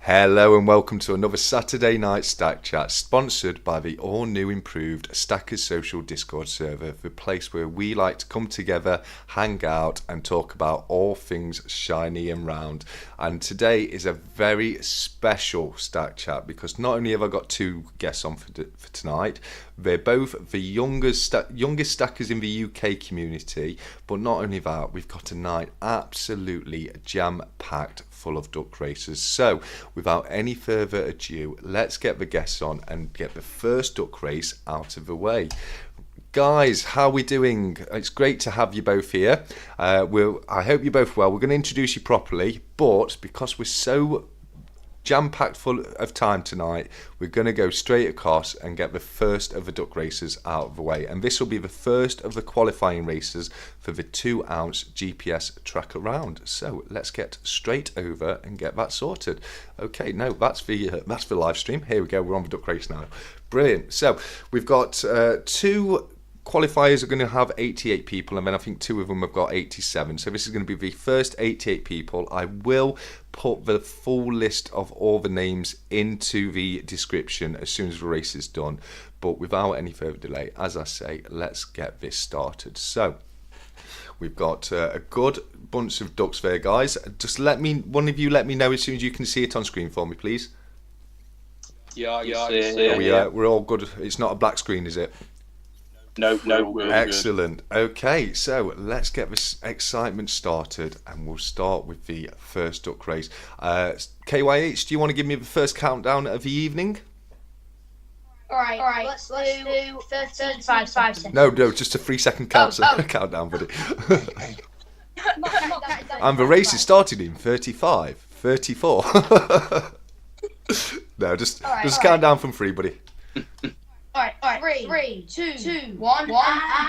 Hello and welcome to another Saturday night Stack Chat, sponsored by the all-new improved Stackers Social Discord server, the place where we like to come together, hang out and talk about all things shiny and round. And today is a very special Stack Chat because not only have I got two guests on for tonight, they're both the youngest stackers in the UK community, but not only that, we've got a night absolutely jam-packed full of duck races. So without any further ado, let's get the guests on and get the first duck race out of the way. Guys, how are we doing? It's great to have you both here. I hope you're both well. We're going to introduce you properly, but because we're so jam-packed full of time tonight, we're going to go straight across and get the first of the duck races out of the way, and this will be the first of the qualifying races for the 2-ounce GPS tracker round. So let's get straight over and get that sorted. Okay, no, that's the live stream. Here we go, we're on the duck race now. Brilliant. So we've got two qualifiers are going to have 88 people, and then I think two of them have got 87. So this is going to be the first 88 people. I will put the full list of all the names into the description as soon as the race is done. But without any further delay, as I say, let's get this started. So we've got a good bunch of ducks there, guys. Just one of you let me know as soon as you can see it on screen for me, please. Yeah, we're all good. It's not a black screen, is it? No, we're excellent. Good. Okay, so let's get this excitement started, and we'll start with the first duck race. KYH, do you want to give me the first countdown of the evening? All right. Let's do 35 seconds. No, just a 3-second countdown, buddy. And the race is starting in 35, 34. No, just count down from 3, buddy. All right. 3, 2, 1, and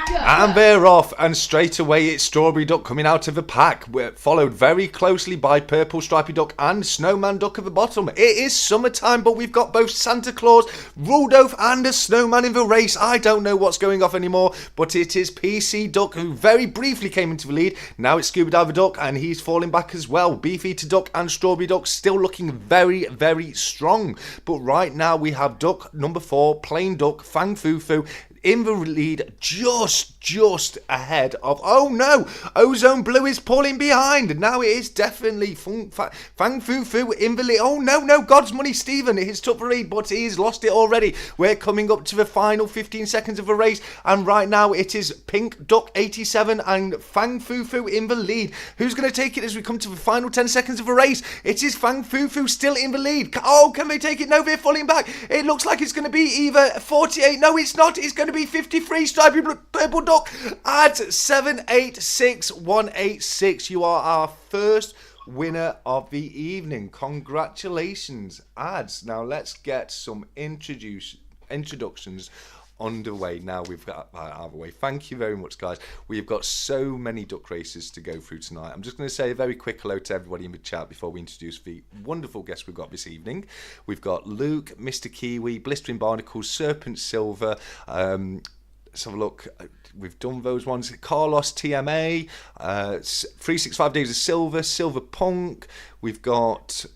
go. And they're off, and straight away it's Strawberry Duck coming out of the pack. We're followed very closely by Purple Stripy Duck and Snowman Duck at the bottom. It is summertime, but we've got both Santa Claus, Rudolph and a snowman in the race. I don't know what's going off anymore, but it is PC Duck who very briefly came into the lead. Now it's Scuba Diver Duck, and he's falling back as well. Beefeater Duck and Strawberry Duck still looking very, very strong. But right now we have Duck number 4, Plain Duck, fangfufu in the lead, just ahead of, oh no, Ozone Blue is pulling behind. Now it is definitely fangfufu in the lead. Oh no, God's Money Stephen, he's took the lead, but he's lost it already. We're coming up to the final 15 seconds of the race, and right now it is Pink Duck 87 and fangfufu in the lead. Who's going to take it as we come to the final 10 seconds of the race? It is fangfufu still in the lead. Oh, can they take it? No, they're falling back. It looks like it's going to be either 48. No, it's not. It's going to be 53. Stripy Purple Duck at 786186. You are our first winner of the evening. Congratulations, ads. Now let's get some introductions underway. Now we've got that out of the way. Thank you very much, guys. We've got so many duck races to go through tonight. I'm just going to say a very quick hello to everybody in the chat before we introduce the wonderful guests we've got this evening. We've got Luke, Mr. Kiwi, Blistering Barnacles, Serpent Silver. Let's have a look. We've done those ones. Carlos TMA, 365 Days of Silver, Silver Punk. We've got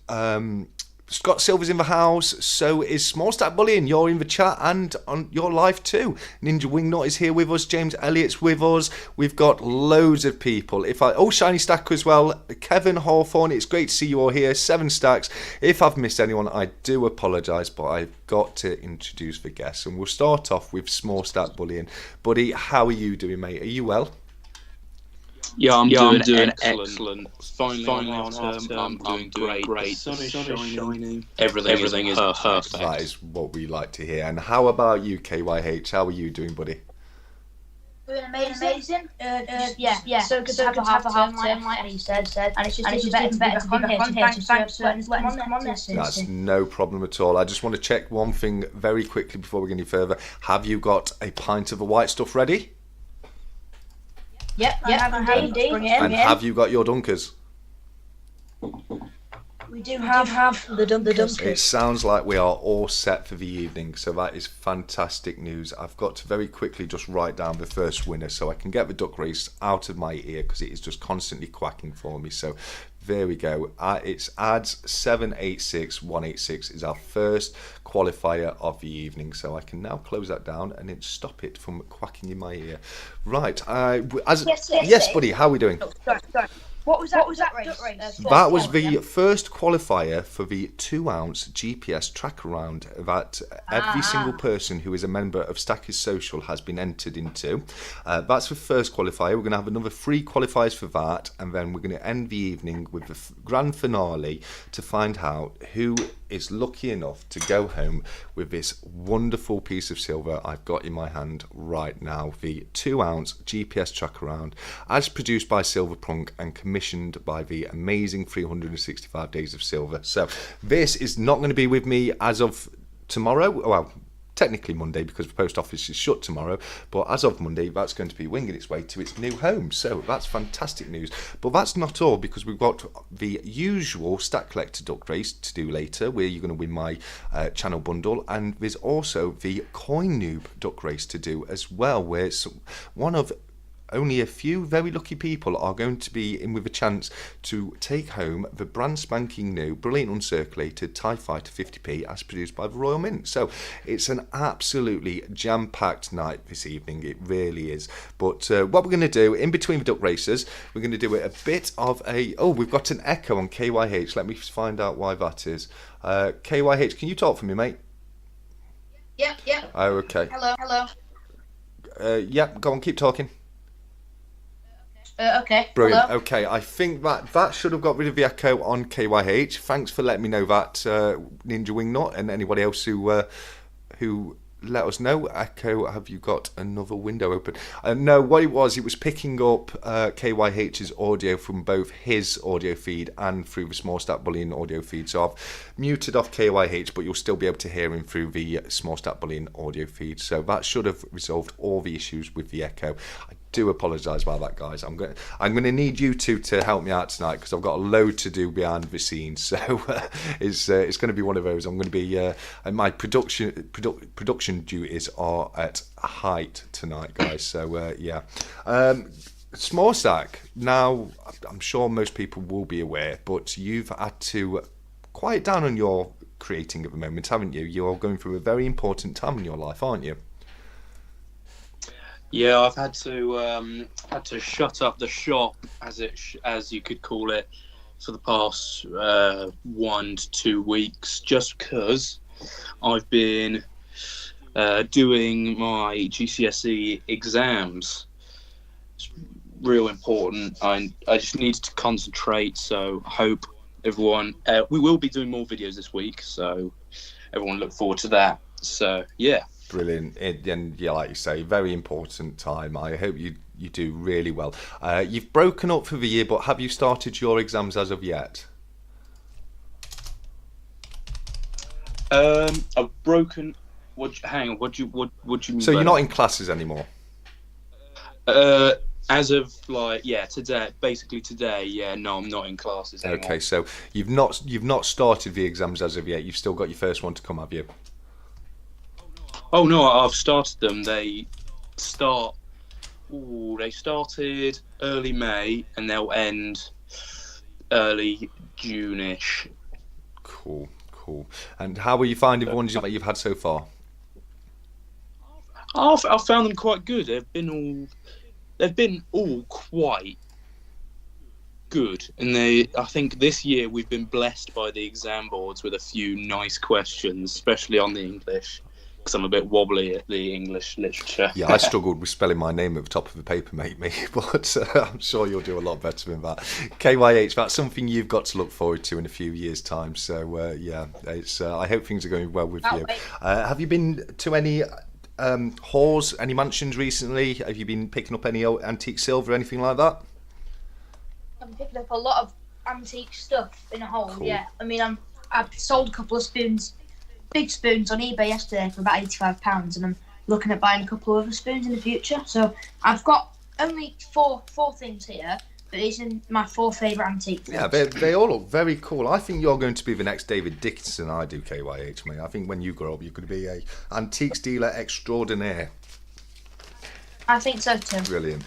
Scott Silver's in the house, so is Small Stack Bullion. You're in the chat and on your live too. Ninja Wingnut is here with us. James Elliott's with us. We've got loads of people. Shiny Stacker as well. Kevin Hawthorne, it's great to see you all here. 7 Stacks. If I've missed anyone, I do apologise, but I've got to introduce the guests. And we'll start off with Small Stack Bullion. Buddy, how are you doing, mate? Are you well? Yeah, I'm doing excellent. Finally on half term, I'm doing great. The sun is shining. Everything is perfect. That is what we like to hear. And how about you, KYH? How are you doing, buddy? Doing amazing. Yeah. So good to have a half term, like you said. And it's just better to be back on here. Thanks for letting us come on this. That's no problem at all. I just want to check one thing very quickly before we go any further. Have you got a pint of the white stuff ready? Yep, indeed. And have you got your dunkers? We do have the dunkers. It sounds like we are all set for the evening, so that is fantastic news. I've got to very quickly just write down the first winner so I can get the duck race out of my ear because it is just constantly quacking for me. So There we go. It's ads 786186 is our first qualifier of the evening. So I can now close that down and then stop it from quacking in my ear. Right. Yes, buddy. How are we doing? Sorry. What was that race? That was the first qualifier for the 2-ounce GPS track round that every single person who is a member of Stackers Social has been entered into. That's the first qualifier. We're going to have another 3 qualifiers for that, and then we're going to end the evening with the grand finale to find out who is lucky enough to go home with this wonderful piece of silver I've got in my hand right now, the 2-ounce GPS track round, as produced by Silverpunk and commissioned by the amazing 365 Days of Silver. So this is not going to be with me as of tomorrow. Well, technically Monday, because the post office is shut tomorrow, but as of Monday that's going to be winging its way to its new home. So that's fantastic news. But that's not all, because we've got the usual Stack Collector Duck race to do later, where you're going to win my channel bundle, and there's also the Coin Noob Duck race to do as well, where it's one of only a few very lucky people are going to be in with a chance to take home the brand spanking new, brilliant uncirculated TIE Fighter 50p as produced by the Royal Mint. So it's an absolutely jam-packed night this evening, it really is. But what we're going to do, in between the duck races, we're going to do a bit of a... Oh, we've got an echo on KYH. Let me find out why that is. KYH, can you talk for me, mate? Yeah. Oh, okay. Hello. Yeah, go on, keep talking. Okay. Brilliant. Hello? Okay, I think that should have got rid of the echo on KYH. Thanks for letting me know that, Ninja Wingnut, and anybody else who let us know. Echo, have you got another window open? No, what it was picking up KYH's audio from both his audio feed and through the Small Stack Bullion audio feed. So I've muted off KYH, but you'll still be able to hear him through the Small Stack Bullion audio feed. So that should have resolved all the issues with the echo. I do apologise about that, guys. I'm going to need you two to help me out tonight, because I've got a load to do behind the scenes. So it's going to be one of those. I'm going to be my production duties are at height tonight, guys. So yeah. Small Stack. Now, I'm sure most people will be aware, but you've had to quiet down on your creating at the moment, haven't you? You're going through a very important time in your life, aren't you? Yeah, I've had to shut up the shop, as you could call it, for the past 1 to 2 weeks, just because I've been doing my GCSE exams. It's real important. I just needed to concentrate, so I hope everyone... we will be doing more videos this week, so everyone look forward to that. So, yeah. Brilliant. And yeah, like you say, very important time. I hope you do really well. You've broken up for the year, but have you started your exams as of yet? I've broken... Hang on, what do you mean? So you're not in classes anymore? As of today, basically today. Yeah, no, I'm not in classes anymore. Okay, so you've not started the exams as of yet. You've still got your first one to come, have you? Oh no, I've started them. They started early May and they'll end early June-ish. Cool. And how are you finding the ones that you've had so far? I've found them quite good. They've been all quite good, and I think this year we've been blessed by the exam boards with a few nice questions, especially on the English, because I'm a bit wobbly at the English literature. Yeah, I struggled with spelling my name at the top of the paper, mate, but I'm sure you'll do a lot better than that. KYH, that's something you've got to look forward to in a few years' time. So yeah, it's. I hope things are going well with you. Have you been to any halls, any mansions recently? Have you been picking up any old antique silver, anything like that? I've been picking up a lot of antique stuff in a hole. Cool. Yeah, I mean, I've sold a couple of spoons. Big spoons on eBay yesterday for about £85, and I'm looking at buying a couple of other spoons in the future. So I've got only four things here, but these are my 4 favourite antiques. Yeah, they all look very cool. I think you're going to be the next David Dickinson. I do, KYH, mate. I think when you grow up, you're going to be a antiques dealer extraordinaire. I think so too. Brilliant.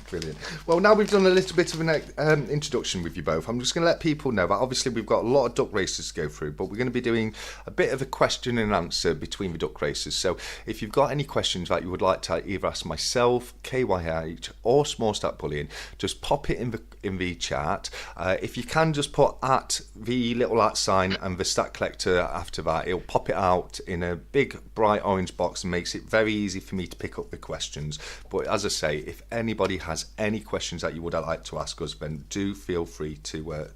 Well, now we've done a little bit of an introduction with you both, I'm just going to let people know that obviously we've got a lot of duck races to go through, but we're going to be doing a bit of a question and answer between the duck races. So if you've got any questions that you would like to either ask myself, KYH, or Small Stack Bullion, just pop it in the chat. If you can, just put at the little @ sign and the stack collector after that. It'll pop it out in a big bright orange box and makes it very easy for me to pick up the questions. But as I say, if anybody has any questions that you would like to ask us, then do feel free to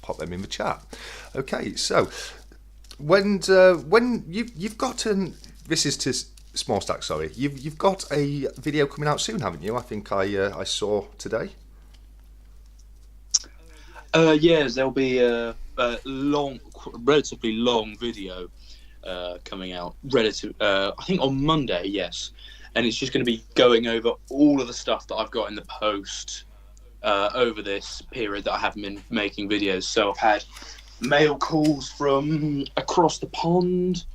pop them in the chat. Okay, so when you've got this is to Small Stack, sorry, you've got a video coming out soon, haven't you? I think I saw today. Yes, there'll be a relatively long video coming out. I think on Monday. Yes. And it's just going to be going over all of the stuff that I've got in the post over this period that I haven't been making videos. So I've had mail calls from across the pond.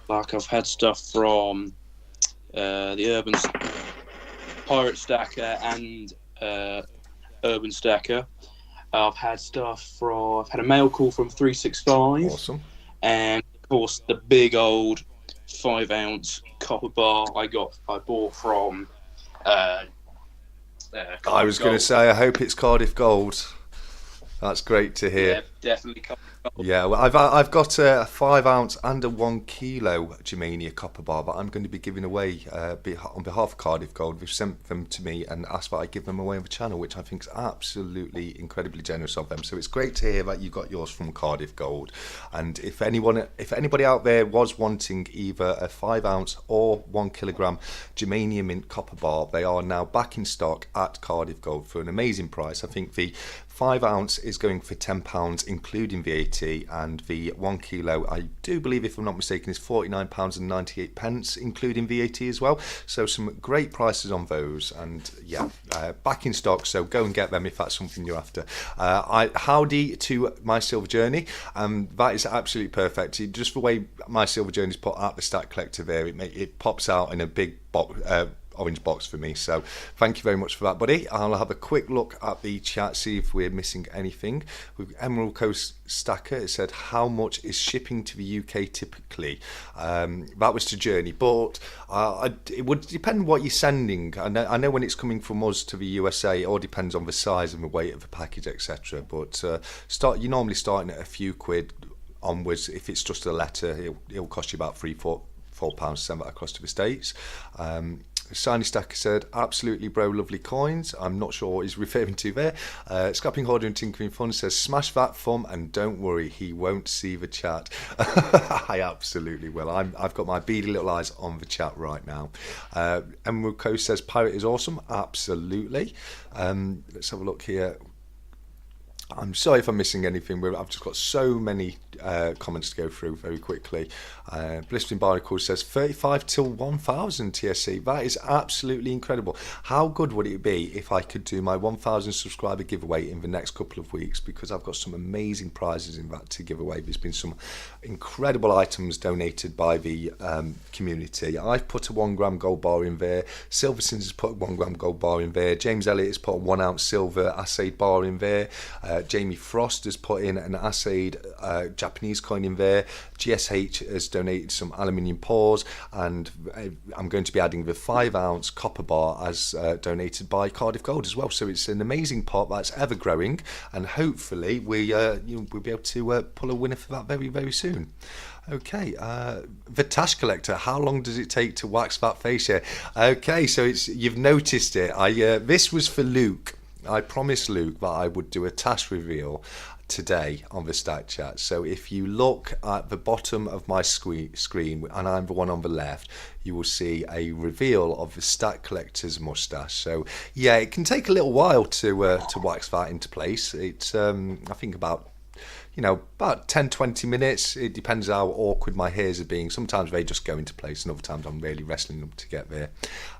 Like I've had stuff from the Urban Pirate Stacker and Urban Stacker. I've had a mail call from 365. Awesome. And of course the big old 5-ounce copper bar I bought from I was going to say, I hope it's Cardiff Gold. That's great to hear. Yeah, definitely Cardiff Gold. Yeah, well, I've got a 5-ounce and a 1 kilo Germania copper bar that I'm going to be giving away on behalf of Cardiff Gold. They've sent them to me and asked that I give them away on the channel, which I think is absolutely incredibly generous of them. So it's great to hear that you got yours from Cardiff Gold. And if anybody out there was wanting either a 5-ounce or 1 kilogram Germania mint copper bar, they are now back in stock at Cardiff Gold for an amazing price. I think the 5-ounce is going for £10 including VAT, and the 1 kilo, I do believe, if I'm not mistaken, is £49.98 including VAT as well. So some great prices on those, and yeah, back in stock. So go and get them if that's something you're after. Howdy to My Silver Journey. That is absolutely perfect. Just the way My Silver Journey is put out the stack collector there, it pops out in a big box. Orange box for me, so thank you very much for that, buddy. I'll have a quick look at the chat, see if we're missing anything. With Emerald Coast Stacker, it said, how much is shipping to the UK typically? That was to Journey, but it would depend what you're sending. I know when it's coming from us to the USA, it all depends on the size and the weight of the package, etc. But you're normally starting at a few quid onwards. If it's just a letter, it'll cost you about £4 to send that across to the States. Shiny Stacker said, absolutely bro, lovely coins. I'm not sure what he's referring to there. Scrapping Hoarder and Tinkering Fun says, smash that thumb and don't worry, he won't see the chat. I absolutely will. I've got my beady little eyes on the chat right now. Emerald Coast says, pirate is awesome. Absolutely. Let's have a look here. I'm sorry if I'm missing anything. I've just got so many comments to go through very quickly. Blistering Barnacle says 35 till 1000 TSC. That is absolutely incredible. How good would it be if I could do my 1000 subscriber giveaway in the next couple of weeks? Because I've got some amazing prizes in that to give away. There's been some incredible items donated by the community. I've put a 1 gram gold bar in there. Silversons has put a 1 gram gold bar in there. James Elliott has put a 1 ounce silver assayed bar in there. Jamie Frost has put in an assayed Japanese coin in there. GSH has donated some aluminium pours, and I'm going to be adding the 5-ounce copper bar as donated by Cardiff Gold as well. So it's an amazing pot that's ever growing, and hopefully we'll be able to pull a winner for that very, very soon. Okay, the Tash Collector, how long does it take to wax that face here? Okay, so you've noticed it. This was for Luke. I promised Luke that I would do a task reveal today on the Stack Chat. So if you look at the bottom of my screen, and I'm the one on the left, you will see a reveal of the Stack Collector's mustache. So yeah, it can take a little while to wax that into place. It's I think about 10-20 minutes. It depends how awkward my hairs are being. Sometimes they just go into place, and other times I'm really wrestling them to get there.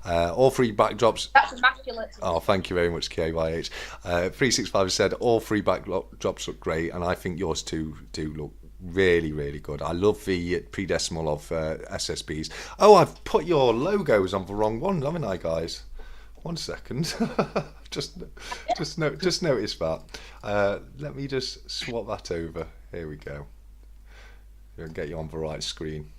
All 3 backdrops. That's immaculate. Oh, thank you very much, KYH. 365 said all 3 backdrops look great, and I think yours too do look really, really good. I love the pre-decimal of SSBs. Oh, I've put your logos on the wrong one, haven't I, guys? 1 second. just noticed that. Let me just swap that over. Here we go. I'll get you on the right screen.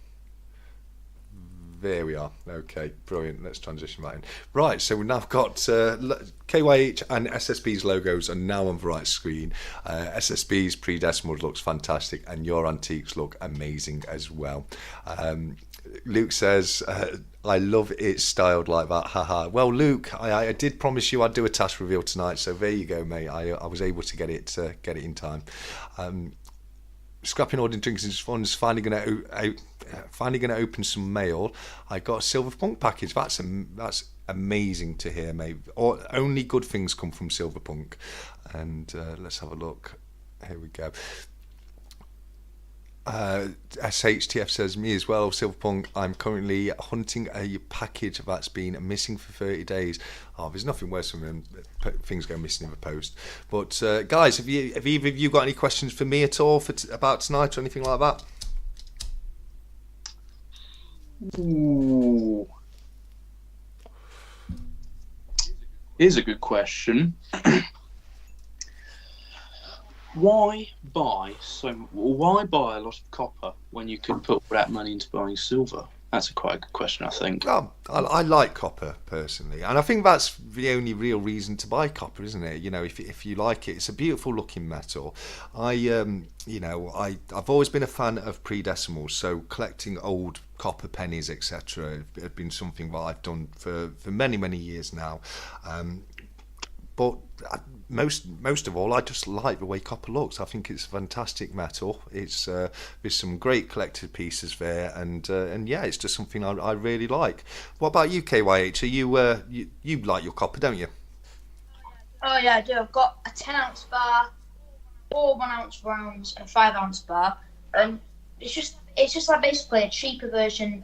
There we are. Okay, brilliant. Let's transition that in. Right, so we've now got KYH and SSB's logos are now on the right screen. SSB's pre-decimal looks fantastic, and your antiques look amazing as well. Luke says, I love it styled like that, haha. Well, Luke, I did promise you I'd do a task reveal tonight, so there you go, mate. I was able to get it in time. Scrapping ordering drinks is fun. Finally going to open some mail. I got a Silverpunk package. That's amazing to hear, mate. Only good things come from Silverpunk. And let's have a look. Here we go. SHTF says, me as well, Silverpunk. I'm currently hunting a package that's been missing for 30 days. Oh, there's nothing worse than things go missing in the post. But guys, have either of you got any questions for me at all about tonight or anything like that? Ooh. Here's a good question. Why buy a lot of copper when you could put all that money into buying silver? That's quite a good question, I think. I like copper personally, and I think that's the only real reason to buy copper, isn't it? You know, if you like it, it's a beautiful looking metal. I've always been a fan of pre-decimals, so collecting old copper pennies, etc., have been something that I've done for many years now. But most of all, I just like the way copper looks. I think it's a fantastic metal. It's there's some great collected pieces there, and yeah, it's just something I really like. What about you, KYH? Are you like your copper, don't you? Oh yeah, I do. I've got a 10-ounce bar, 4 1-ounce rounds, and a 5-ounce bar, and it's just like basically a cheaper version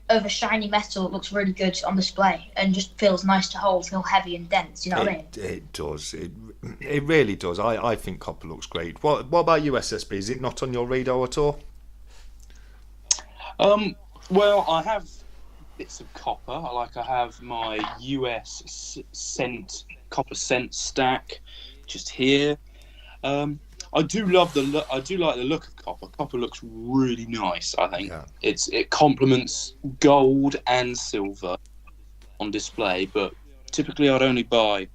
of a shiny metal. It looks really good on display and just feels nice to hold, feel heavy and dense, you know what I mean? It does. It really does. I think copper looks great. What about you, SSB? Is it not on your radar at all? Well, I have bits of copper. I have my US copper cent stack just here. I do like the look of copper. Copper looks really nice. I think it complements gold and silver on display. But typically, I'd only buy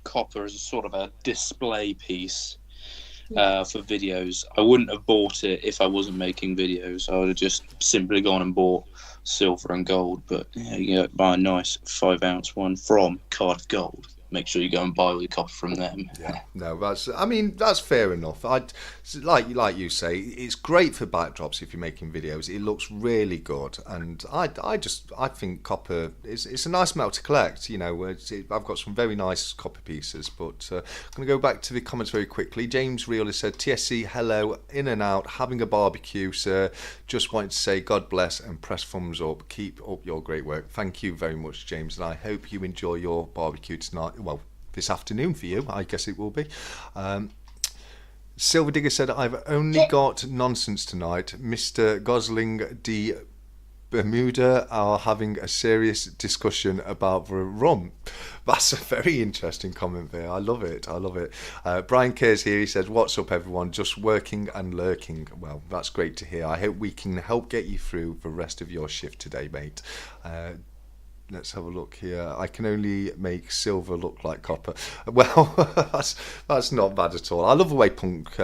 copper as a sort of a display piece for videos. I wouldn't have bought it if I wasn't making videos. I would have just simply gone and bought silver and gold. But yeah, you buy a nice 5-ounce one from Cardiff Gold. Make sure you go and buy all your copper from them. Yeah, no, that's fair enough. Like you say, it's great for backdrops if you're making videos. It looks really good, and I think copper it's a nice metal to collect. You know, I've got some very nice copper pieces. But I'm going to go back to the comments very quickly. James Real has said, TSC, hello, in and out, having a barbecue, sir. Just wanted to say God bless and press thumbs up. Keep up your great work. Thank you very much, James, and I hope you enjoy your barbecue tonight. Well, this afternoon for you, I guess it will be. Silver Digger said, I've only got nonsense tonight. Mr. Gosling D. Bermuda are having a serious discussion about the rum. That's a very interesting comment there. I love it. Brian Cares here. He says, what's up, everyone? Just working and lurking. Well, that's great to hear. I hope we can help get you through the rest of your shift today, mate. Let's have a look here. I can only make silver look like copper. Well, that's not bad at all. I love the way Punk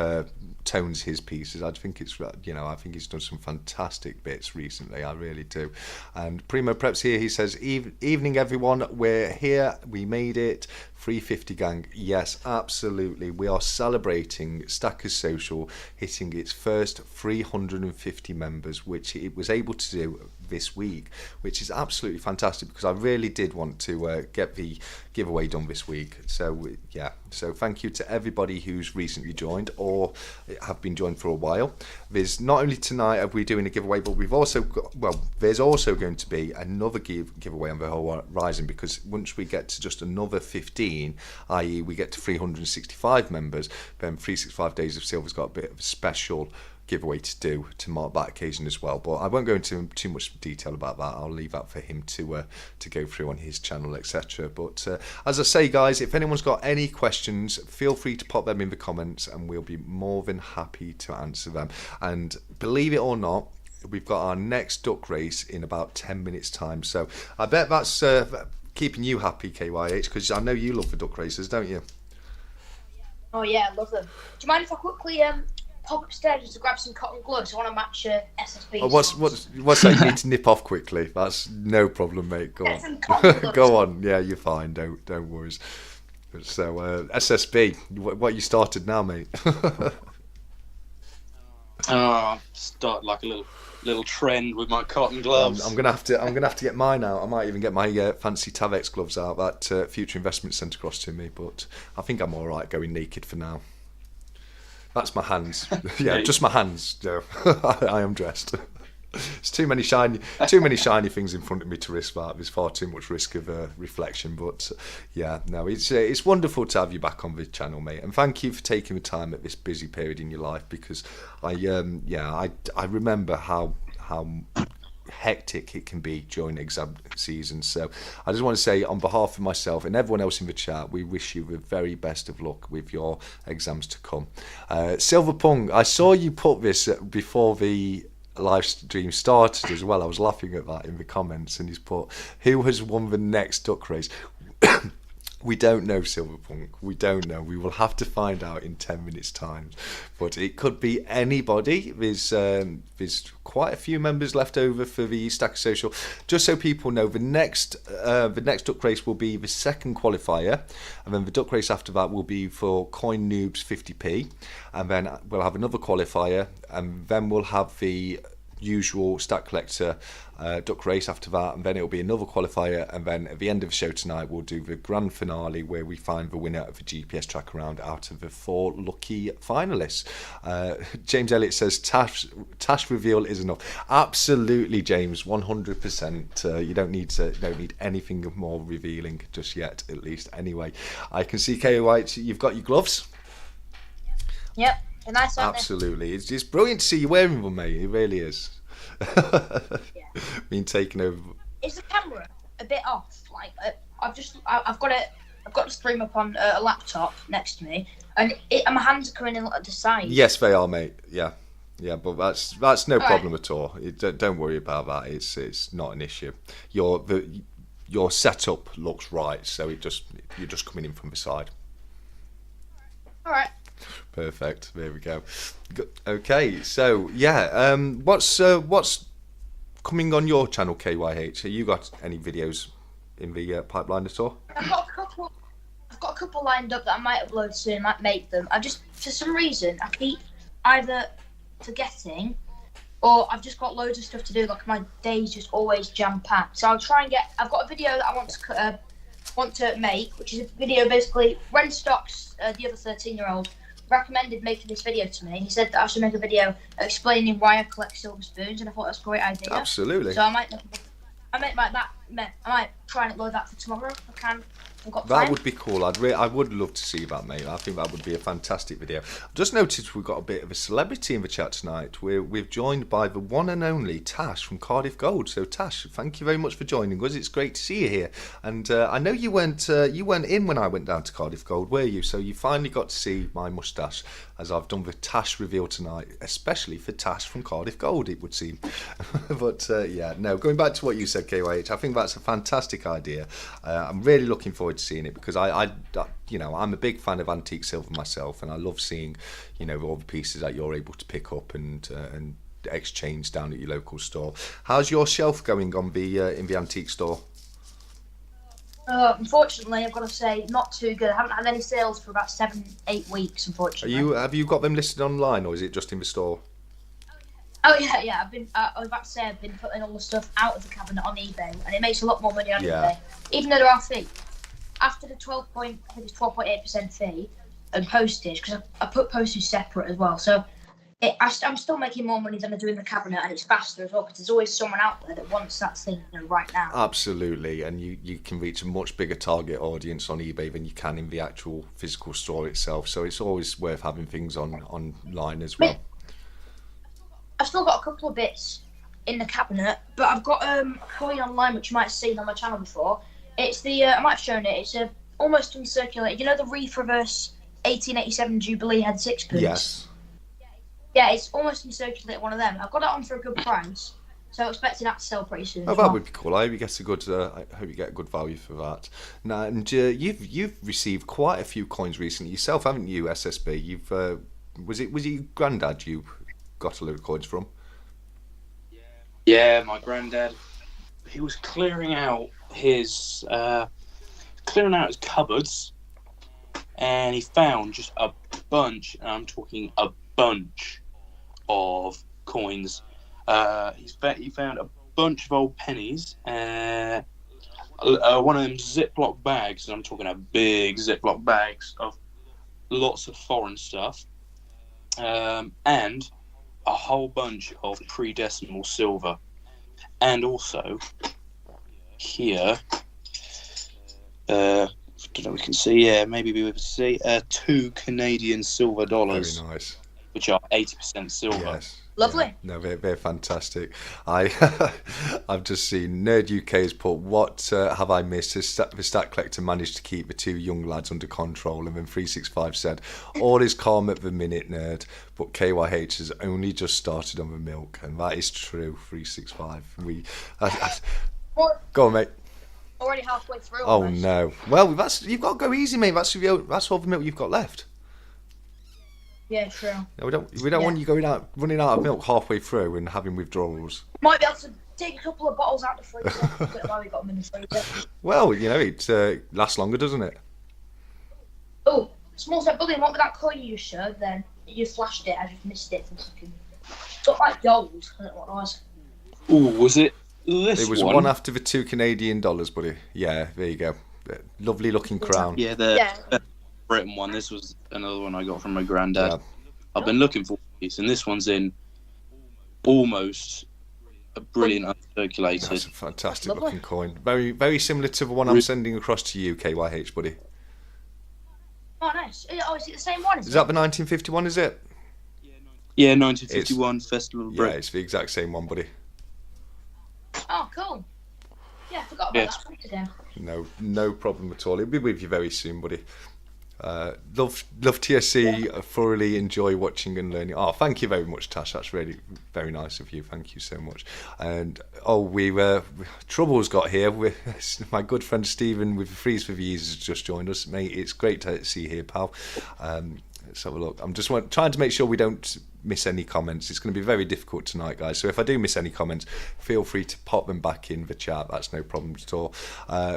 tones his pieces. I think he's done some fantastic bits recently. I really do. And Primo Preps here. He says, evening everyone. We're here. We made it. 350 gang. Yes, absolutely. We are celebrating Stackers Social hitting its first 350 members, which it was able to do this week, which is absolutely fantastic because I really did want to get the giveaway done this week. So yeah, so thank you to everybody who's recently joined or have been joined for a while. There's not only tonight are we doing a giveaway, but we've also got, there's also going to be another giveaway on the horizon, because once we get to just another 15, i.e. we get to 365 members, then 365 Days of Silver's got a bit of a special giveaway to do to mark that occasion as well. But I won't go into too much detail about that. I'll leave that for him to go through on his channel, etc. But as I say, guys, if anyone's got any questions, feel free to pop them in the comments, and we'll be more than happy to answer them. And believe it or not, we've got our next duck race in about 10 minutes time, so I bet that's keeping you happy, KYH, because I know you love the duck races, don't you? Oh yeah, I love them. Do you mind if I quickly pop upstairs just to grab some cotton gloves? I want to match SSB. Oh, what's that you need to nip off quickly? That's no problem, mate. Go Get on. some cotton gloves. Go on. Yeah, you're fine. Don't worry. So SSB, what you started now, mate? Start like a little trend with my cotton gloves. I'm gonna have to get mine out. I might even get my fancy Tavex gloves out that Future Investment sent across to me. But I think I'm all right going naked for now. That's my hands. Yeah, just my hands. No, I am dressed. There's too many shiny things in front of me to risk that. There's far too much risk of reflection. But yeah, no, it's wonderful to have you back on the channel, mate. And thank you for taking the time at this busy period in your life, because I remember how hectic it can be during exam season. So I just want to say, on behalf of myself and everyone else in the chat, we wish you the very best of luck with your exams to come. Silverpung, I saw you put this before the live stream started as well. I was laughing at that in the comments, and he's put, who has won the next duck race? We don't know, Silverpunk. We don't know. We will have to find out in 10 minutes' time. But it could be anybody. There's quite a few members left over for the Stacker Social. Just so people know, the next duck race will be the second qualifier, and then the duck race after that will be for Coin Noobs 50p, and then we'll have another qualifier, and then we'll have the usual Stack Collector duck race after that, and then it'll be another qualifier, and then at the end of the show tonight we'll do the grand finale where we find the winner of the GPS tracker round out of the 4 lucky finalists. James Elliott says Tash reveal is enough. Absolutely, James, 100%. You don't need anything more revealing just yet, at least. Anyway, I can see KYH, you've got your gloves. Yep, they're nice, aren't Absolutely, it's brilliant to see you wearing them, mate. It really is. Yeah. Being taken over. Is the camera a bit off? Like I've got to stream up on a laptop next to me, and my hands are coming in at the side. Yes, they are, mate. Yeah, but that's no problem at all. Don't worry about that. It's not an issue. Your setup looks right, so you're just coming in from the side. All right. Perfect. There we go. Okay, so yeah, what's coming on your channel, KYH? Have you got any videos in the pipeline at all? I've got a couple lined up that I might upload soon. Might make them. I just, for some reason, I keep either forgetting, or I've just got loads of stuff to do. Like, my days just always jam packed. So I'll try and get. I've got a video that I want to make, which is a video basically. Ren Stocks, the other 13-year-old, recommended making this video to me. He said that I should make a video explaining why I collect silver spoons, and I thought that's a great idea. Absolutely. So I might try and upload that for tomorrow if I can. I've got That time. would be cool. I would love to see that, mate. I think that would be a fantastic video. I've just noticed we've got a bit of a celebrity in the chat tonight. We're joined by the one and only Tash from Cardiff Gold. So Tash, thank you very much for joining us. It's great to see you here. And I know you weren't in when I went down to Cardiff Gold, were you? So you finally got to see my moustache, as I've done the Tash reveal tonight, especially for Tash from Cardiff Gold, it would seem. But yeah, no, going back to what you said, KYH, I think that's a fantastic idea. I'm really looking forward to seeing it, because I'm a big fan of antique silver myself, and I love seeing, all the pieces that you're able to pick up and exchange down at your local store. How's your shelf going on in the antique store? Unfortunately, I've got to say, not too good. I haven't had any sales for about 7-8 weeks, unfortunately. Have you got them listed online, or is it just in the store? Oh yeah. I was about to say I've been putting all the stuff out of the cabinet on eBay, and it makes a lot more money on eBay, even though there are fees. After the 12.8% fee and postage, because I put postage separate as well, so I'm still making more money than I do in the cabinet, and it's faster as well, because there's always someone out there that wants that thing right now. Absolutely, and you can reach a much bigger target audience on eBay than you can in the actual physical store itself, so it's always worth having things online as well. I've still got a couple of bits in the cabinet, but I've got a coin online which you might have seen on my channel before. It's the I might have shown it. It's a almost uncirculated. You know the Reef Reverse 1887 Jubilee had sixpence. Yes. Yeah, it's almost uncirculated one of them. I've got it on for a good price, so I'm expecting that to sell pretty soon. Oh, that would be cool. I hope you get a good. I hope you get a good value for that. Now, and you've received quite a few coins recently yourself, haven't you, SSB? You've was it your granddad you got a load of coins from? Yeah, my granddad. He was clearing out his cupboards, and he found just a bunch. And I'm talking a bunch of coins. He found a bunch of old pennies, one of them Ziploc bags, and I'm talking about big Ziploc bags of lots of foreign stuff, and a whole bunch of pre-decimal silver. And also, here, I don't know if we can see, maybe we would see, 2 Canadian silver dollars. Very nice. Which are 80% silver. Yes. Lovely. Yeah. No, they're fantastic. I've just seen Nerd UK has put, what have I missed? The stat collector managed to keep the 2 young lads under control, and then 365 said, all is calm at the minute, Nerd, but KYH has only just started on the milk, and that is true. 365. Go on, mate. Already halfway through. Oh almost. no. Well, you've got to go easy, mate. That's all the milk you've got left. Yeah, true. No, we don't want you running out of milk halfway through and having withdrawals. Might be able to take a couple of bottles out the freezer. I don't know why we got them in the freezer. Well, it lasts longer, doesn't it? Oh, Small Stack Bullion, what with that coin you just showed then? You flashed it, I just missed it for a second. It looked like gold, I don't know what it was. Ooh, was it this one? It was one after the 2 Canadian dollars, buddy. Yeah, there you go. Lovely looking crown. Yeah, the Britain one. This was another one I got from my granddad. Yeah. I've been looking for these, and this one's in almost a brilliant uncirculated. That's a fantastic looking coin. Very, very similar to the one I'm sending across to you, KYH, buddy. Oh, nice. Oh, is it the same one? Is that the 1951, is it? Yeah, 1951 Festival of Britain. Yeah, it's the exact same one, buddy. Oh, cool. Yeah, I forgot about that. Thanks again. No problem at all. It'll be with you very soon, buddy. Love TSC. Thoroughly enjoy watching and learning. Oh, thank you very much, Tash. That's really very nice of you. Thank you so much. And Trouble's got here with my good friend Stephen with Freeze Reviews has just joined us, mate. It's great to see you here, pal. Let's have a look. I'm just trying to make sure we don't miss any comments. It's going to be very difficult tonight, guys. So if I do miss any comments, feel free to pop them back in the chat. That's no problem at all.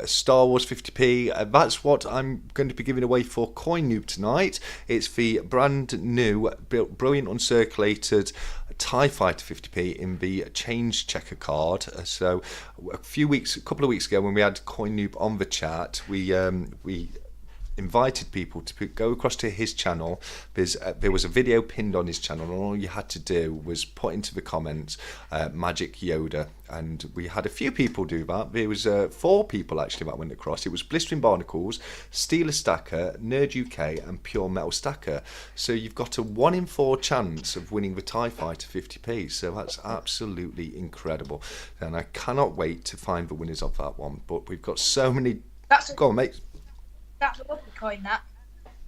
Star Wars 50p. That's what I'm going to be giving away for Coin Noob tonight. It's the brand new, brilliant uncirculated TIE Fighter 50p in the change checker card. So a couple of weeks ago, when we had Coin Noob on the chat, we invited people to go across to his channel. There was a video pinned on his channel, and all you had to do was put into the comments Magic Yoda, and we had a few people do that. There was 4 people actually that went across. It was Blistering Barnacles, Steeler Stacker, Nerd UK, and Pure Metal Stacker. So you've got a 1 in 4 chance of winning the TIE Fighter 50p. So that's absolutely incredible, and I cannot wait to find the winners of that one. But we've got so many. Go on, mate. That's a lovely coin, that.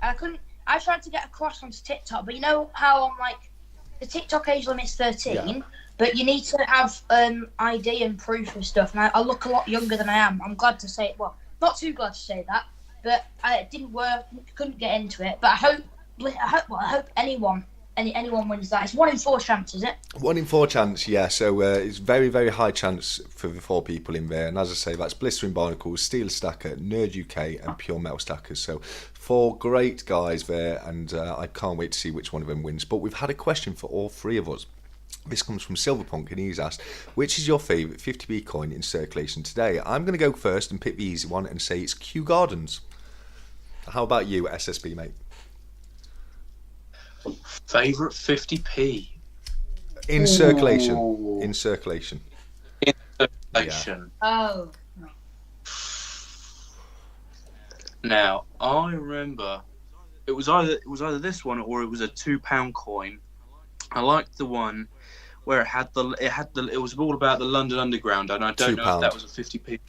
I tried to get across onto TikTok, but you know how on the TikTok age limit's 13, but you need to have ID and proof of stuff, and I look a lot younger than I am. I'm glad to say, well, not too glad to say that, but it didn't work, couldn't get into it, but I hope anyone wins that. It's 1 in 4 chance, is it? 1 in 4 chance, yeah. So it's very, very high chance for the 4 people in there. And as I say, that's Blistering Barnacles, Steel Stacker, Nerd UK, and Pure Metal Stackers. So 4 great guys there, and I can't wait to see which one of them wins. But we've had a question for all 3 of us. This comes from Silverpunk, and he's asked, which is your favourite 50p coin in circulation today? I'm going to go first and pick the easy one and say it's Kew Gardens. How about you, SSB, mate? Favourite 50p? In circulation. In circulation. In circulation. Yeah. Oh. Now, I remember it was either this one or it was a £2 coin. I liked the one where it was all about the London Underground, and I don't know if that was a 50p.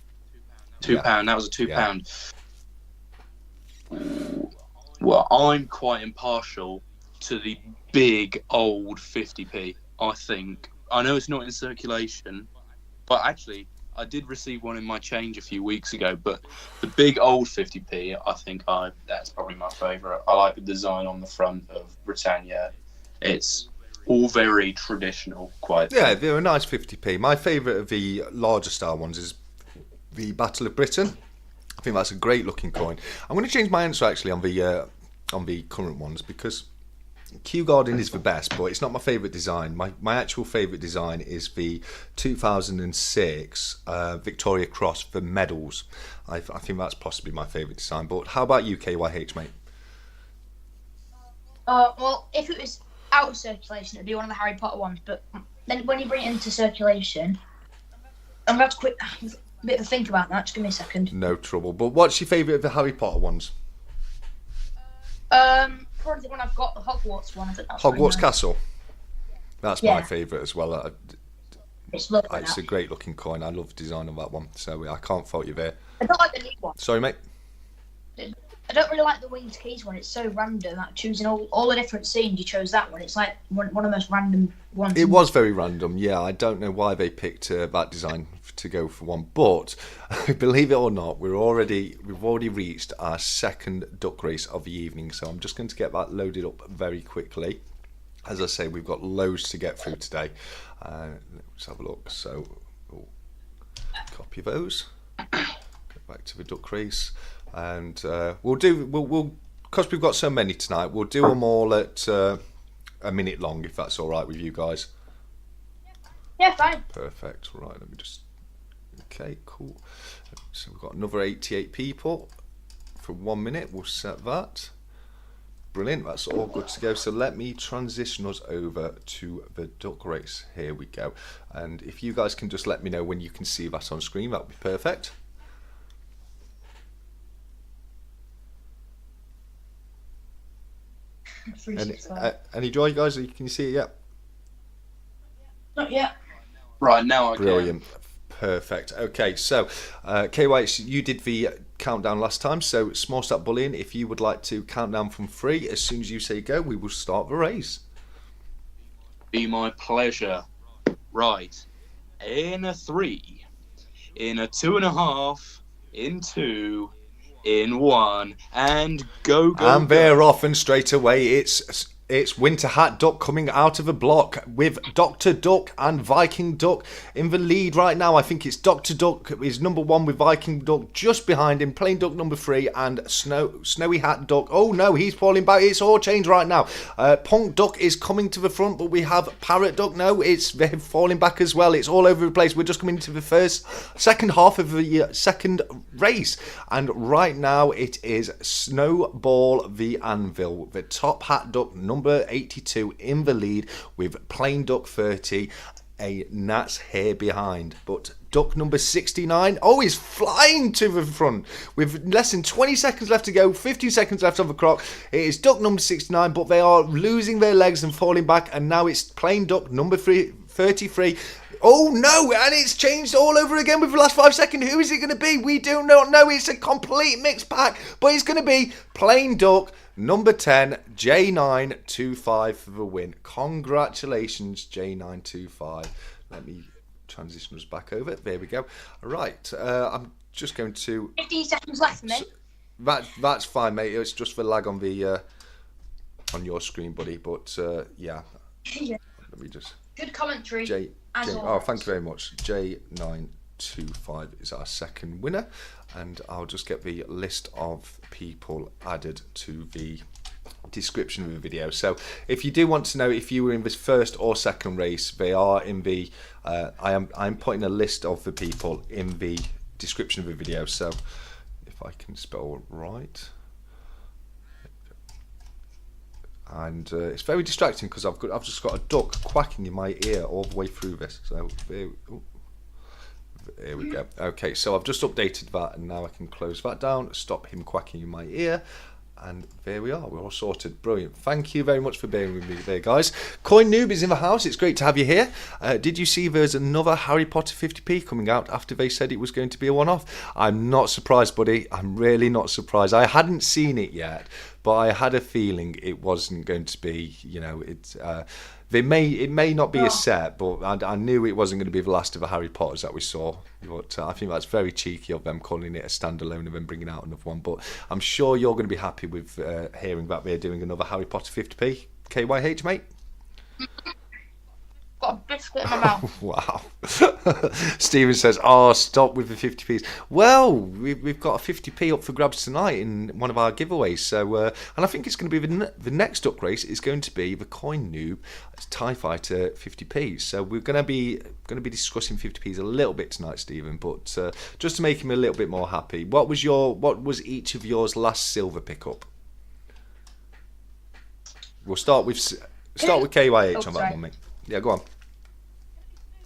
£2. That was a £2. Well, I'm quite impartial to the big old 50p. I think. I know it's not in circulation, but actually, I did receive one in my change a few weeks ago. But the big old 50p, I think that's probably my favourite. I like the design on the front of Britannia. It's all very traditional, quite. Yeah, they're a nice 50p. My favourite of the larger style ones is the Battle of Britain. I think that's a great looking coin. I'm going to change my answer actually on the current ones, because Kew Garden is the best, but it's not my favourite design. My actual favourite design is the 2006 Victoria Cross for medals. I think that's possibly my favourite design. But how about you, KYH, mate? Well, if it was out of circulation, it'd be one of the Harry Potter ones. But then when you bring it into circulation, I'm going to have to a bit of a think about that. Just give me a second. No trouble. But what's your favourite of the Harry Potter ones? Probably the one I've got, the Hogwarts one. I think that's Hogwarts nice. Castle. That's my favourite as well. It's lovely. It's a great looking coin. I love the design of that one, so I can't fault you there. I don't like the new one. Sorry, mate. I don't really like the Winged Keys one. It's so random. Like choosing all the different scenes, you chose that one. It's like one of the most random ones. It was very random, yeah. I don't know why they picked that design to go for one, but believe it or not, we've already reached our second duck race of the evening. So I'm just going to get that loaded up very quickly. As I say, we've got loads to get through today. Let's have a look. So, copy those. Go back to the duck race. And we'll because we've got so many tonight, we'll do them all at a minute long, if that's all right with you guys. Yeah, fine. Perfect. Right, let me just. Okay, cool. So we've got another 88 people for 1 minute. We'll set that. Brilliant. That's all good to go. So let me transition us over to the duck race. Here we go. And if you guys can just let me know when you can see that on screen, that would be perfect. Any joy, guys? Can you see it yet? Not yet. Right, now I can. Brilliant. Perfect. Okay, so KYH, you did the countdown last time, so Small Stack Bullion, if you would like to count down from 3, as soon as you say go, we will start the race. Be my pleasure. Right. In a 3, in a 2.5, in 2, in 1, and go. And they're off, and straight away it's Winter Hat Duck coming out of a block with Dr. Duck and Viking Duck in the lead right now. I think it's Dr. Duck is number 1 with Viking Duck just behind him. Plain Duck number 3 and Snowy Hat Duck. Oh no, he's falling back. It's all changed right now. Punk Duck is coming to the front, but we have Parrot Duck. No, they're falling back as well. It's all over the place. We're just coming into the second half of the second race. And right now it is Snowball the Anvil, the Top Hat Duck number 82 in the lead with Plain Duck 30, a gnat's hair behind. But Duck number 69, is flying to the front with less than 20 seconds left to go, 15 seconds left on the clock. It is Duck number 69, but they are losing their legs and falling back, and now it's Plain Duck number 33. Oh no, and it's changed all over again with the last 5 seconds. Who is it going to be? We do not know. It's a complete mixed pack, but it's going to be Plain Duck number 10, J925 for the win. Congratulations, J925. Let me transition us back over. There we go. Right, I'm just going to... 15 seconds left for me. That's fine, mate. It's just the lag on the on your screen, buddy. But yeah, let me just... Good commentary. Oh, thank you very much. J925 is our second winner, and I'll just get the list of people added to the description of the video. So if you do want to know if you were in this first or second race, they are in the I'm putting a list of the people in the description of the video. So if I can spell right. And it's very distracting because I've just got a duck quacking in my ear all the way through this. So there we go. Okay, so I've just updated that, and now I can close that down, stop him quacking in my ear, And there we are. We're all sorted. Brilliant. Thank you very much for being with me there, guys. Coin Noob is in the house. It's great to have you here. Did you see there's another Harry Potter 50p coming out after they said it was going to be a one-off? I'm not surprised, buddy. I'm really not surprised. I hadn't seen it yet, but I had a feeling it wasn't going to be, you know, it may not be a set, but I knew it wasn't going to be the last of the Harry Potters that we saw. But I think that's very cheeky of them calling it a standalone and then bringing out another one. But I'm sure you're going to be happy with hearing that they're doing another Harry Potter 50p. KYH, mate? Got a biscuit in my mouth. Wow. Stephen says, oh, stop with the 50p's. Well, we've got a 50p up for grabs tonight in one of our giveaways. So, and I think it's going to be the next up race is going to be the Coin Noob TIE Fighter 50p. So we're going to be discussing 50p's a little bit tonight, Stephen. But just to make him a little bit more happy, what was each of yours last silver pickup? We'll start with KYH on that one, mate. Yeah, go on.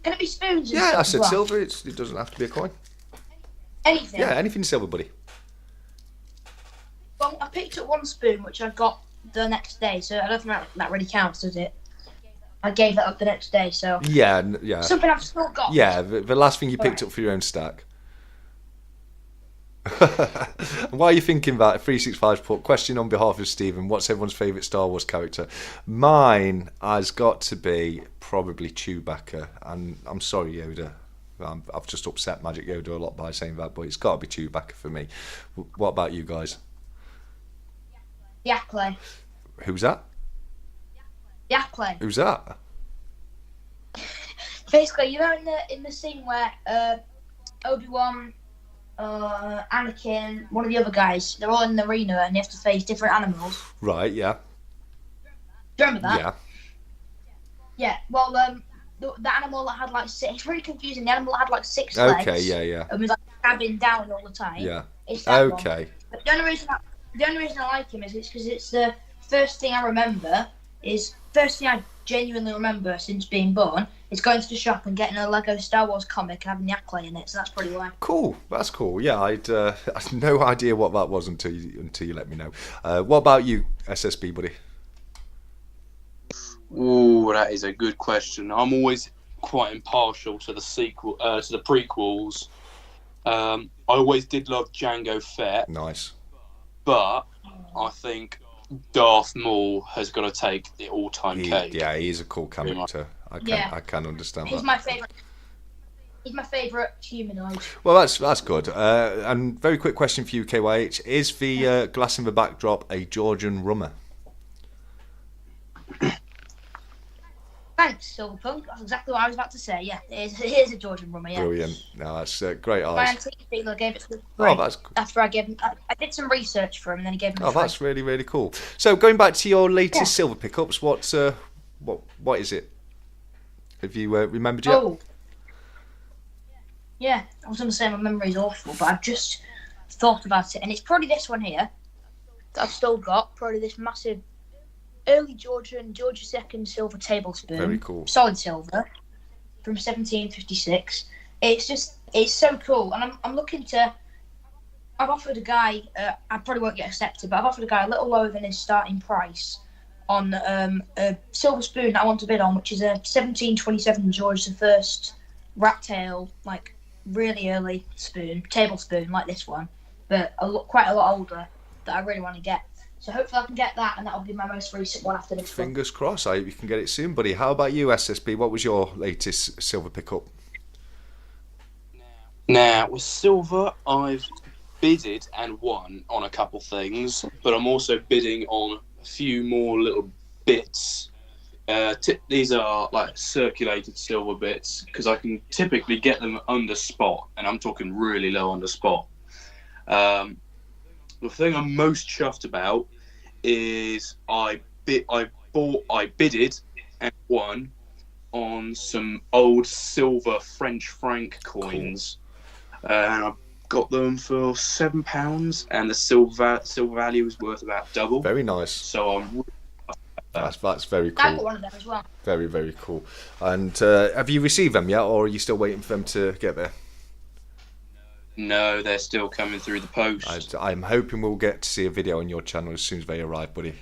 Can it be spoons? Yeah, I said silver. It doesn't have to be a coin. Anything? Yeah, anything silver, buddy. Well, I picked up one spoon, which I got the next day, so I don't think that really counts, does it? I gave that up the next day, so... Yeah. Something I've still got. Yeah, the last thing you picked up for your own stack. Why are you thinking that? 365 put question on behalf of Stephen. What's everyone's favourite Star Wars character? Mine has got to be probably Chewbacca. And I'm sorry, Yoda. I've just upset Magic Yoda a lot by saying that, but it's got to be Chewbacca for me. What about you guys? Yakle. Who's that? Yakle. Who's that? Basically, you know, in the scene where Obi-Wan, Anakin, one of the other guys, they're all in the arena and they have to face different animals. Right, yeah. Do you remember that? Yeah. Yeah, well, the animal that had like six, it's really confusing. The animal that had like six legs. Okay, yeah. And was like stabbing down all the time. Yeah. It's that okay. One. But the only reason I like him is because it's the first thing I remember. First thing I genuinely remember since being born is going to the shop and getting a Lego Star Wars comic and having the Yakle in it. So that's pretty why. Cool. That's cool. Yeah, I had no idea what that was until you let me know. What about you, SSB buddy? Ooh, that is a good question. I'm always quite impartial to the prequels. I always did love Jango Fett. Nice. But I think Darth Maul has got to take the all-time cake. Yeah, he's a cool character. I can understand He's that. my favourite. He's my favourite humanoid. Well, that's good. And very quick question for you, KYH: is the glass in the backdrop a Georgian rummer? Thanks, Silverpunk. That's exactly what I was about to say. Yeah, it is a Georgian rummer. Yeah. Brilliant. No, that's great eyes. My antique dealer gave it to me. Oh, that's where I gave him. I did some research for him, and then he gave him. Oh, that's really, really cool. So, going back to your latest silver pickups, what is it? Have you remembered yet? Oh, yeah. I was going to say my memory's awful, but I've just thought about it, and it's probably this one here that I've still got. Probably this massive early George II silver tablespoon. Very cool. Solid silver from 1756. It's so cool, and I'm looking to. I've offered a guy. I probably won't get accepted, but I've offered a guy a little lower than his starting price on a silver spoon that I want to bid on, which is a 1727 George I rat tail, like really early tablespoon like this one, but quite a lot older that I really want to get. So hopefully I can get that, and that'll be my most recent one after this one. Fingers crossed. I hope you can get it soon, buddy. How about you, SSB? What was your latest silver pickup? Now, with silver, I've bidded and won on a couple things, but I'm also bidding on a few more little bits. These are like circulated silver bits because I can typically get them under spot, and I'm talking really low under spot. The thing I'm most chuffed about is I bidded and won on some old silver French franc coins, and I got them for £7, and the silver value is worth about double. Very nice. So I'm. That's very cool. I got one of them as well. Very, very cool. And have you received them yet, or are you still waiting for them to get there? No, they're still coming through the post. I'm hoping we'll get to see a video on your channel as soon as they arrive, buddy.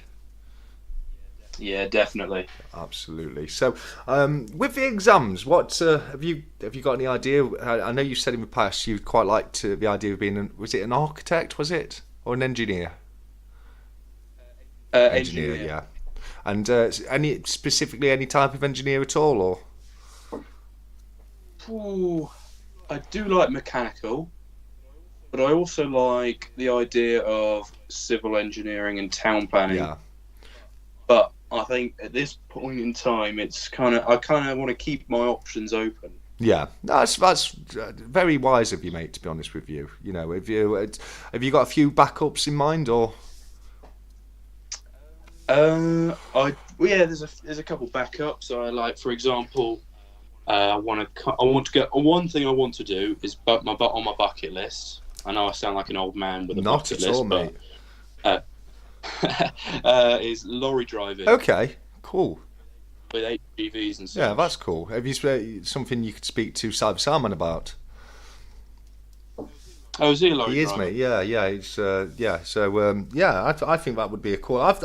Yeah, definitely. Absolutely. So, with the exams, what have you got any idea? I know you said in the past you quite liked the idea of being was it an architect, was it, or an engineer? Engineer, yeah. And any type of engineer at all, or? Ooh, I do like mechanical, but I also like the idea of civil engineering and town planning. Yeah. But I think at this point in time, I kind of want to keep my options open. Yeah, that's very wise of you, mate. To be honest with you, you know, have you got a few backups in mind, or? There's a couple backups. I like, for example, one thing I want to do is on my bucket list. I know I sound like an old man with a bucket list, all, mate. Is lorry driving. Okay, cool. With HGVs and stuff. Yeah, that's cool. Have you something you could speak to Sythesoundman about? Oh, is he a lorry He is, driver? mate. Yeah. He's yeah. So I think that would be a cool. I've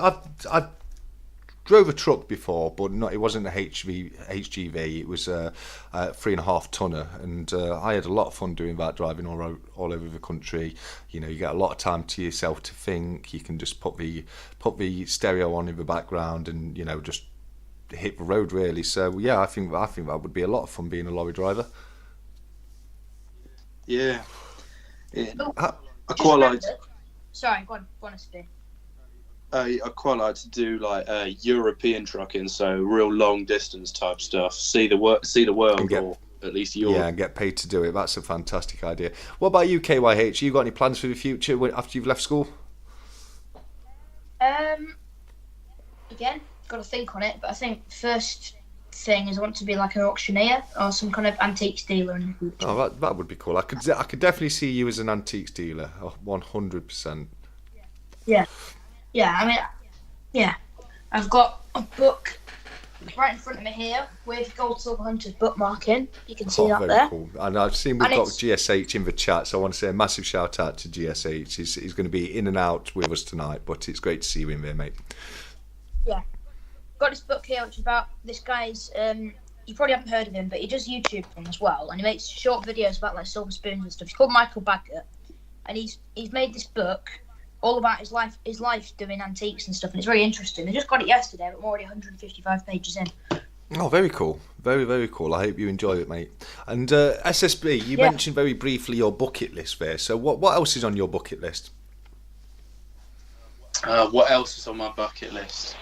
drove a truck before, but it wasn't a HGV. It was a 3.5 tonner, and I had a lot of fun doing that, driving all over the country. You know, you get a lot of time to yourself to think. You can just put the stereo on in the background, and you know, just hit the road really. So yeah, I think that would be a lot of fun being a lorry driver. Yeah. Oh, I quite like. Sorry, go on, SB. I quite like to do like European trucking, so real long distance type stuff. See the world, or at least Europe. Yeah, and get paid to do it. That's a fantastic idea. What about you, KYH? You got any plans for the future after you've left school? Again, got to think on it, but I think first thing is I want to be like an auctioneer or some kind of antiques dealer in the future. Oh, that would be cool. I could definitely see you as an antiques dealer, 100%. Yeah. I mean, yeah. I've got a book right in front of me here with Gold Silver Hunters bookmarking. You can see that very there. Cool. And I've seen we've got GSH in the chat, so I want to say a massive shout out to GSH. He's going to be in and out with us tonight, but it's great to see you in there, mate. Yeah. Got this book here, which is about this guy's. You probably haven't heard of him, but he does YouTube as well, and he makes short videos about like silver spoons and stuff. He's called Michael Baggett, and he's made this book all about his life doing antiques and stuff, and it's very interesting. I just got it yesterday, but I'm already 155 pages in. Oh, very cool. Very, very cool. I hope you enjoy it, mate. And SSB, you mentioned very briefly your bucket list there. So what else is on your bucket list? What else is on my bucket list?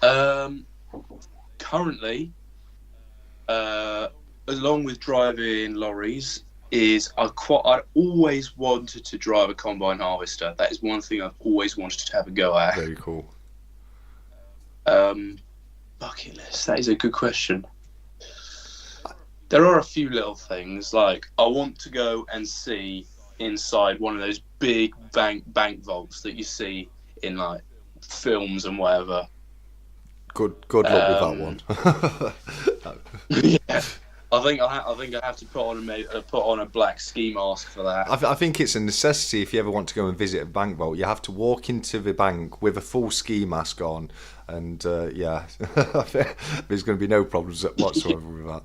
Currently, along with driving lorries, I'd always wanted to drive a combine harvester. That is one thing I've always wanted to have a go at. Very cool. Bucket list. That is a good question. There are a few little things, like I want to go and see inside one of those big bank vaults that you see in like films and whatever. Good luck with that one. Yeah. I think I have to put on a black ski mask for that. I think it's a necessity if you ever want to go and visit a bank vault. You have to walk into the bank with a full ski mask on, and there's going to be no problems whatsoever with that.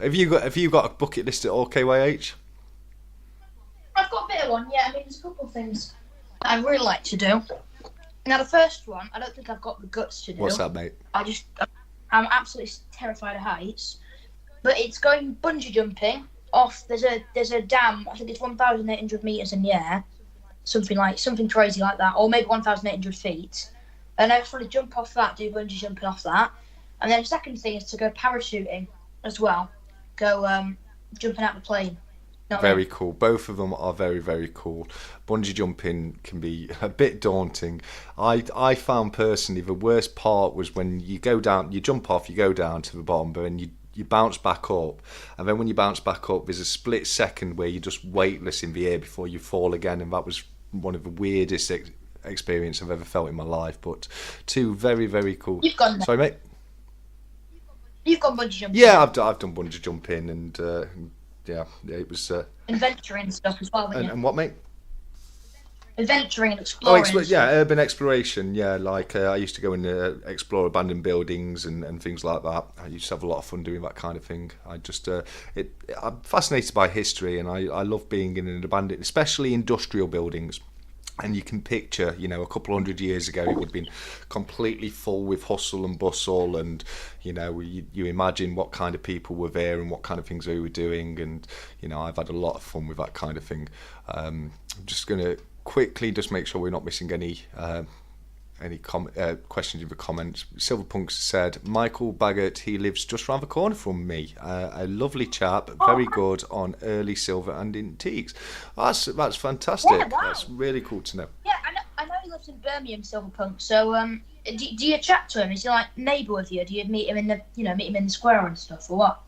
Have you got a bucket list at all, KYH? I've got a bit of one. Yeah, I mean, there's a couple of things that I really like to do. Now, the first one, I don't think I've got the guts to do. What's that, mate? I'm absolutely terrified of heights. But it's going bungee jumping off. There's a dam. I think it's 1,800 meters in the air, something crazy like that, or maybe 1,800 feet. And I just want to jump off that, do bungee jumping off that. And then the second thing is to go parachuting as well. Go jumping out the plane. Very cool. Both of them are very, very cool. Bungee jumping can be a bit daunting. I found personally the worst part was when you go down, you jump off, you go down to the bottom, but then you bounce back up, and then when you bounce back up, there's a split second where you're just weightless in the air before you fall again, and that was one of the weirdest experience I've ever felt in my life. But two very, very cool. You've gone there. Sorry, mate. You've gone bungee jumping. Yeah, I've done bungee jumping, and it was adventuring stuff as well. And what, mate? Adventuring and exploring. Urban exploration. Yeah, like I used to go and explore abandoned buildings and things like that. I used to have a lot of fun doing that kind of thing. I'm fascinated by history, and I love being in an abandoned, especially industrial buildings. And you can picture, a couple hundred years ago, it would have been completely full with hustle and bustle, and you imagine what kind of people were there and what kind of things they were doing, and I've had a lot of fun with that kind of thing. I'm just going to quickly just make sure we're not missing any questions in the comments. Silverpunk said, Michael Baggett, he lives just around the corner from me. A lovely chap, very good on early silver and antiques. That's fantastic. Yeah, wow. That's really cool to know. Yeah, I know he lives in Birmingham, Silverpunk. So do you chat to him? Is he like neighbour with you? Do you meet him in the square and stuff, or what?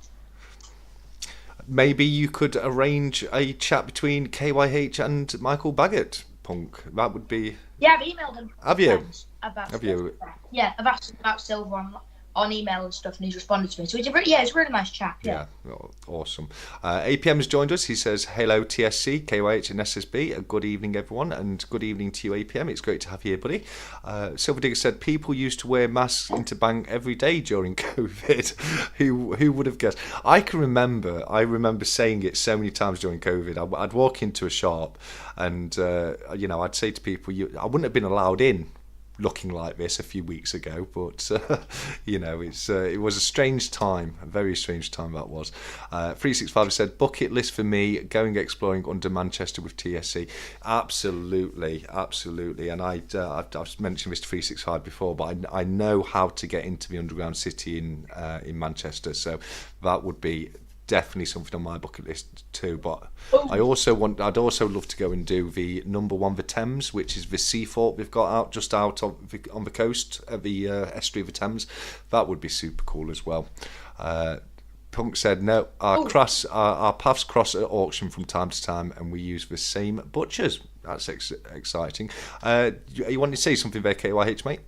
Maybe you could arrange a chat between KYH and Michael Baggett, Punk. That would be... Yeah, I've emailed him. Have you? Have you? Yeah, I've asked him about silver on email and stuff, and he's responded to me. So it's a really nice chat. Yeah. Awesome. APM has joined us. He says, hello TSC, KYH and SSB. Good evening, everyone, and good evening to you, APM. It's great to have you here, buddy. Silver Digger said, people used to wear masks into bank every day during COVID. Who would have guessed? I remember saying it so many times during COVID. I'd walk into a shop and, I'd say to people, I wouldn't have been allowed in looking like this a few weeks ago, but it was a strange time, a very strange time that was. 365 said, bucket list for me, going exploring under Manchester with TSC. Absolutely, and I've mentioned this to 365 before, but I know how to get into the underground city in Manchester, so that would be definitely something on my bucket list too. But I'd also love to go and do the number 1, the Thames, which is the sea fort we've got out on the coast of the estuary of the Thames. That would be super cool as well. Punk said, no, our paths cross at auction from time to time, and we use the same butchers. That's exciting. You wanted to say something there, KYH, mate?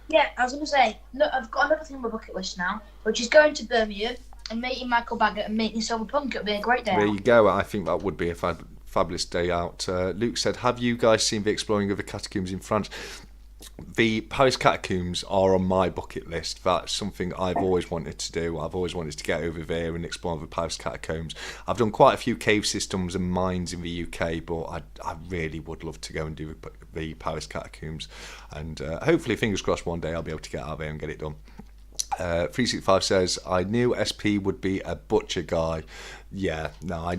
Yeah, I was going to say, no, I've got another thing on my bucket list now, which is going to Birmingham and meeting Michael Baggett and meeting Silverpunk. It'll be a great day out. There you go. I think that would be a fabulous day out. Luke said, have you guys seen the exploring of the catacombs in France? The Paris catacombs are on my bucket list. That's something I've always wanted to do. I've always wanted to get over there and explore the Paris catacombs. I've done quite a few cave systems and mines in the UK, but I really would love to go and do the Paris catacombs. And hopefully, fingers crossed, one day I'll be able to get out there and get it done. 365 says, I knew SP would be a butcher guy. Yeah, no,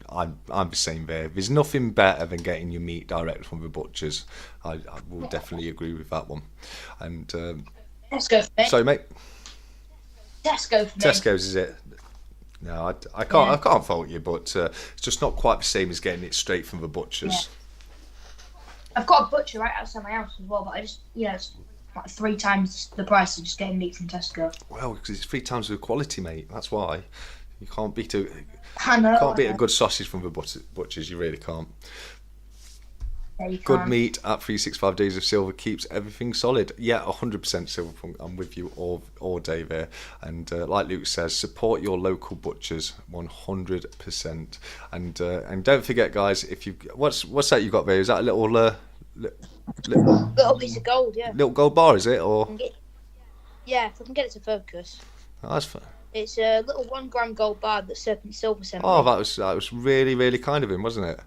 I'm the same there. There's nothing better than getting your meat direct from the butchers. I will definitely agree with that one. And Tesco for me. Sorry, mate. Tesco for me. Tesco's, is it? No, I can't fault you, but it's just not quite the same as getting it straight from the butchers. Yeah. I've got a butcher right outside my house as well, but I just, it's like 3 times the price of just getting meat from Tesco. Well, because it's 3 times the quality, mate. That's why. You can't beat a good sausage from the butchers. You really can't. Yeah, you Good can't. meat at 365 Days of Silver keeps everything solid. Yeah, 100% Silverpunk. I'm with you all day there. And like Luke says, support your local butchers 100%. And don't forget, guys, if you what's that you got there? Is that a little piece of gold? Yeah. Little gold bar, is it? Or yeah, if I can get it to focus. Oh, that's fine. It's a little 1 gram gold bar that Serpent Silver sent me. Oh, that was really, really kind of him, wasn't it?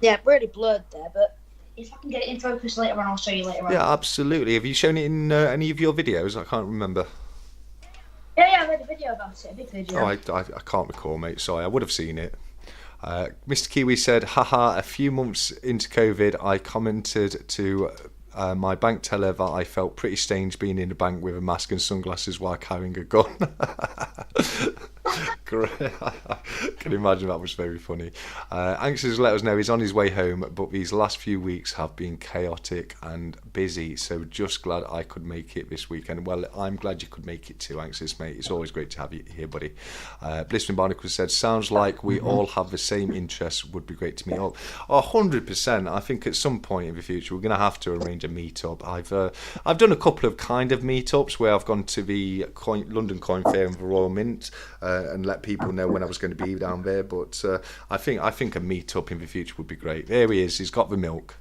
Yeah, really blurred there, but if I can get it in focus later on, I'll show you later on. Yeah, absolutely. Have you shown it in any of your videos? I can't remember. Yeah, I made a video about it, a big video. Oh, I can't recall, mate. Sorry, I would have seen it. Mr. Kiwi said, haha, a few months into COVID, I commented to my bank teller that I felt pretty strange being in a bank with a mask and sunglasses while carrying a gun. Great. Can imagine that was very funny. Anxious to let us know he's on his way home, but these last few weeks have been chaotic and busy, so just glad I could make it this weekend. Well, I'm glad you could make it too, Anxious, mate. It's always great to have you here, buddy. Blistering Barnacle said, sounds like we all have the same interests. Would be great to meet up. 100%. I think at some point in the future we're going to have to arrange a meet-up. I've done a couple of kind of meet-ups where I've gone to the London Coin Fair and the Royal Mint and let let people know when I was going to be down there. But I think a meet-up in the future would be great. There he is. He's got the milk.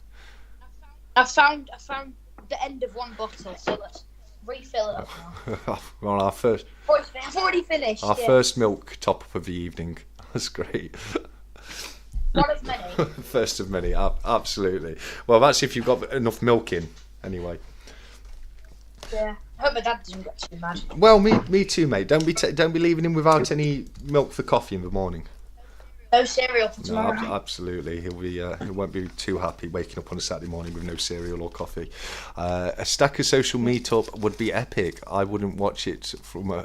I found the end of one bottle, so let's refill it up now. Well, our first. I've already finished. Our first milk top-up of the evening. That's great. One of many. First of many, absolutely. Well, that's if you've got enough milk in, anyway. Yeah. I hope my dad doesn't get too mad. Well, me too, mate. Don't be leaving him without any milk for coffee in the morning. No cereal for tomorrow. No, absolutely. He won't be too happy waking up on a Saturday morning with no cereal or coffee. A Stacker social meetup would be epic. I wouldn't watch it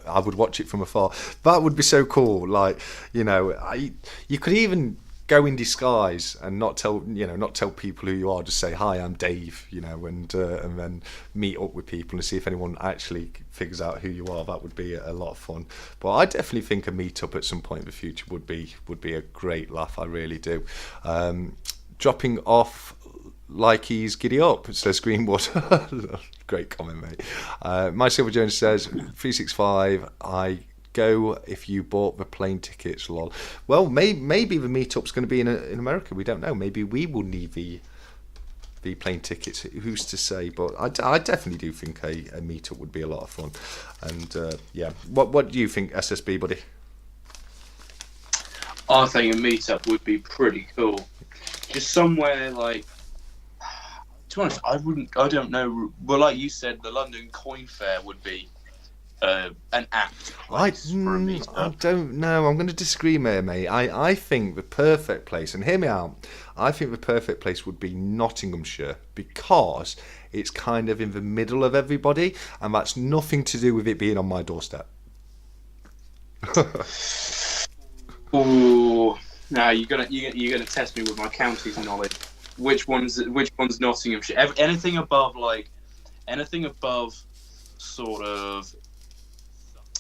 I would watch it from afar. That would be so cool. Like, you could even go in disguise and not tell people who you are. Just say, hi, I'm Dave, and then meet up with people and see if anyone actually figures out who you are. That would be a lot of fun. But I definitely think a meet-up at some point in the future would be a great laugh. I really do. Dropping off like he's giddy up, says Greenwood. Great comment, mate. My Silver Jones says 365. I go if you bought the plane tickets, lol. Well, maybe the meetup's going to be in America. We don't know. Maybe we will need the plane tickets. Who's to say? But I definitely do think a meetup would be a lot of fun. And yeah, what do you think, SSB buddy? I think a meetup would be pretty cool. Just somewhere like, to be honest, I don't know. Well, like you said, the London Coin Fair would be an apt place for a meetup. I don't know. I'm going to disagree, mate. I think the perfect place, and hear me out, I think the perfect place would be Nottinghamshire, because it's kind of in the middle of everybody, and that's nothing to do with it being on my doorstep. Ooh, now you're gonna test me with my counties knowledge. Which one's Nottinghamshire? Anything above sort of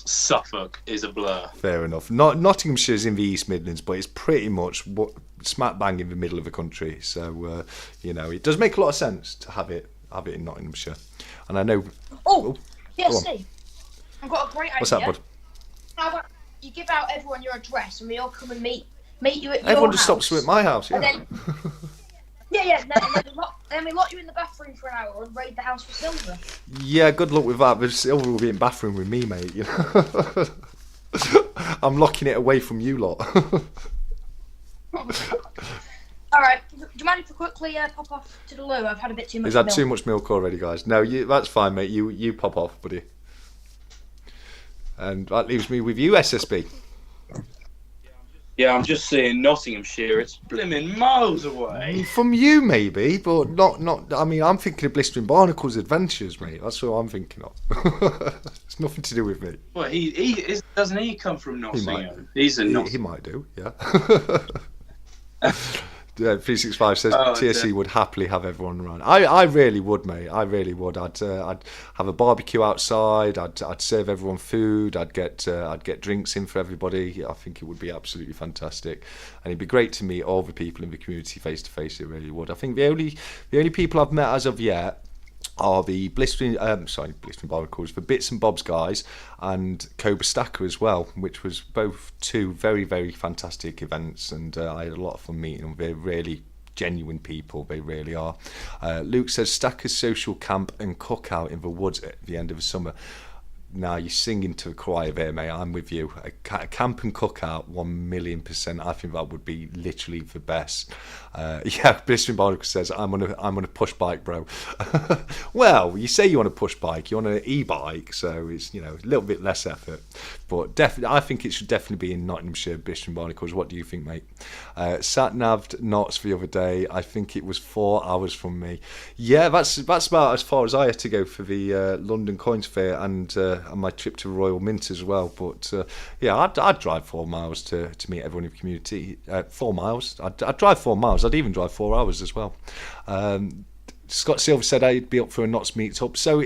Suffolk is a blur. Fair enough. Nottingshire's in the East Midlands, but it's pretty much smack bang in the middle of the country. So it does make a lot of sense to have it in Nottinghamshire. And I know. Steve, I've got a great idea. What's that, bud? How about you give out everyone your address and we all come and meet you at your Everyone just house. stops at my house. Yeah. And then we lock you in the bathroom for an hour and raid the house for silver. Yeah, good luck with that. But silver will be in the bathroom with me, mate. I'm locking it away from you lot. All right. Do you mind if I quickly pop off to the loo? I've had a bit too much Is that milk. too much milk already, guys? No, that's fine, mate. You pop off, buddy. And that leaves me with you, SSB. Yeah, I'm just seeing Nottinghamshire. It's blimmin' miles away. From you, maybe, but not. I mean, I'm thinking of Blistering Barnacle's Adventures, mate. That's what I'm thinking of. It's nothing to do with me. Well, doesn't he come from Nottingham? He might do, yeah. 365 says TSC would happily have everyone around. I really would, mate. I really would. I'd have a barbecue outside. I'd serve everyone food. I'd get drinks in for everybody. I think it would be absolutely fantastic, and it'd be great to meet all the people in the community face to face. It really would. I think the only people I've met as of yet are the Blistering Barnacles, the Bits and Bobs guys, and Cobra Stacker as well, which was both two very, very fantastic events, and I had a lot of fun meeting them. They're really genuine people, they really are. Luke says Stacker's social camp and cookout in the woods at the end of the summer. Now you're singing to a choir there, mate. I'm with you. A camp and cookout, 1,000,000%. I think that would be literally the best. Yeah, Blistering Barnacle says I'm on a push bike, bro. Well, you say you want a push bike, you're on an e-bike, so it's a little bit less effort. But definitely, I think it should definitely be in Nottinghamshire, Blistering Barnacles. What do you think, mate? Sat-naved Knots the other day. I think it was 4 hours from me. Yeah, that's about as far as I had to go for the London Coins Fair and my trip to Royal Mint as well. But yeah, I'd drive 4 miles to meet everyone in the community. 4 miles. I'd drive 4 miles. I'd even drive 4 hours as well. Scott Silver said I'd be up for a Knots meet-up. So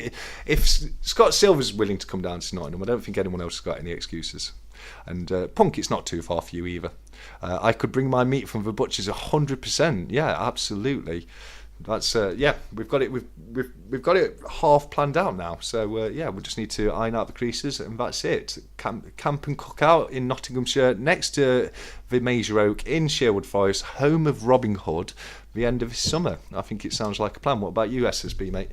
if Scott Silver's willing to come down to Nottingham, I don't think anyone else has got any excuses. And Punk, it's not too far for you either. I could bring my meat from the butchers 100%. Yeah, absolutely. That's we've got it. We've got it half planned out now. So we just need to iron out the creases, and that's it. Camp and cook out in Nottinghamshire, next to the Major Oak in Sherwood Forest, home of Robin Hood. The end of this summer. I think it sounds like a plan. What about you, SSB, mate?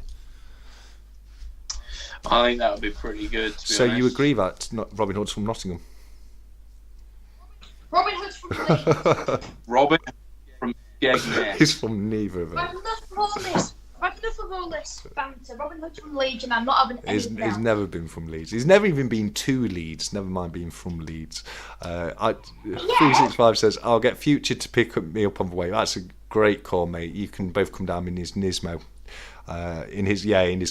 I think that would be pretty good. To be So honest. you agree that Robin Hood's from Nottingham? Robin Hood's from Leeds. Robin from Skegness. He's from neither of them. I've had enough of all this. I've had enough of all this banter. Robin Hood's from Leeds, and I'm not having anything He's else. never been from Leeds. He's never even been to Leeds. Never mind being from Leeds. 365 says, "I'll get Future to pick me up on the way." That's a great call, mate. You can both come down in his Nismo. In his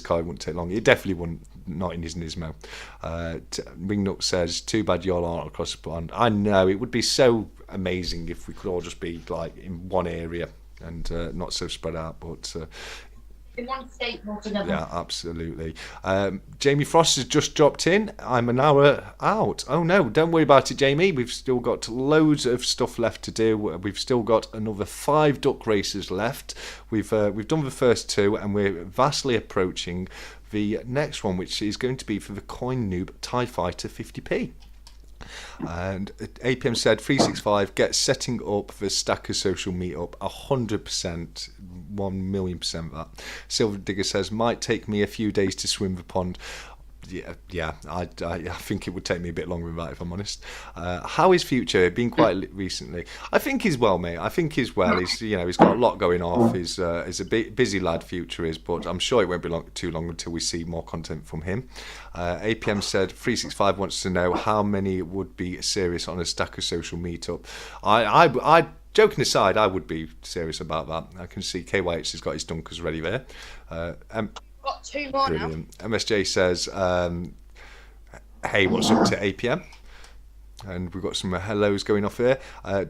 car, it wouldn't take long. It definitely wouldn't, not in his Nismo. Wingnut says, "Too bad y'all aren't across the pond." I know, it would be so amazing if we could all just be like in one area and not so spread out, but In one state altogether. yeah, absolutely. Jamie Frost has just dropped in. I'm an hour out. Oh no, don't worry about it, Jamie. We've still got loads of stuff left to do. We've still got another 5 duck races left. We've done the first 2, and we're vastly approaching the next one, which is going to be for the Coin Noob TIE Fighter 50p. And APM said 365 get setting up the Stacker social meetup 100%, 1,000,000% that. Silver Digger says might take me a few days to swim the pond. Yeah, I think it would take me a bit longer than that, if I'm honest. How is Future? Been quite recently. I think he's well, mate. I think he's well. He's got a lot going off. He's a busy lad, Future is, but I'm sure it won't be too long until we see more content from him. APM said 365 wants to know how many would be serious on a Stacker social meetup. I joking aside, I would be serious about that. I can see KYH has got his dunkers ready there. Got 2 more Brilliant. MSJ says, hey, what's up to APM? And we've got some hellos going off here.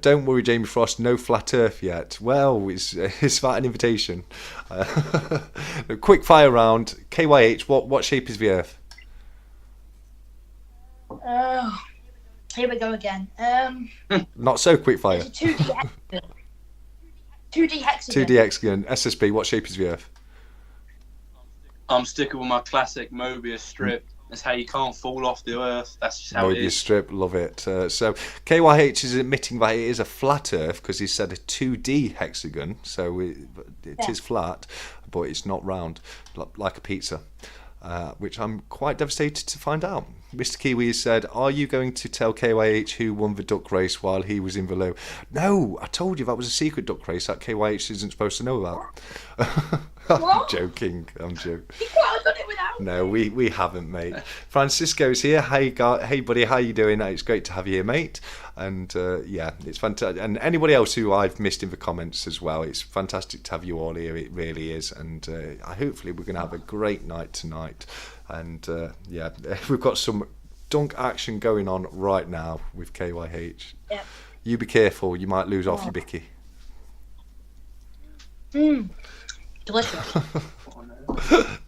Don't worry, Jamie Frost, no flat earth yet. Well, is that an invitation? Quick fire round. KYH, what shape is the earth? now. Here we go again. Not so quick fire. It's a 2D hexagon. 2D hexagon. 2D hexagon. SSB, what shape is the earth? I'm sticking with my classic Mobius strip. That's how you can't fall off the earth. That's just how it Mobius is. strip, love it. So KYH is admitting that it is a flat earth because he said a 2D hexagon, so it is flat, but it's not round, like a pizza, which I'm quite devastated to find out. Mr. Kiwi has said, are you going to tell KYH who won the duck race while he was in the loo? No, I told you that was a secret duck race that KYH isn't supposed to know about. I'm joking. You could have done it without. No, we haven't, mate. Francisco's here. Hey, buddy, how you doing? It's great to have you here, mate. And yeah, it's fantastic. And anybody else who I've missed in the comments as well, it's fantastic to have you all here. It really is. And hopefully we're going to have a great night tonight. And yeah, we've got some dunk action going on right now with KYH. Yep. You be careful. You might lose off your bicky. Delicious.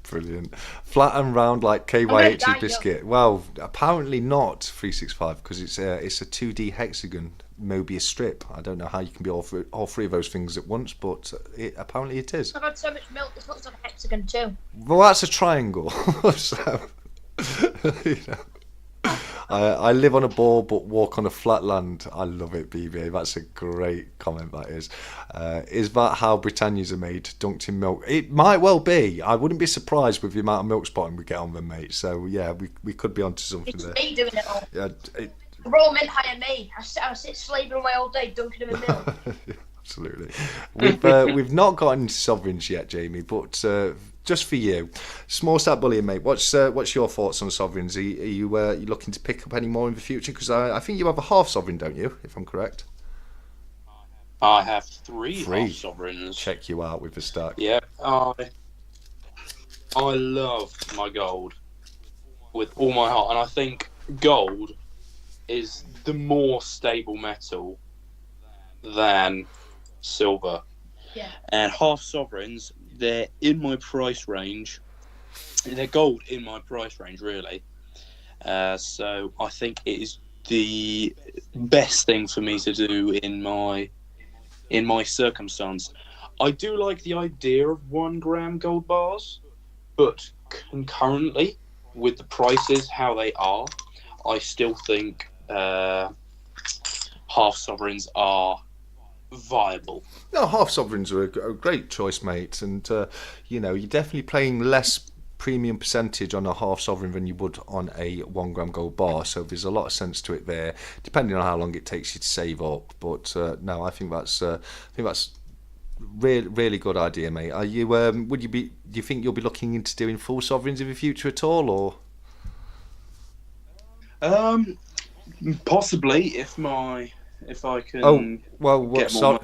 Brilliant. Flat and round like KYH's biscuit. Well, apparently not 365 because it's a 2D hexagon Mobius strip. I don't know how you can be all three of those things at once, but apparently it is. I've had so much milk, this looks like a hexagon too. Well, that's a triangle. So, you know. I live on a ball but walk on a flat land. I love it, BB. That's a great comment, that is. Is that how Britannias are made? Dunked in milk? It might well be. I wouldn't be surprised with the amount of milk spotting we get on them, mate. So, yeah, we could be onto something It's there. me doing it all. Yeah, The Royal Mint hire me. I sit slaving away all day dunking them in milk. absolutely. We've not gotten into sovereigns yet, Jamie, but just for you, Small Stack Bullion, mate. What's your thoughts on sovereigns? Are you looking to pick up any more in the future? Because I think you have a half sovereign, don't you? If I'm correct. I have three half sovereigns. Check you out with the stack. Yeah, I love my gold with all my heart, and I think gold is the more stable metal than silver. Yeah. And half sovereigns, they're in my price range. They're gold in my price range, really. So I think it is the best thing for me to do in my circumstance. I do like the idea of 1 gram gold bars, but concurrently with the prices how they are, I still think half sovereigns are viable. No, half sovereigns are a great choice, mate, and you're definitely playing less premium percentage on a half sovereign than you would on a 1 gram gold bar. So there's a lot of sense to it there, depending on how long it takes you to save up. But no, I think that's really good idea, mate. Are you? Do you think you'll be looking into doing full sovereigns in the future at all, or? Possibly if I can. Oh well, get more money.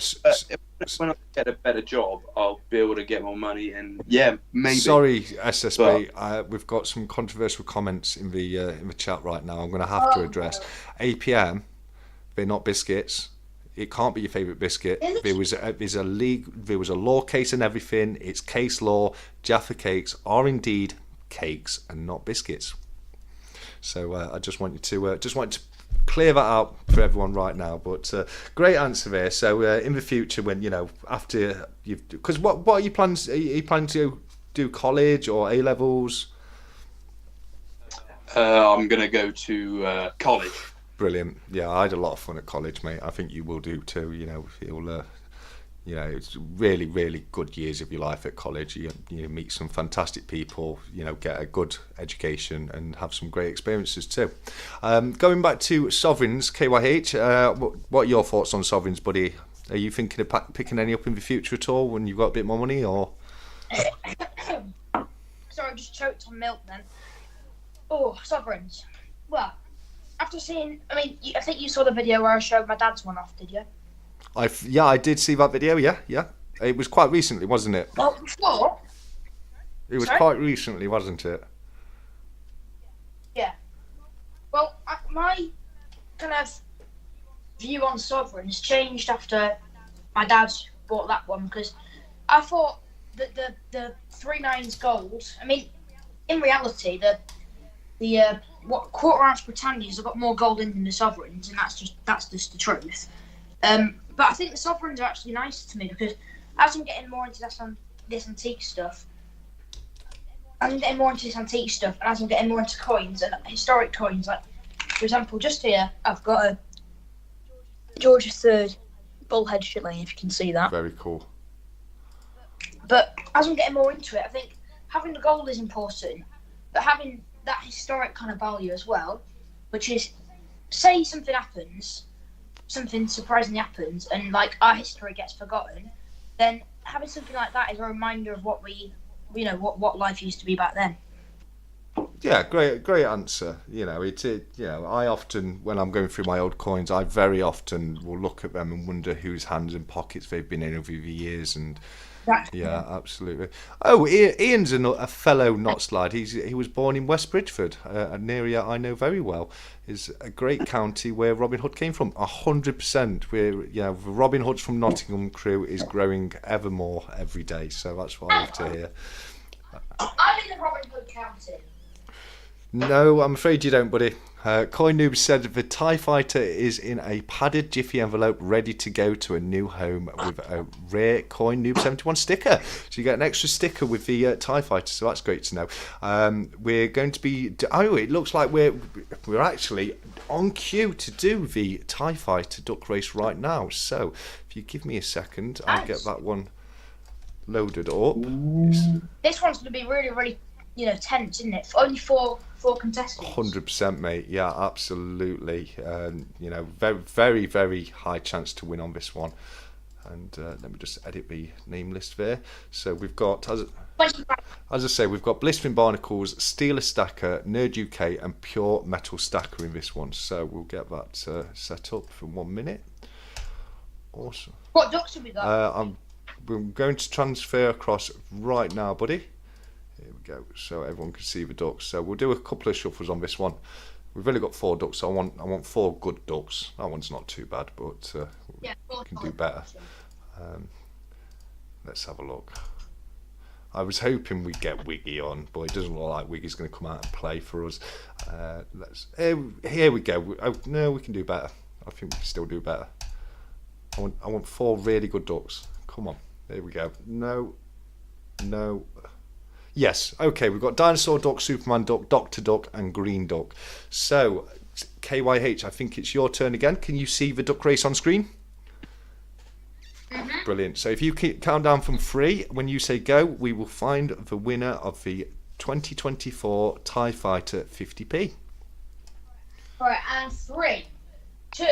When I get a better job, I'll be able to get more money, and yeah, maybe. Sorry, SSB, we've got some controversial comments in the chat right now. I'm going to have to address. APM, they're not biscuits. It can't be your favourite biscuit. There was a law case and everything. It's case law. Jaffa cakes are indeed cakes and not biscuits. So I just want to clear that out for everyone right now. But great answer there. So in the future, when after you've, because what are you planning? Are you planning to do college or A levels? I'm going to go to college. Brilliant. Yeah, I had a lot of fun at college, mate. I think you will do too. It's really, really good years of your life at college. You meet some fantastic people, get a good education and have some great experiences too. Going back to sovereigns, KYH, what are your thoughts on sovereigns, buddy? Are you thinking of picking any up in the future at all when you've got a bit more money, or? Sorry, I just choked on milk then. Oh, sovereigns. Well, after seeing, I think you saw the video where I showed my dad's one off, did you? I did see that video. Yeah. It was quite recently, wasn't it? Well, before. It was quite recently, wasn't it? Yeah. Well, my kind of view on sovereigns changed after my dad bought that one, because I thought that the 3/9 gold. In reality, the quarter ounce Britannias have got more gold in than the sovereigns, and that's just the truth. But I think the sovereigns are actually nicer to me, because as I'm getting more into this antique stuff, and as I'm getting more into coins and historic coins, like, for example, just here, I've got a George III bullhead shilling, if you can see that. Very cool. But as I'm getting more into it, I think having the gold is important, but having that historic kind of value as well, which is, say something surprisingly happens, and like our history gets forgotten, then having something like that is a reminder of what what life used to be back then. Yeah, great answer. I often, when I'm going through my old coins, I very often will look at them and wonder whose hands and pockets they've been in over the years, and yeah, absolutely. Oh, Ian's a fellow Knot Slide. He was born in West Bridgford, an area I know very well. Is a great county where Robin Hood came from. 100%. The Robin Hoods from Nottingham crew is growing ever more every day. So that's what I love to hear. I'm in the Robin Hood county. No, I'm afraid you don't, buddy. Coin Noob said the TIE Fighter is in a padded Jiffy envelope ready to go to a new home with a rare Coin Noob 71 sticker. So you get an extra sticker with the TIE Fighter, so that's great to know. We're going to be... it looks like we're actually on cue to do the TIE Fighter duck race right now. So if you give me a second, I'll get that one loaded up. This one's going to be really, really, tense, isn't it? Only four contestants. 100%, mate. Yeah, absolutely. Very, very, very high chance to win on this one. And let me just edit the name list there. So we've got, as I say, we've got Blistering Barnacles, Steeler Stacker, Nerd UK, and Pure Metal Stacker in this one. So we'll get that set up for 1 minute. Awesome. What ducks have we got? We're going to transfer across right now, buddy. Here we go, so everyone can see the ducks. So we'll do a couple of shuffles on this one. We've only got 4 ducks, so I want 4 good ducks. That one's not too bad, but we can do better. Let's have a look. I was hoping we'd get Wiggy on, but it doesn't look like Wiggy's going to come out and play for us. Here we go. No, we can do better. I think we can still do better. I want 4 really good ducks. Come on. There we go. No. Yes, okay, we've got Dinosaur Duck, Superman Duck, Dr. Duck, and Green Duck. So, KYH, I think it's your turn again. Can you see the duck race on screen? Mm-hmm. Brilliant. So if you count down from 3, when you say go, we will find the winner of the 2024 TIE Fighter 50p. Right, and 3, 2,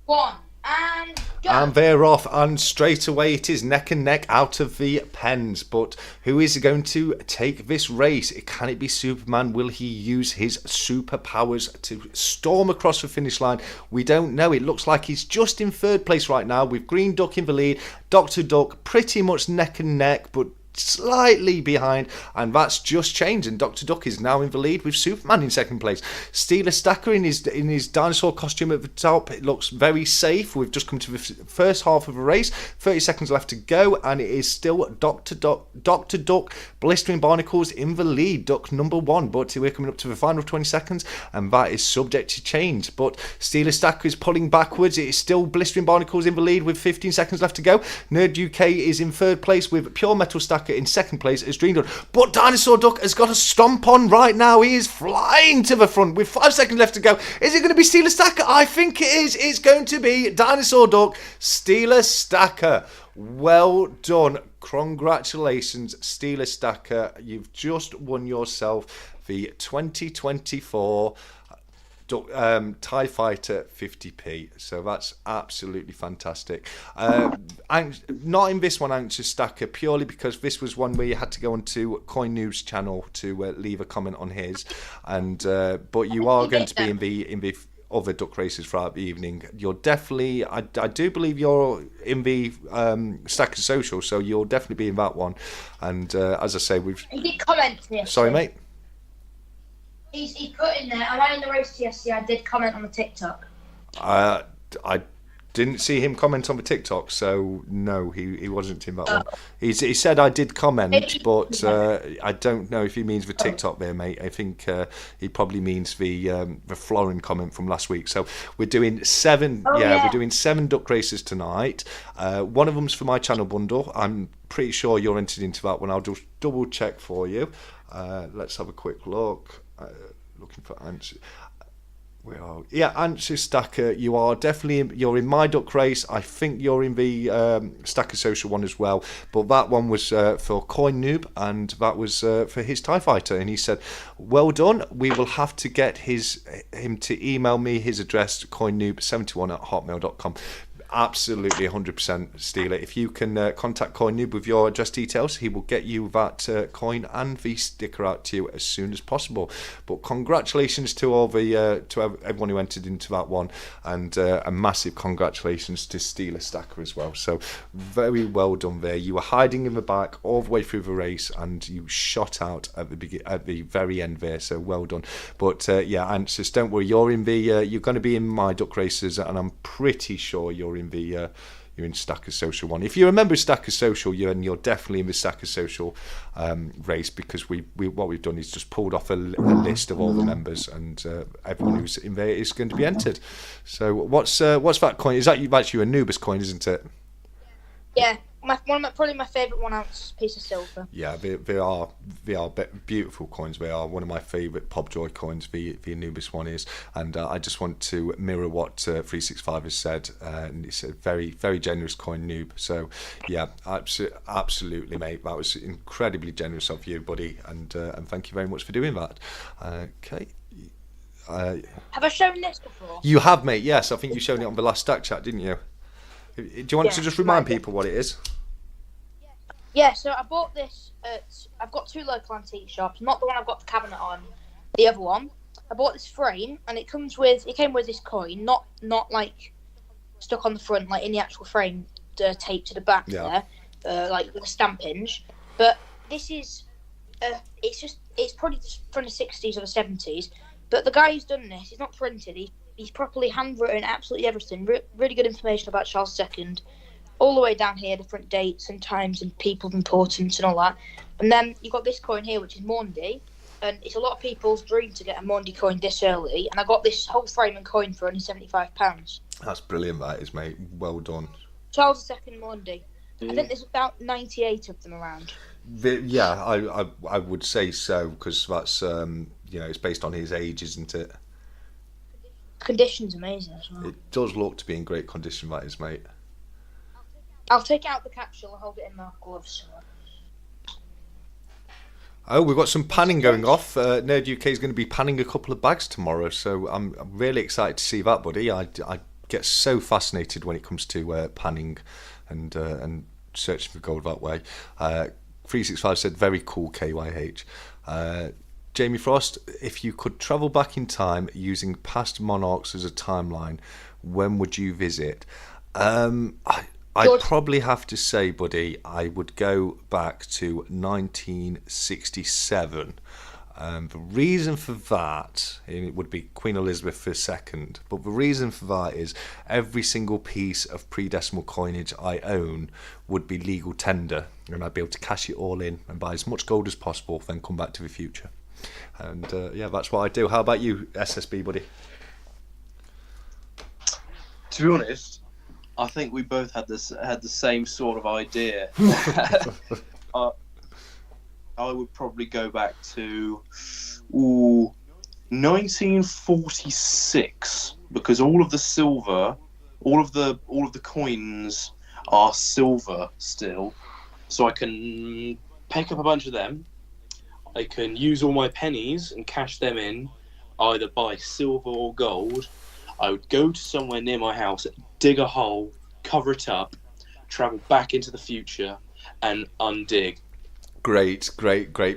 1, and go. And they're off, and straight away it is neck and neck out of the pens. But who is going to take this race? Can it be Superman? Will he use his superpowers to storm across the finish line? We don't know. It looks like he's just in 3rd place right now, with Green Duck in the lead, Dr. Duck pretty much neck and neck, but slightly behind, and that's just changed, and Dr. Duck is now in the lead with Superman in 2nd place. Steeler Stacker in his dinosaur costume at the top. It looks very safe. We've just come to the first half of the race, 30 seconds left to go, and it is still Dr. Duck, Blistering Barnacles in the lead, Duck number 1, but we're coming up to the final 20 seconds, and that is subject to change. But Steeler Stacker is pulling backwards. It is still Blistering Barnacles in the lead with 15 seconds left to go. Nerd UK is in 3rd place with Pure Metal Stacker in 2nd place as Dream Duck. But Dinosaur Duck has got a stomp on right now. He is flying to the front with 5 seconds left to go. Is it going to be Steeler Stacker? I think it is. It's going to be Dinosaur Duck, Steeler Stacker. Well done. Congratulations, Steeler Stacker. You've just won yourself the 2024 TIE Fighter 50p, so that's absolutely fantastic. Not in this one, Anxious Stacker, purely because this was one where you had to go onto Coin News channel to leave a comment on his, and but you are going to be in the other duck races throughout the evening. You're definitely, I do believe you're in the Stacker Social, so you'll definitely be in that one. And as I say, He did comment this. Sorry, mate. He's put in there, am I in the race yesterday? I did comment on the TikTok. I didn't see him comment on the TikTok, so no, he wasn't in that one. He said I did comment, but I don't know if he means the TikTok there, mate. I think he probably means the Florin comment from last week. So we're doing 7. We're doing 7 duck races tonight. One of them's for my channel bundle. I'm pretty sure you're entered into that one. I'll just double check for you. Let's have a quick look. Looking for answers. Answer Stacker, you are definitely you're in my duck race. I think you're in the Stacker Social one as well, but that one was for Coin Noob, and that was for his TIE Fighter, and he said well done. We will have to get him to email me his address, coinnoob71@hotmail.com. Absolutely 100% Steeler. If you can contact Coin Noob with your address details, he will get you that coin and the sticker out to you as soon as possible. But congratulations to all the to everyone who entered into that one, and a massive congratulations to Steeler Stacker as well. So very well done there. You were hiding in the back all the way through the race, and you shot out at the very end there. So well done. But Answers, don't worry. You're going to be in my duck races, and I'm pretty sure you're in you're in Stacker Social one. If you remember Stacker Social, you're definitely in the Stacker Social race, because what we've done is just pulled off a list of all the members, and everyone who's in there is going to be entered. So what's that coin? That's you Anubis coin, isn't it? Yeah. Probably my favourite 1 ounce piece of silver. Yeah, they are beautiful coins. They are one of my favourite Pobjoy coins. The Anubis one is, and I just want to mirror what 365 has said. And it's a very, very generous coin, Noob. So yeah, absolutely, mate. That was incredibly generous of you, buddy, and thank you very much for doing that. Okay. Have I shown this before? You have, mate. Yes, I think you showed it on the last Stack Chat, didn't you? Do you want to just remind people what it is? Yeah, so I bought this I've got 2 local antique shops, not the one I've got the cabinet on, the other one. I bought this frame, and it came with this coin, not like stuck on the front, like in the actual frame, taped to the back there, like with a stamp hinge. But this is, it's probably just from the 60s or the 70s, but the guy who's done this, he's not printed, he's properly handwritten absolutely everything, really good information about Charles II, all the way down here, different dates and times and people of importance and all that. And then you've got this coin here, which is Maundy, and it's a lot of people's dream to get a Maundy coin this early, and I got this whole frame and coin for only £75. That's brilliant, that is, mate. Well done. Charles II Maundy. I think there's about 98 of them around. Yeah, I would say so, because that's it's based on his age, isn't it? Condition's amazing as well. It does look to be in great condition, that is, mate. I'll take out the capsule and hold it in my gloves. Oh, we've got some panning going off. Nerd UK is going to be panning a couple of bags tomorrow, so I'm really excited to see that, buddy. I get so fascinated when it comes to panning and searching for gold that way. 365 said, very cool, KYH. Jamie Frost, if you could travel back in time using past monarchs as a timeline, when would you visit? I'd probably have to say, buddy, I would go back to 1967. The reason for that, it would be Queen Elizabeth II, but the reason for that is every single piece of pre-decimal coinage I own would be legal tender, and I'd be able to cash it all in and buy as much gold as possible, then come back to the future. And that's what I do. How about you, SSB, buddy? To be honest, I think we both had the same sort of idea. I would probably go back to 1946, because all of the silver, all of the coins are silver still, so I can pick up a bunch of them. I can use all my pennies and cash them in, either buy silver or gold. I would go to somewhere near my house, dig a hole, cover it up, travel back into the future, and undig. Great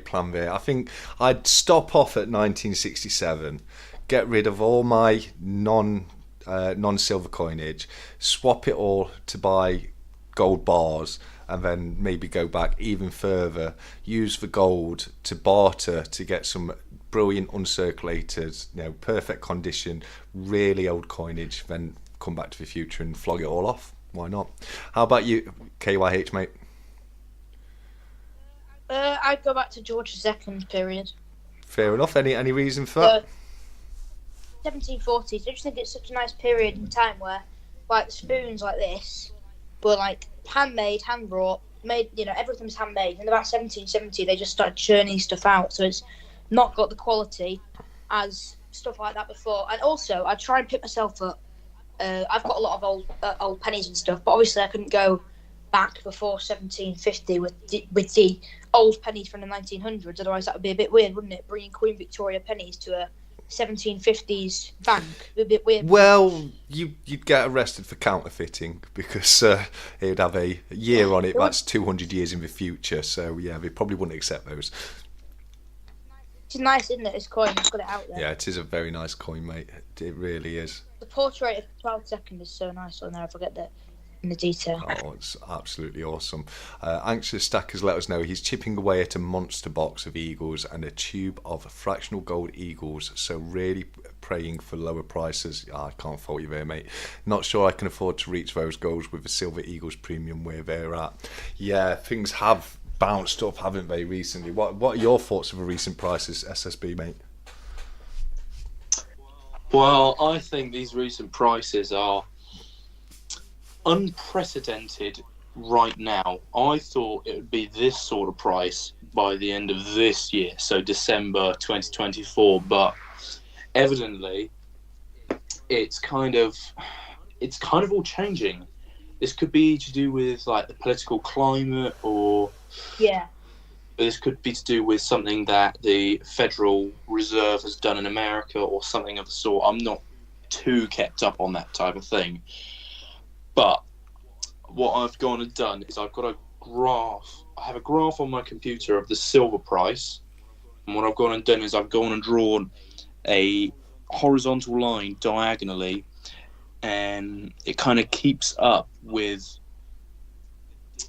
plan there. I think I'd stop off at 1967, get rid of all my non-silver coinage, swap it all to buy gold bars, and then maybe go back even further, use the gold to barter to get some brilliant uncirculated, perfect condition, really old coinage, then come back to the future and flog it all off. Why not? How about you, KYH, mate? I'd go back to George II's period. Fair enough. Any reason for that? 1740s. I just think it's such a nice period in time where, like, spoons like this were like handmade, hand wrought, made. Everything was handmade. In about 1770, they just started churning stuff out, so it's not got the quality as stuff like that before. And also, I try and pick myself up. I've got a lot of old pennies and stuff, but obviously I couldn't go back before 1750 with the old pennies from the 1900s. Otherwise, that would be a bit weird, wouldn't it? Bringing Queen Victoria pennies to a 1750s bank would be a bit weird. Well, you'd get arrested for counterfeiting, because it would have a year on it that's 200 years in the future. So yeah, they probably wouldn't accept those. It's nice, isn't it? This coin, I've got it out there. Yeah, it is a very nice coin, mate. It really is. The portrait of Charles II is so nice on there. I forget that in the detail. Oh, it's absolutely awesome. Anxious Stackers let us know he's chipping away at a monster box of eagles and a tube of fractional gold eagles, so really praying for lower prices. I can't fault you there, mate. Not sure I can afford to reach those goals with the silver eagles premium where they're at. Yeah, things have bounced up, haven't they, recently? What are your thoughts of the recent prices, SSB, mate? Well, I think these recent prices are unprecedented right now. I thought it would be this sort of price by the end of this year, so December 2024, but evidently it's kind of all changing. This could be to do with like the political climate, or this could be to do with something that the Federal Reserve has done in America or something of the sort. I'm not too kept up on that type of thing. But what I've gone and done is I've got a graph. I have a graph on my computer of the silver price. And what I've gone and done is I've gone and drawn a horizontal line diagonally, and it kind of keeps up with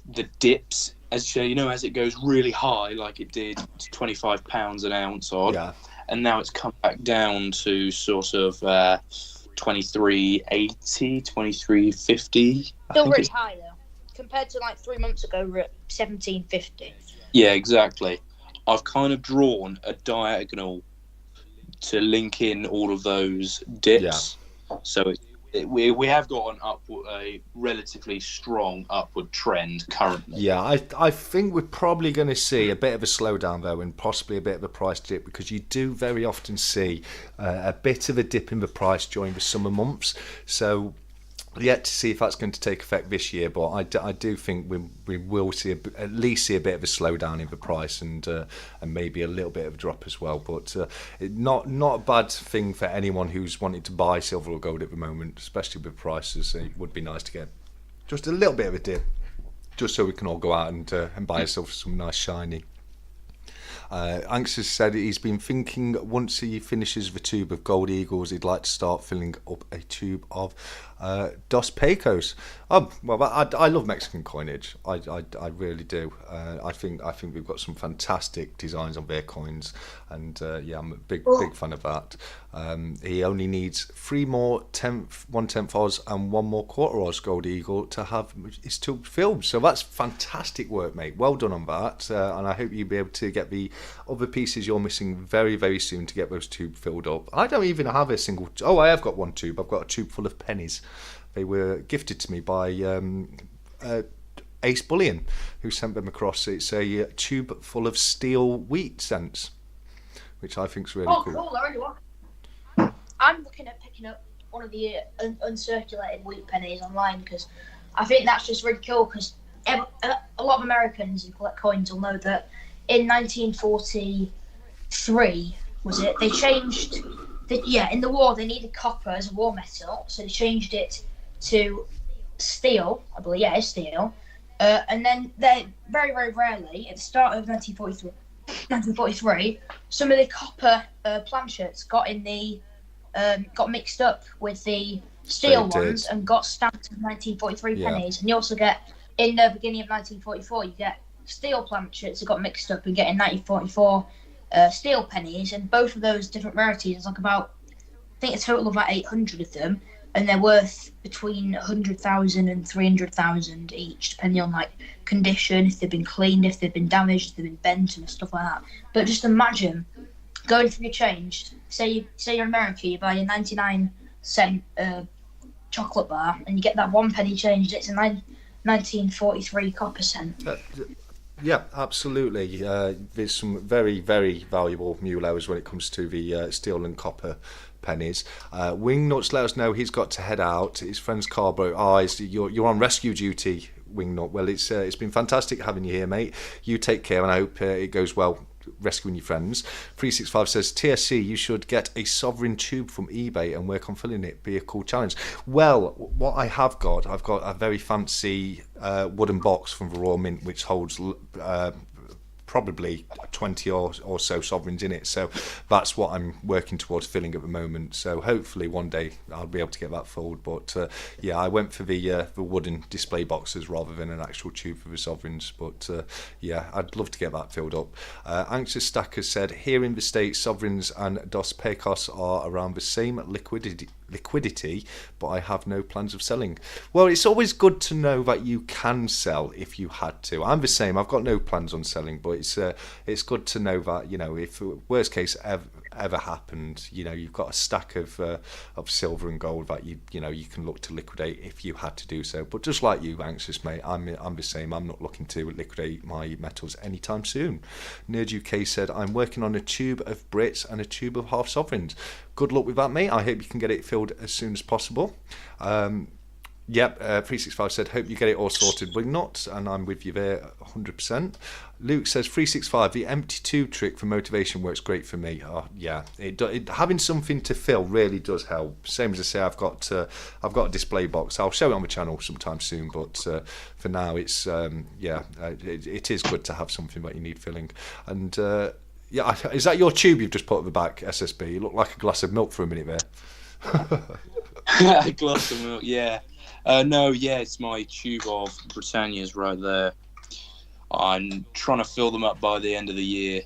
the dips, as it goes really high, like it did to £25 an ounce odd. Yeah. And now it's come back down to sort of 23.80, 23.50. Still really high though, compared to like 3 months ago. We're at 17.50. Yeah, exactly. I've kind of drawn a diagonal to link in all of those dips. Yeah. So we have got a relatively strong upward trend currently. Yeah, I think we're probably going to see a bit of a slowdown though, and possibly a bit of a price dip, because you do very often see a bit of a dip in the price during the summer months. So yet to see if that's going to take effect this year, but I do think we will see at least see a bit of a slowdown in the price, and maybe a little bit of a drop as well. But not a bad thing for anyone who's wanting to buy silver or gold at the moment, especially with prices. It would be nice to get just a little bit of a dip, just so we can all go out and buy ourselves some nice shiny. Anxious said he's been thinking once he finishes the tube of gold eagles, he'd like to start filling up a tube of Dos Pecos. Well, I love Mexican coinage. I really do. I think we've got some fantastic designs on their coins, and yeah, I'm a big fan of that. He only needs 3 more 1/10 Oz and 1 more quarter Oz gold eagle to have his tube filled. So that's fantastic work, mate. Well done on that, and I hope you'll be able to get the other pieces you're missing very, very soon to get those tubes filled up. I don't even have a single... Oh, I have got 1 tube. I've got a tube full of pennies. They were gifted to me by Ace Bullion, who sent them across. It's a tube full of steel wheat cents, which I think's really cool. Oh, cool. I really want. I'm looking at picking up one of the uncirculated wheat pennies online, because I think that's just really cool, because a lot of Americans who collect coins will know that in 1943, was it, they changed... in the war they needed copper as a war metal, so they changed it to steel, I believe. Yeah, it's steel. And then they very, very rarely, at the start of 1943, some of the copper planchets got mixed up with the steel ones and got stamped with 1943 pennies. And you also get, in the beginning of 1944, you get steel planchets that got mixed up and get in 1944 steel pennies, and both of those different rarities, it's like about, I think a total of like 800 of them, and they're worth between 100,000 and 300,000 each, depending on like condition, if they've been cleaned, if they've been damaged, if they've been bent and stuff like that. But just imagine going through your change, say you're in America, you buy a 99-cent chocolate bar, and you get that 1 penny change, it's a 1943 copper cent. Yeah, absolutely. There's some very, very valuable muleos when it comes to the steel and copper pennies. Wingnut let us know he's got to head out. His friend's car broke. You're on rescue duty, Wingnut. Well, it's been fantastic having you here, mate. You take care, and I hope it goes well rescuing your friends. 365 says, TSC, you should get a sovereign tube from eBay and work on filling it. Be a cool challenge. Well, what I've got a very fancy wooden box from the Royal Mint, which holds probably 20 or so sovereigns in it. So that's what I'm working towards filling at the moment. So hopefully one day I'll be able to get that filled. But yeah, I went for the wooden display boxes rather than an actual tube for the sovereigns. But yeah, I'd love to get that filled up. Anxious Stacker said, here in the States, sovereigns and Dos Pecos are around the same liquidity, but I have no plans of selling. Well, it's always good to know that you can sell if you had to. I'm the same. I've got no plans on selling, but it's good to know that, you know, if worst case ever happened, you know, you've got a stack of silver and gold that you can look to liquidate if you had to do so. But just like you, Anxious mate, I'm the same. I'm not looking to liquidate my metals anytime soon. Nerd UK said, I'm working on a tube of Brits and a tube of half sovereigns. Good luck with that, mate. I hope you can get it filled as soon as possible. 365 said, hope you get it all sorted, Wingnut, and I'm with you there 100%. Luke says, 365, the empty tube trick for motivation works great for me. Oh, yeah, having something to fill really does help. Same as I say, I've got a display box. I'll show it on the channel sometime soon, but for now, it's it is good to have something that you need filling. And yeah, is that your tube you've just put at the back, SSB? You look like a glass of milk for a minute there. A glass of milk, yeah. No, yeah, it's my tube of Britannias right there. I'm trying to fill them up by the end of the year,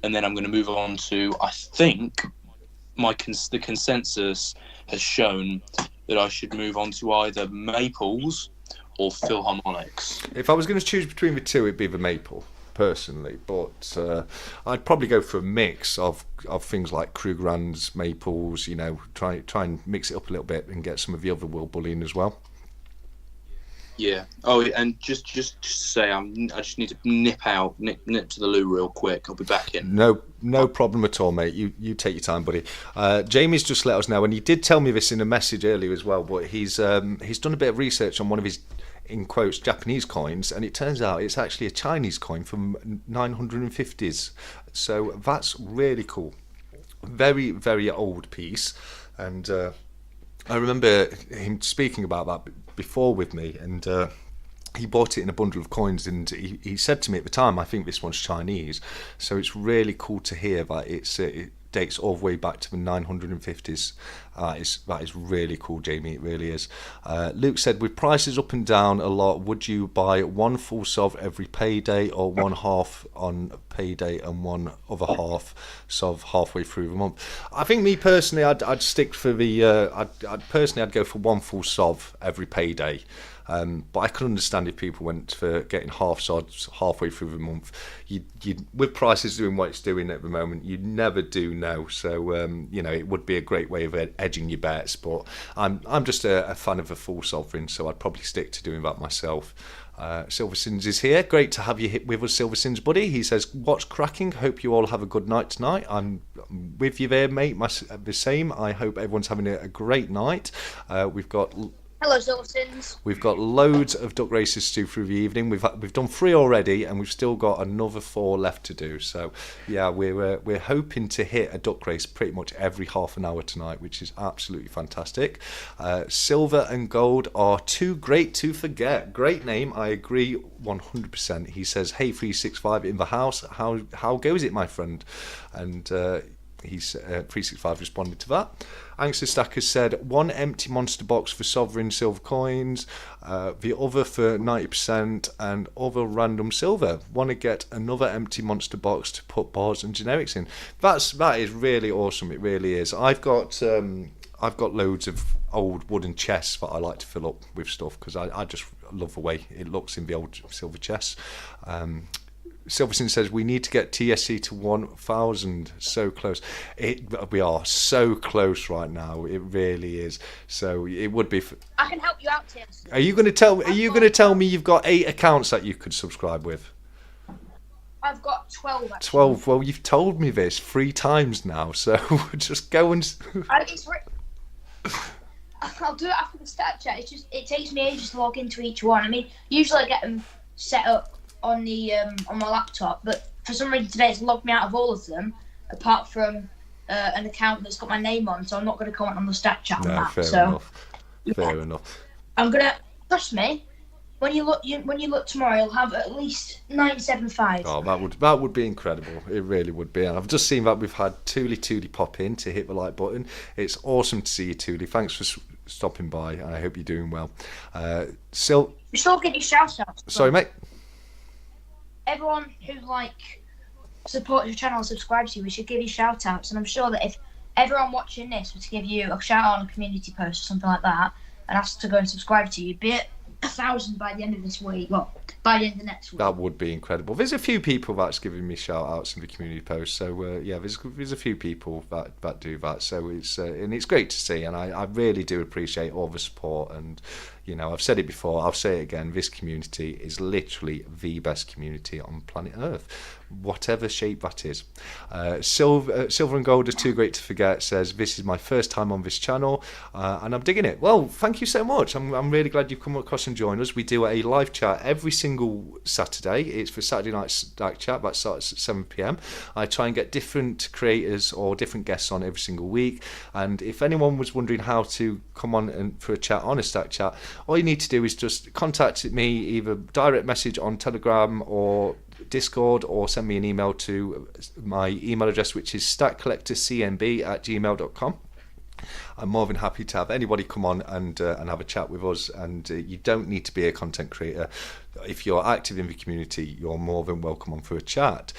and then I'm going to move on to, I think, the consensus has shown that I should move on to either maples or Philharmonics. If I was going to choose between the two, it'd be the maple. personally, but I'd probably go for a mix of things like Krugerrands, maples, you know, try and mix it up a little bit and get some of the other world bullion as well. Yeah. Oh, and just to say, I just need to nip to the loo real quick. I'll be back in. No problem at all, mate. You take your time, buddy. Jamie's just let us know, and he did tell me this in a message earlier as well, but he's done a bit of research on one of his, in quotes, Japanese coins, and it turns out it's actually a Chinese coin from 950s. So that's really cool. Very, very old piece. And I remember him speaking about that before with me, and he bought it in a bundle of coins, and he said to me at the time, I think this one's Chinese. So it's really cool to hear that it dates all the way back to the 950s. That is really cool, Jamie. It really is. Luke said, with prices up and down a lot, would you buy one full sov every payday, or one half on payday and one other half sov halfway through the month? I think me personally, I'd stick for the. I'd go for one full sov every payday. But I can understand if people went for getting half sods halfway through the month. You with prices doing what it's doing at the moment, you never do know. So you know, it would be a great way of edging your bets. But I'm just a fan of a full sovereign, so I'd probably stick to doing that myself. Silversins is here. Great to have you with us, Silversins, buddy. He says, what's cracking? Hope you all have a good night tonight. I'm with you there, mate. The same. I hope everyone's having a great night. We've got... Hello, Silversins. We've got loads of duck races to do through the evening. We've done 3 already, and we've still got another 4 left to do. So, yeah, we're hoping to hit a duck race pretty much every half an hour tonight, which is absolutely fantastic. Silver and Gold are too great to forget. Great name, I agree 100%. He says, "Hey, 365 in the house. How goes it, my friend?" And he's 365 responded to that. Angster Stacker said, 1 empty monster box for sovereign silver coins, the other for 90%, and other random silver. Want to get another empty monster box to put bars and generics in. That is really awesome. It really is. I've got loads of old wooden chests that I like to fill up with stuff, because I just love the way it looks in the old silver chests. Silverson says, we need to get TSC to 1,000. So close. We are so close right now. It really is. So it would be. I can help you out, Tim. Are you going to tell me you've got 8 accounts that you could subscribe with? I've got 12. Actually. 12. Well, you've told me this 3 times now. So just go and. I'll do it after the stat chat. It takes me ages to log into each one. I mean, usually I get them set up on my laptop, but for some reason today it's logged me out of all of them, apart from an account that's got my name on. So I'm not going to comment on the stat chat on that. Fair enough. I'm gonna, trust me. When you look tomorrow, you'll have at least 975. Oh, that would be incredible. It really would be. And I've just seen that we've had Tooley pop in to hit the like button. It's awesome to see you, Tooley. Thanks for stopping by. I hope you're doing well. We still give you shout outs. Sorry, mate. Everyone who supports your channel and subscribes to you, we should give you shout outs. And I'm sure that if everyone watching this were to give you a shout out on a community post or something like that and ask to go and subscribe to you, you'd be at 1,000 by the end of this week. Well, by the end of next week. That would be incredible. There's a few people that's giving me shout outs in the community post. So yeah, there's a few people that do that. So it's great to see, and I really do appreciate all the support. And you know, I've said it before, I'll say it again, this community is literally the best community on planet Earth, whatever shape that is. Silver and Gold is too great to forget says, this is my first time on this channel, and I'm digging it. Well, thank you so much. I'm really glad you've come across and joined us. We do a live chat every single Saturday. It's for Saturday night Stack Chat, that starts at 7 p.m. I try and get different creators or different guests on every single week, and if anyone was wondering how to come on for a chat on a Stack Chat, all you need to do is just contact me, either direct message on Telegram or Discord, or send me an email to my email address, which is stackcollectorcmb@gmail.com. I'm more than happy to have anybody come on and have a chat with us, and you don't need to be a content creator. if you're active in the community, you're more than welcome on for a chat.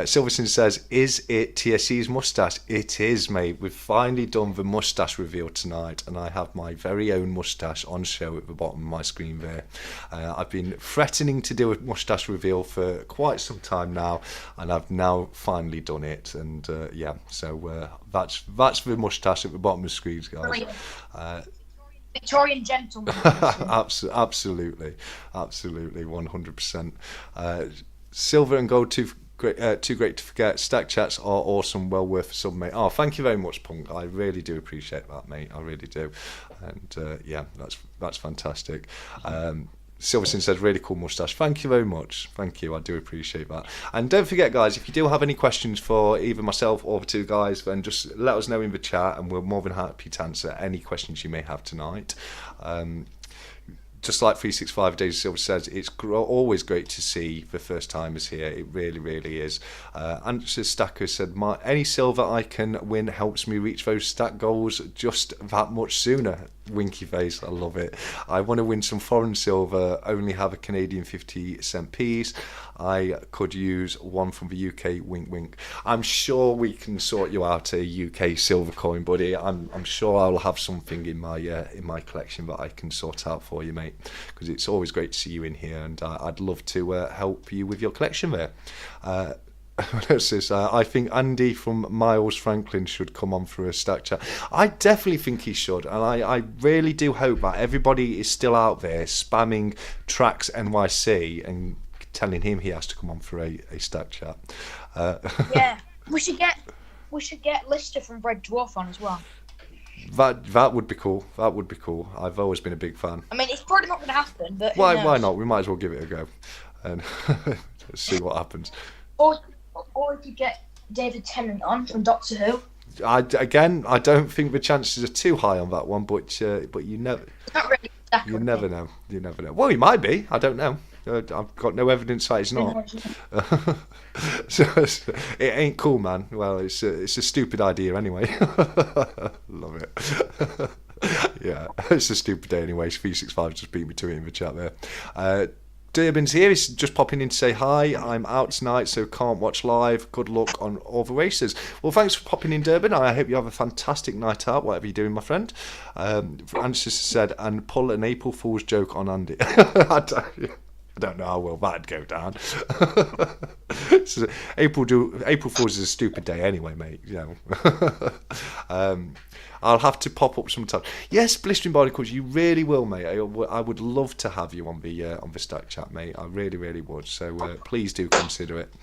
Silverson says, is it TSC's moustache? It is, mate. We've finally done the moustache reveal tonight, and I have my very own moustache on show at the bottom of my screen there. I've been threatening to do a moustache reveal for quite some time now, and I've now finally done it. And so that's the moustache at the bottom of the screen, guys. Victorian gentleman. Absolutely, 100%. Silver and gold, too great to forget. Stack chats are awesome, well worth a sub, mate. Oh, thank you very much, Punk. I really do appreciate that, mate. I really do. And that's fantastic. Silverson says, really cool moustache. Thank you very much. Thank you. I do appreciate that. And don't forget, guys, if you do have any questions for either myself or the two guys, then just let us know in the chat, and we're more than happy to answer any questions you may have tonight. Just like 365 Days of Silver says, it's always great to see the first timers here. It really, really is. Answer Stacker said, any silver I can win helps me reach those stat goals just that much sooner. Winky face, I love it. I want to win some foreign silver, only have a Canadian 50-cent piece. I could use one from the UK, wink wink. I'm sure we can sort you out a UK silver coin, buddy. I'm sure I'll have something in my collection that I can sort out for you, mate, because it's always great to see you in here, and I'd love to help you with your collection there. I think Andy from Miles Franklin should come on for a stack chat. I definitely think he should, and I really do hope that everybody is still out there spamming Tracks NYC and telling him he has to come on for a stack chat. Yeah, we should get Lister from Red Dwarf on as well. That would be cool. That would be cool. I've always been a big fan. I mean, it's probably not going to happen, but why not? We might as well give it a go and see what happens. Or we could get David Tennant on from Doctor Who. I don't think the chances are too high on that one, but you never. Not really. You never know. You never know. Well, he might be. I don't know. I've got no evidence that he's not. So it ain't cool, man. Well, it's a stupid idea anyway. Love it. Yeah, it's a stupid day anyway. 365 just beat me to it in the chat there. Durbin's here. He's just popping in to say hi. I'm out tonight, so can't watch live. Good luck on all the races. Well, thanks for popping in, Durbin. I hope you have a fantastic night out, whatever you're doing, my friend. Francis said, and pull an April Fool's joke on Andy. I don't know how well that'd go down. So April Fool's is a stupid day anyway, mate. You know. I'll have to pop up sometime. Yes, Blistering Barnacles, you really will, mate. I would love to have you on the stack chat, mate. I really, really would. So please do consider it.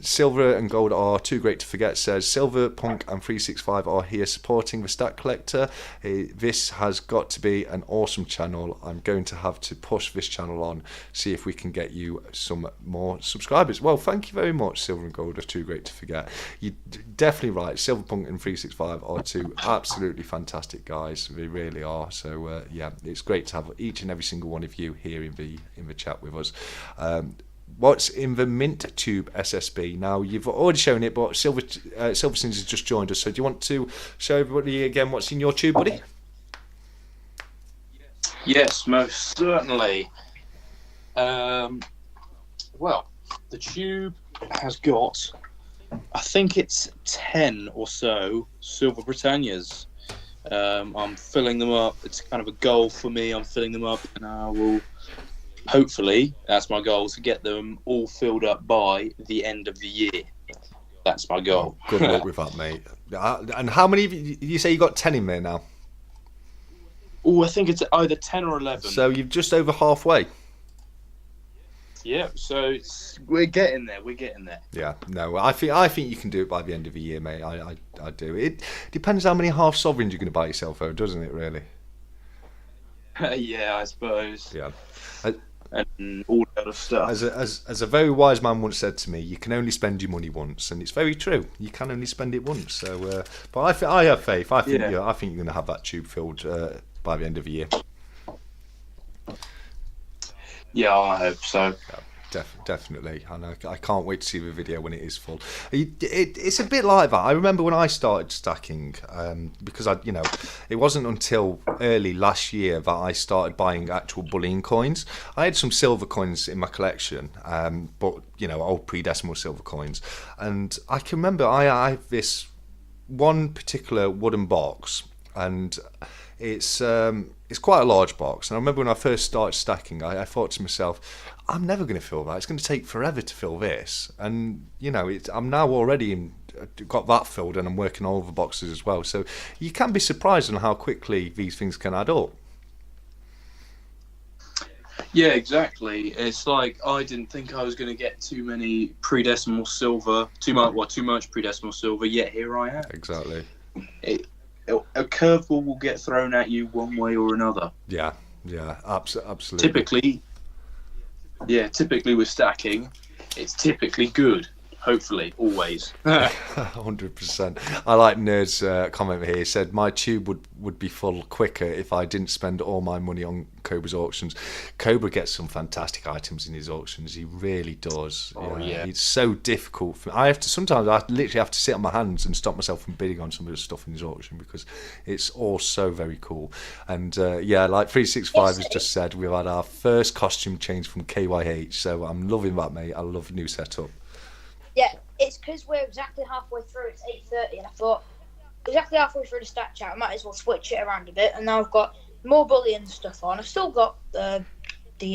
Silver and Gold are too great to forget, says Silver, Punk and 365 are here supporting the Stack Collector. This has got to be an awesome channel. I'm going to have to push this channel on, see if we can get you some more subscribers. Well, thank you very much, Silver and Gold are too great to forget. You're definitely right. Silver, Punk and 365 are two absolutely fantastic guys. They really are. So yeah, it's great to have each and every single one of you here in the chat with us. What's in the mint tube SSB? Now, you've already shown it, but Silversons has just joined us. So do you want to show everybody again what's in your tube, buddy? Yes, most certainly. Well, the tube has got, I think it's 10 or so Silver Britannias. I'm filling them up. It's kind of a goal for me. I'm filling them up, and I will, hopefully, that's my goal, to get them all filled up by the end of the year. That's my goal. Good luck with that, mate. And how many of you say you got 10 in there now? Oh, I think it's either 10 or 11. So you're just over halfway. Yeah, so we're getting there. We're getting there. Yeah, no, I think you can do it by the end of the year, mate. I do. It depends how many half sovereigns you're going to buy yourself, though, doesn't it? Really. Yeah, I suppose. Yeah. And all that other stuff. As a very wise man once said to me, you can only spend your money once, and it's very true. You can only spend it once. So, but I have faith. I think you're going to have that tube filled by the end of the year. Yeah, I hope so. definitely. And I can't wait to see the video when it is full. It's a bit like that. I remember when I started stacking, because it wasn't until early last year that I started buying actual bullion coins. I had some silver coins in my collection, but old pre-decimal silver coins. And I can remember I have this one particular wooden box, and it's quite a large box. And I remember when I first started stacking, I thought to myself, I'm never going to fill that. It's going to take forever to fill this. And I'm now already got that filled, and I'm working all over boxes as well. So you can be surprised on how quickly these things can add up. Yeah, exactly. It's like I didn't think I was going to get too many pre-decimal silver, too much pre-decimal silver. Yet here I am. Exactly. A curveball will get thrown at you one way or another. Yeah, absolutely. Typically with stacking, it's typically good. Hopefully, always. 100%. I like Nerd's comment here. He said, my tube would be full quicker if I didn't spend all my money on Cobra's auctions. Cobra gets some fantastic items in his auctions. He really does. Yeah. It's so difficult. Sometimes I literally have to sit on my hands and stop myself from bidding on some of the stuff in his auction, because it's all so very cool. And like 365 has just said, we've had our first costume change from KYH. So I'm loving that, mate. I love the new setup. Yeah, it's because we're exactly halfway through. It's 8:30, and I thought, exactly halfway through the stack chat, I might as well switch it around a bit. And now I've got more bullion stuff on. I've still got the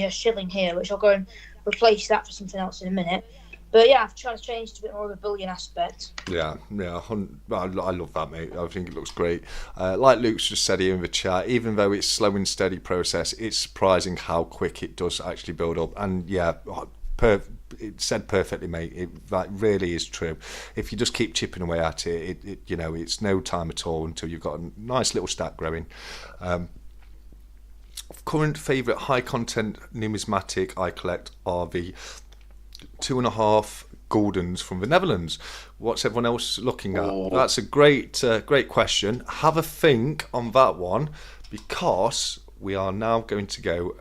shilling here, which I'll go and replace that for something else in a minute. But yeah, I've tried to change to a bit more of a bullion aspect. Yeah, I love that, mate. I think it looks great. Like Luke's just said here in the chat, even though it's slow and steady process, it's surprising how quick it does actually build up. And it said perfectly, mate. That really is true. If you just keep chipping away at it, it's no time at all until you've got a nice little stack growing. Current favourite high content numismatic I collect are the 2.5 Guldens from the Netherlands. What's everyone else looking at? Oh. That's a great question. Have a think on that one, because we are now going to go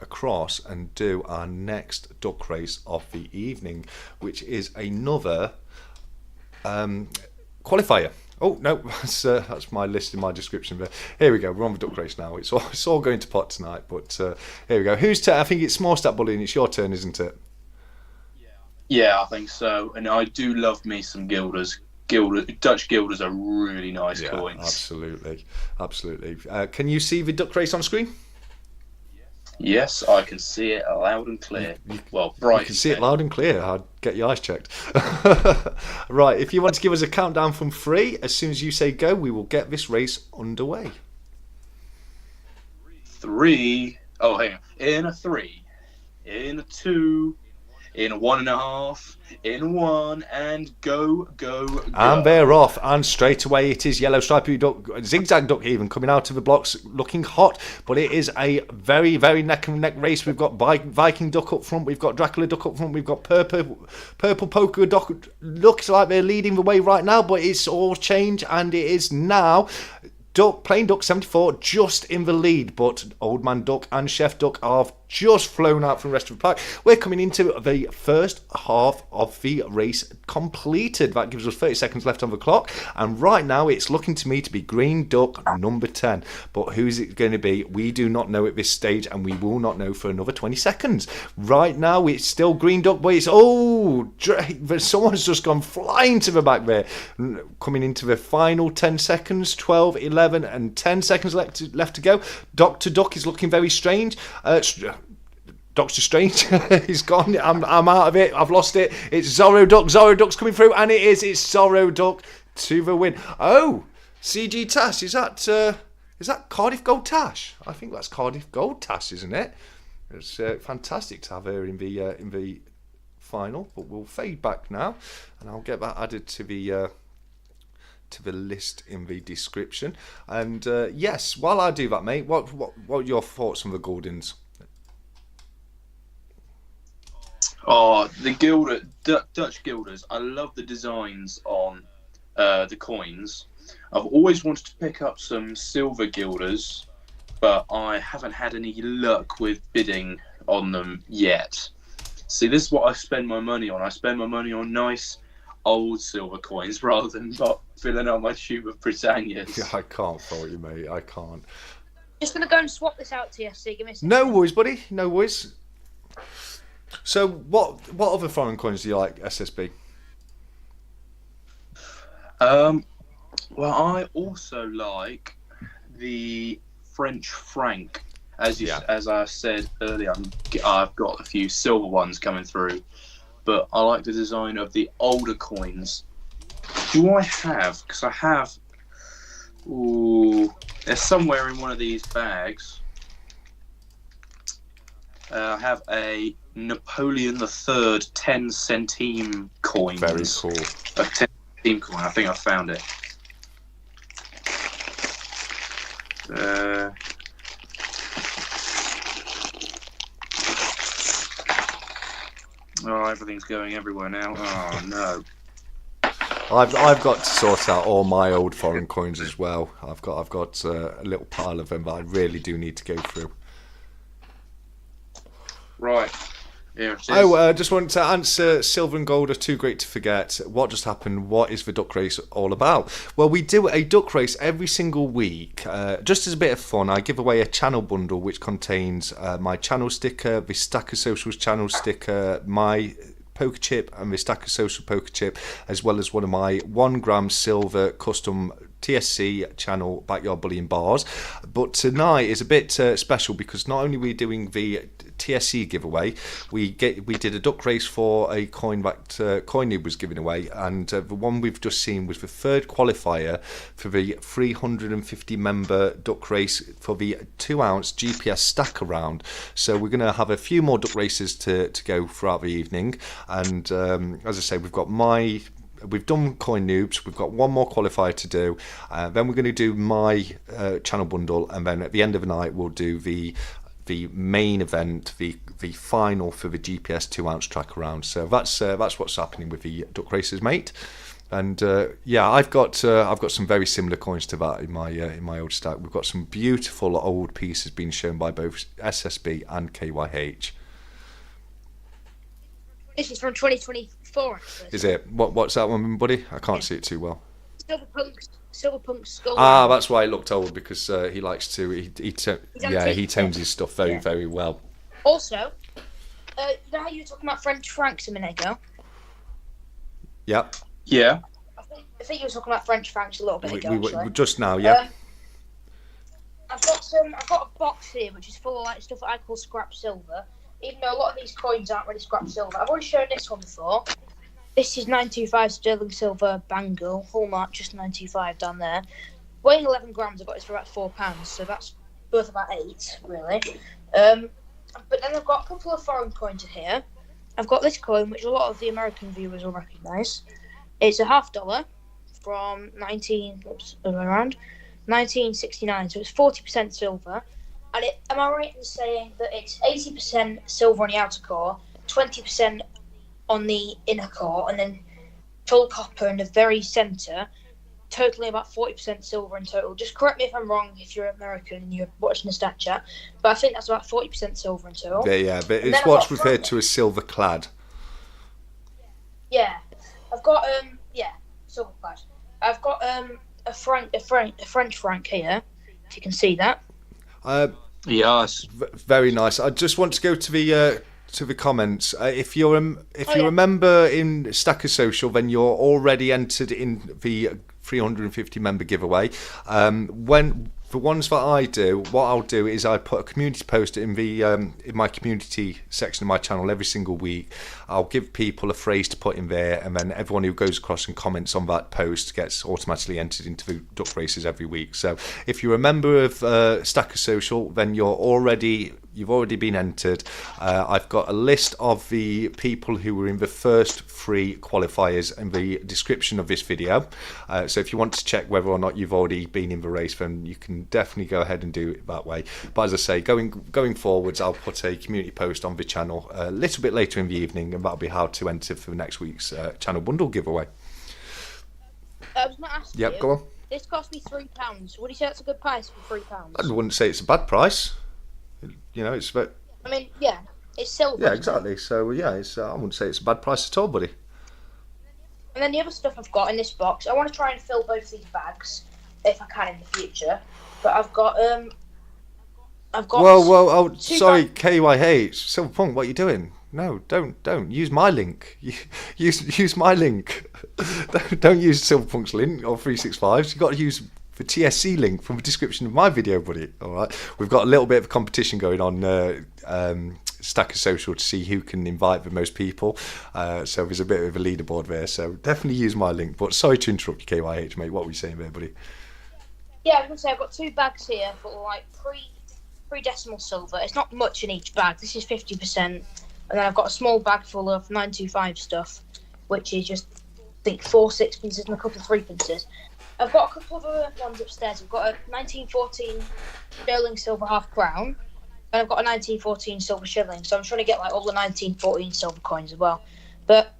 across and do our next duck race of the evening, which is another qualifier. Oh no, that's my list in my description. But here we go. We're on the duck race now. It's all going to pot tonight. But here we go. Whose turn? I think it's Small Stack Bullion. It's your turn, isn't it? Yeah, I think so. And I do love me some Guilders. Dutch Guilders are really nice coins. Absolutely. Can you see the duck race on screen? Yes, I can see it loud and clear. Bright. You can see it loud and clear. I'd get your eyes checked. Right, if you want to give us a countdown from 3, as soon as you say go, we will get this race underway. 3. Oh, hang on. In a 3. In a 2. In a 1.5, in 1, and go. And they're off, and straight away it is yellow stripy duck, zigzag duck even, coming out of the blocks looking hot, but it is a very, very neck and neck race. We've got Viking duck up front, we've got Dracula duck up front, we've got purple polka duck. Looks like they're leading the way right now, but it's all changed, and it is now Plain Duck 74 just in the lead, but Old Man Duck and Chef Duck have just flown out from the rest of the pack. We're coming into the first half of the race completed. That gives us 30 seconds left on the clock, and right now it's looking to me to be Green Duck number 10. But who's it going to be? We do not know at this stage, and we will not know for another 20 seconds. Right now it's still Green Duck, but it's someone's just gone flying to the back there. Coming into the final 10 seconds, 12, 11 and 10 seconds left to go. Dr. Duck is looking very strange. Doctor Strange, he's gone. I'm out of it. I've lost it. It's Zorro Duck. Zorro Duck's coming through, and it's Zorro Duck to the win. Oh, CG Tash, is that Cardiff Gold Tash? I think that's Cardiff Gold Tash, isn't it? It's fantastic to have her in the final, but we'll fade back now, and I'll get that added to the list in the description. And yes, while I do that, mate, what are your thoughts on the Guldens? Oh, the Dutch Guilders. I love the designs on the coins. I've always wanted to pick up some silver Guilders, but I haven't had any luck with bidding on them yet. See, this is what I spend my money on. I spend my money on nice old silver coins rather than filling up my tube of Britannias. Yeah, I can't fault you, mate. I can't. Just gonna go and swap this out to you. So give me a second. No worries, buddy. No worries. So, what other foreign coins do you like, SSB? Well, I also like the French franc. As I said earlier, I've got a few silver ones coming through, but I like the design of the older coins. Do I have? Because I have. Ooh, they're somewhere in one of these bags. I have a Napoleon III 10 centime coin. Very cool. A 10 centime coin. I think I found it. Oh, everything's going everywhere now. Oh no. I've got to sort out all my old foreign coins as well. I've got a little pile of them that I really do need to go through. Right. Here it is. I just wanted to answer silver and gold are too great to forget. What just happened? What is the duck race all about? Well, we do a duck race every single week. Just as a bit of fun, I give away a channel bundle which contains my channel sticker, the Stacker Socials channel sticker, my poker chip and the Stacker Social poker chip, as well as one of my 1 gram silver custom TSC channel Backyard Bullion bars. But tonight is a bit special because not only are we doing the TSC giveaway, we did a duck race for a coin that Coinnoob was giving away, and the one we've just seen was the third qualifier for the 350 member duck race for the 2 ounce GPS stacker round. So we're going to have a few more duck races to go throughout the evening, and as I say, we've done Coinnoobs, we've got one more qualifier to do, then we're going to do my channel bundle, and then at the end of the night we'll do the main event, the final for the GPS 2 ounce tracker round. So that's what's happening with the duck races, mate. And I've got some very similar coins to that in my old stack. We've got some beautiful old pieces being shown by both SSB and KYH. This is from 2024. Actually. Is it? What's that one, buddy? I can't see it too well. Silverpunk's skull. Ah, that's why he looked old, because he likes to. He tones his stuff very well. Also, you know how you were talking about French francs a minute ago? Yep. Yeah. I think you were talking about French francs a little bit ago. We just now, yeah. I've got a box here which is full of like stuff that I call scrap silver. Even though a lot of these coins aren't really scrap silver, I've already shown this one before. This is 925 sterling silver bangle, hallmark just 925 down there. Weighing 11 grams, I got this for about £4, so that's worth about 8, really. But then I've got a couple of foreign coins in here. I've got this coin, which a lot of the American viewers will recognise. It's a $50 from 1969, so it's 40% silver. And am I right in saying that it's 80% silver on the outer core, 20% on the inner core, and then full copper in the very centre, totaling about 40% silver in total. Just correct me if I'm wrong if you're American and you're watching the stat chat, but I think that's about 40% silver in total. Yeah, but it's what's referred to as silver clad. Yeah, I've got silver clad. I've got a French franc here, if you can see that. Yes. Very nice. I just want to go to the comments. If you're a member in Stacker Social, then you're already entered in the 350 member giveaway. When the ones that I do, what I'll do is I put a community post in my community section of my channel every single week. I'll give people a phrase to put in there, and then everyone who goes across and comments on that post gets automatically entered into the duck races every week. So if you're a member of Stacker Social, then you've already been entered. I've got a list of the people who were in the first 3 qualifiers in the description of this video. So if you want to check whether or not you've already been in the race, then you can definitely go ahead and do it that way. But as I say, going forwards, I'll put a community post on the channel a little bit later in the evening, and that'll be how to enter for next week's channel bundle giveaway. I was going to ask you. Go on. This cost me £3. Would you say that's a good price for £3? I wouldn't say it's a bad price. You know, it's about... I mean, yeah. It's silver. Yeah, exactly. So yeah, it's I wouldn't say it's a bad price at all, buddy. And then the other stuff I've got in this box, I want to try and fill both these bags if I can in the future. But I've got Whoa! Oh, sorry, bags. KYH Silverpunk. What are you doing? No, don't use my link. Use my link. don't use Silverpunk's link or 365's. You've got to use the TSC link from the description of my video, buddy. All right, we've got a little bit of competition going on. Stacker Social to see who can invite the most people. So there's a bit of a leaderboard there. So definitely use my link. But sorry to interrupt you, KYH, mate. What were you saying there, buddy? Yeah, I was gonna say I've got 2 bags here for like pre-decimal silver. It's not much in each bag. This is 50%, and then I've got a small bag full of 925 stuff, which is just I think 4 sixpences and a couple of 3pences. I've got a couple of other ones upstairs. I've got a 1914 sterling silver half crown, and I've got a 1914 silver shilling. So I'm trying to get like all the 1914 silver coins as well. But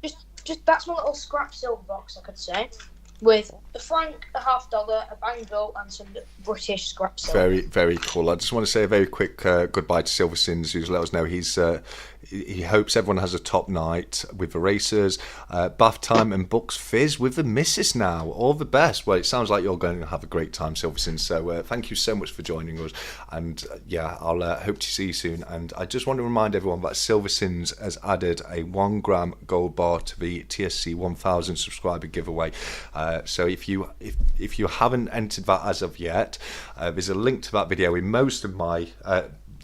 just that's my little scrap silver box, I could say, with a franc, a $50, a bangle, and some British scrap silver. Very, very cool. I just want to say a very quick goodbye to Silversins, who's let us know he hopes everyone has a top night with the racers, bath time and Bucks Fizz with the missus now. All the best. Well, it sounds like you're going to have a great time, Silversins. So thank you so much for joining us. And yeah, I'll hope to see you soon. And I just want to remind everyone that Silversins has added a 1 gram gold bar to the TSC 1000 subscriber giveaway. So if you haven't entered that as of yet, there's a link to that video in most of my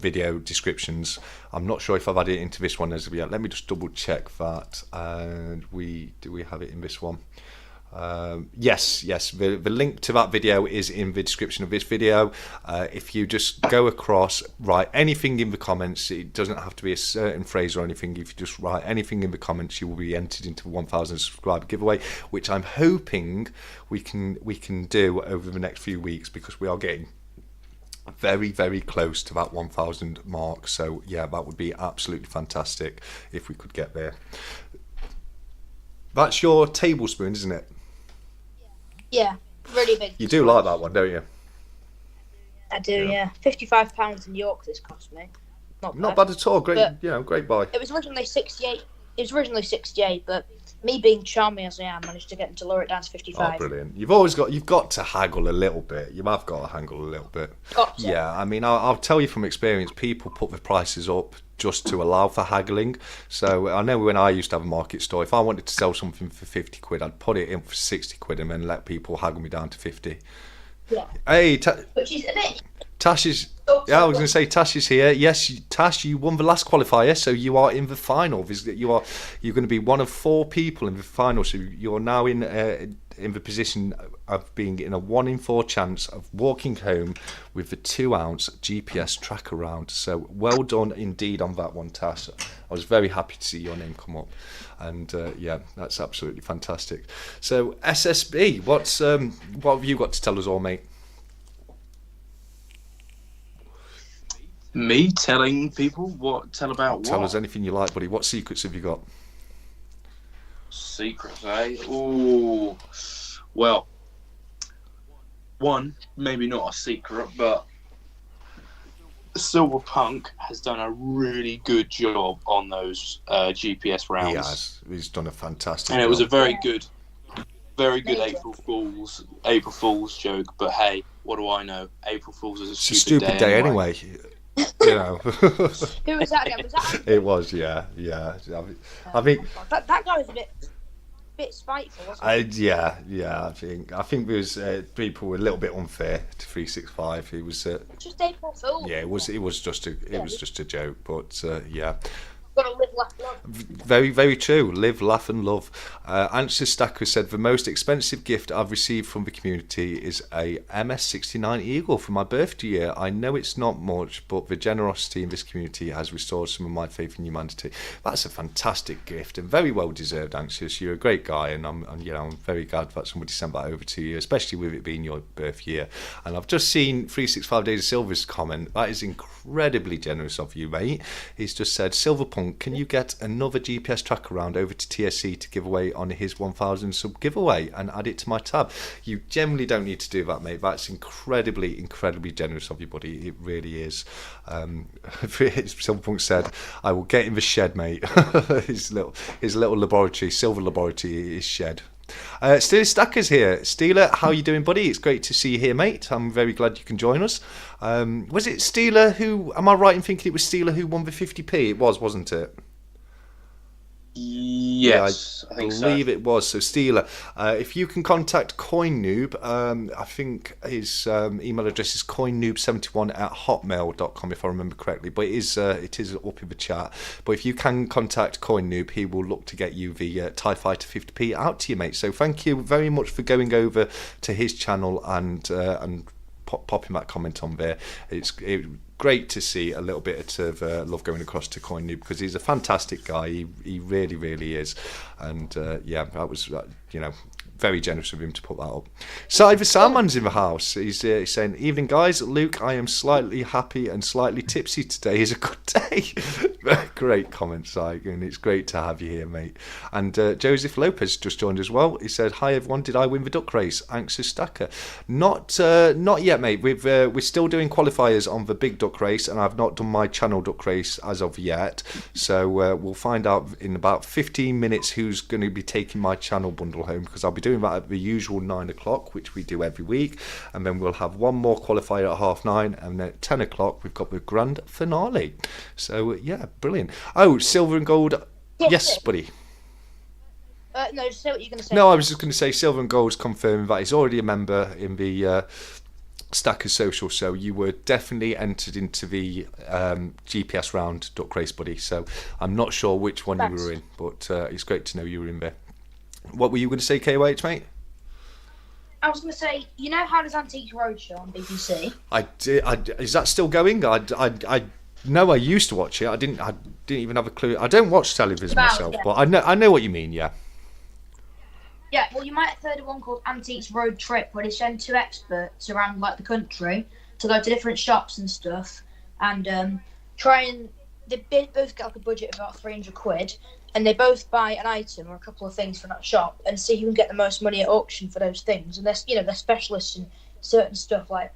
video descriptions. I'm not sure if I've added it into this one as of yet. Let me just double check that. And do we have it in this one? Yes. The link to that video is in the description of this video. If you just go across, write anything in the comments. It doesn't have to be a certain phrase or anything. If you just write anything in the comments, you will be entered into the 1000 subscriber giveaway, which I'm hoping we can do over the next few weeks, because we are getting very, very close to that 1000 mark. So yeah, that would be absolutely fantastic if we could get there. That's your tablespoon, isn't it? Yeah, really big. You do like that one, don't you? I do, yeah. £55 in York this cost me. Not bad at all. Great, great buy. It was originally 68. But me being charming as I am, managed to get them to lower it down to 55. Oh, brilliant! You've got to haggle a little bit. You have got to haggle a little bit. Got to. Yeah, I mean, I'll tell you from experience, people put the prices up just to allow for haggling. So I know when I used to have a market store, if I wanted to sell something for 50 quid, I'd put it in for 60 quid and then let people haggle me down to 50. Yeah. Hey, which is a bit. Tash is. Yeah, I was going to say Tash is here. Yes, Tash, you won the last qualifier, so you are in the final. You're going to be one of 4 people in the final. So you're now in the position of being in a 1 in 4 chance of walking home with the 2-ounce GPS tracker round. So well done indeed on that one, Tash. I was very happy to see your name come up, and yeah, that's absolutely fantastic. So SSB, what have you got to tell us all, mate? Me telling people what? Tell about what? Tell us anything you like, buddy. What secrets have you got? Secrets, eh? Ooh. Well, one, maybe not a secret, but Silverpunk has done a really good job on those GPS rounds. He has. He's done a fantastic job. And it was a very good April Fool's joke. But hey, what do I know? April Fool's is a stupid day anyway. You know. Who was that again? Was that it was, yeah. I think that guy was a bit spiteful, wasn't he? Yeah. I think there was people were a little bit unfair to 365. He was just April Fool. Yeah, it was just a joke, but yeah. Gotta live, laugh, love. Very, very true. Live, laugh, and love. Answer Stacker said the most expensive gift I've received from the community is a MS69 Eagle for my birthday year. I know it's not much, but the generosity in this community has restored some of my faith in humanity. That's a fantastic gift and very well deserved, Anxious. You're a great guy, and I'm very glad that somebody sent that over to you, especially with it being your birth year. And I've just seen 365 Days of Silver's comment. That is incredible. incredibly generous of you, mate. He's just said, Silverpunk, can you get another GPS tracker round over to TSC to give away on his 1,000 sub giveaway and add it to my tab? You generally don't need to do that, mate. That's incredibly generous of you, buddy. It really is. Silverpunk said, I will get in the shed, mate. his little laboratory, silver laboratory is shed. Steeler Stacker's here. Steeler, how you doing, buddy? It's great to see you here, mate. I'm very glad you can join us. Was it Steeler who, am I right in thinking it was Steeler who won the 50p? It was, wasn't it? Yes, yeah, I think so. I believe it was. So Steeler, if you can contact CoinNoob, I think his email address is coinnoob71@hotmail.com if I remember correctly, but it is up in the chat. But if you can contact CoinNoob, he will look to get you the TIE Fighter 50p out to you, mate. So thank you very much for going over to his channel and popping that comment on there. It's great to see a little bit of love going across to CoinNoob because he's a fantastic guy. He really is. And yeah, that was very generous of him to put that up. Sythesoundman's in the house. He's saying, evening guys, Luke, I am slightly happy and slightly tipsy today. Is a good day. Great comment, Sy, and it's great to have you here, mate. And Joseph Lopez just joined as well. He said, hi everyone, did I win the duck race? Anxious Stacker. Not yet, mate. We're still doing qualifiers on the big duck race, and I've not done my channel duck race as of yet. So we'll find out in about 15 minutes who's going to be taking my channel bundle home, because I'll be doing that at the usual 9 o'clock, which we do every week, and then we'll have one more qualifier at 9:30, and then at 10 o'clock we've got the grand finale. So yeah, brilliant. Oh, silver and gold. Yes, buddy. No, just say what you're going to say. No, I was just going to say silver and gold's confirming that he's already a member in the Stacker Social, so you were definitely entered into the GPS round duck race, buddy. So I'm not sure which one you were in, but it's great to know you were in there. What were you going to say, KYH, mate? I was going to say, you know how does Antiques Roadshow on BBC? I did. Is that still going? I know I used to watch it. I didn't even have a clue. I don't watch television myself, but I know what you mean. Yeah. Yeah, well, you might have heard of one called Antiques Road Trip, where they send two experts around like the country to go to different shops and stuff, and they both get like a budget of about £300, and they both buy an item or a couple of things from that shop and see who can get the most money at auction for those things. And they're specialists in certain stuff. Like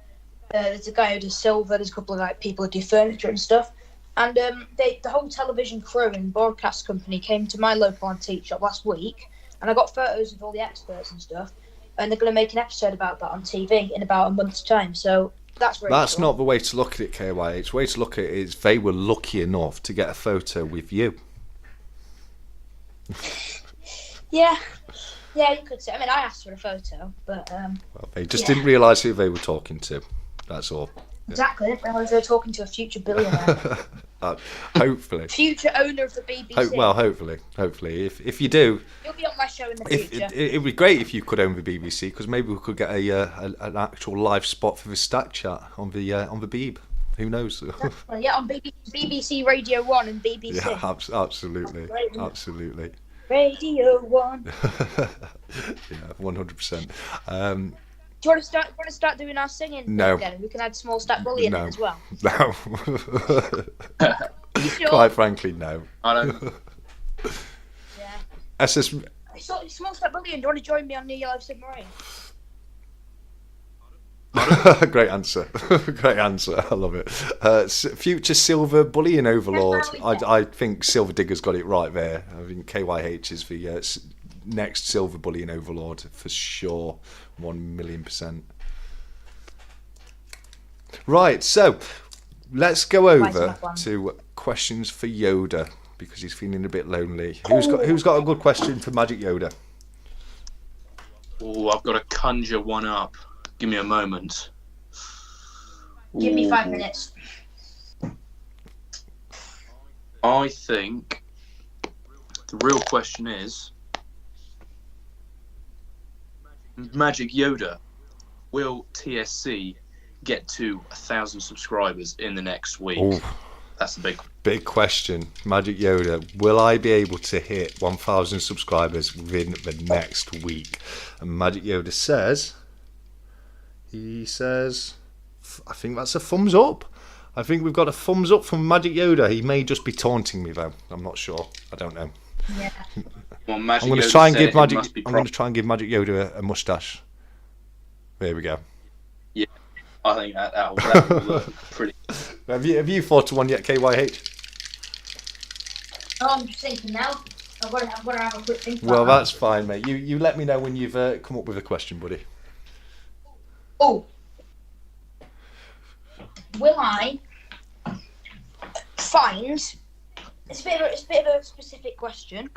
there's a guy who does silver. There's a couple of like people who do furniture and stuff. And the whole television crew and broadcast company came to my local antique shop last week, and I got photos of all the experts and stuff. And they're going to make an episode about that on TV in about a month's time. So that's really cool. Not the way to look at it, KYH. The way to look at it is they were lucky enough to get a photo with you. Yeah, you could say. I mean, I asked for a photo, but well, they just didn't realise who they were talking to. That's all. Exactly. I didn't realise they were talking to a future billionaire. Hopefully. Future owner of the BBC. Well, hopefully. If you do, you'll be on my show in the future. It'd be great if you could own the BBC, because maybe we could get an actual live spot for the Stack Chat on the Beeb. Who knows? Exactly. Yeah, on BBC Radio 1 and BBC. Yeah, absolutely. Absolutely. Radio 1. Yeah, 100%. Do you want to start doing our singing? No. Again? We can add Small Stack Bullion in as well. No. Sure? Quite frankly, no. I don't. Yeah. Small Stack Bullion, do you want to join me on New Yellow Submarine? Great answer. Great answer. I love it. Future Silver Bullion Overlord. I think Silver Digger's got it right there. I think KYH is the next Silver Bullion Overlord for sure. 1,000,000%. Right, so let's go over to questions for Yoda, because he's feeling a bit lonely. Who's got a good question for Magic Yoda? Oh, I've got to conjure one up. Give me a moment. Give me 5 minutes. I think the real question is, Magic Yoda, will TSC get to 1,000 subscribers in the next week? Ooh. That's the big question. Magic Yoda, will I be able to hit 1,000 subscribers within the next week? And Magic Yoda says... He says, I think that's a thumbs up. I think we've got a thumbs up from Magic Yoda. He may just be taunting me though. I'm not sure. I don't know. Yeah. Well, I'm Magic going to Yoda try and said give it Magic. must be I'm going to try and give Magic Yoda a mustache. There we go. Yeah, I think that will look pretty. Have you fought one yet, KYH? Oh, I'm just thinking now. I've got to have a quick think. Well, about that's fine, mate. You let me know when you've come up with a question, buddy. Oh, will I find? It's a bit of a specific question,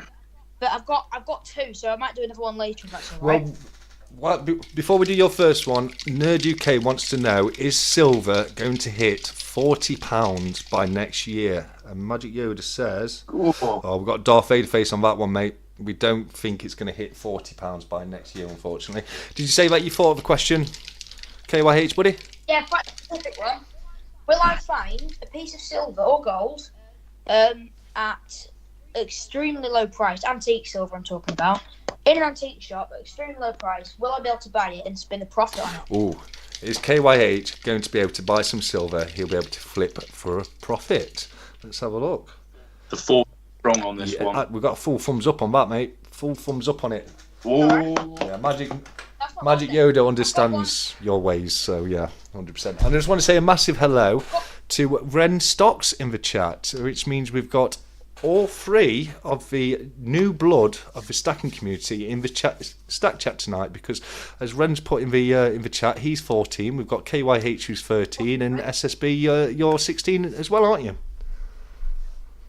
but I've got two, so I might do another one later if that's alright. Well, before we do your first one, Nerd UK wants to know: is silver going to hit £40 by next year? And Magic Yoda says, "Oh, we've got Darth Vader face on that one, mate. We don't think it's going to hit £40 by next year, unfortunately." Did you say that you thought of a question, KYH, buddy? Yeah, quite a specific one. Will I find a piece of silver or gold at extremely low price, antique silver I'm talking about, in an antique shop at extremely low price? Will I be able to buy it and spin a profit on it? Oh, is KYH going to be able to buy some silver? He'll be able to flip for a profit. Let's have a look. The four wrong on this one. We've got a full thumbs up on that, mate. Full thumbs up on it. Oh, Yeah, Magic Yoda understands your ways, so yeah, 100%. And I just want to say a massive hello to Ren Stocks in the chat, which means we've got all three of the new blood of the stacking community in the stack chat tonight, because as Ren's put in the chat, he's 14. We've got KYH who's 13, and SSB you're 16 as well, aren't you?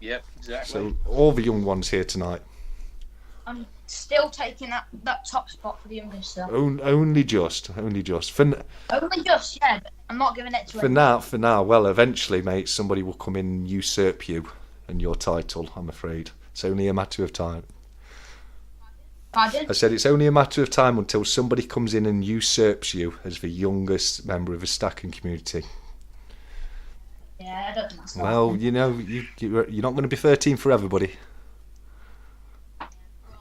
Yep, exactly. So all the young ones here tonight. I'm still taking that top spot for the youngest stuff. Only just. Only just, yeah, but I'm not giving it to him. For now, well, eventually, mate, somebody will come in and usurp you and your title, I'm afraid. It's only a matter of time. Pardon? I said it's only a matter of time until somebody comes in and usurps you as the youngest member of the stacking community. Yeah, I don't think that's Well, you know, you're not going to be 13 forever, buddy.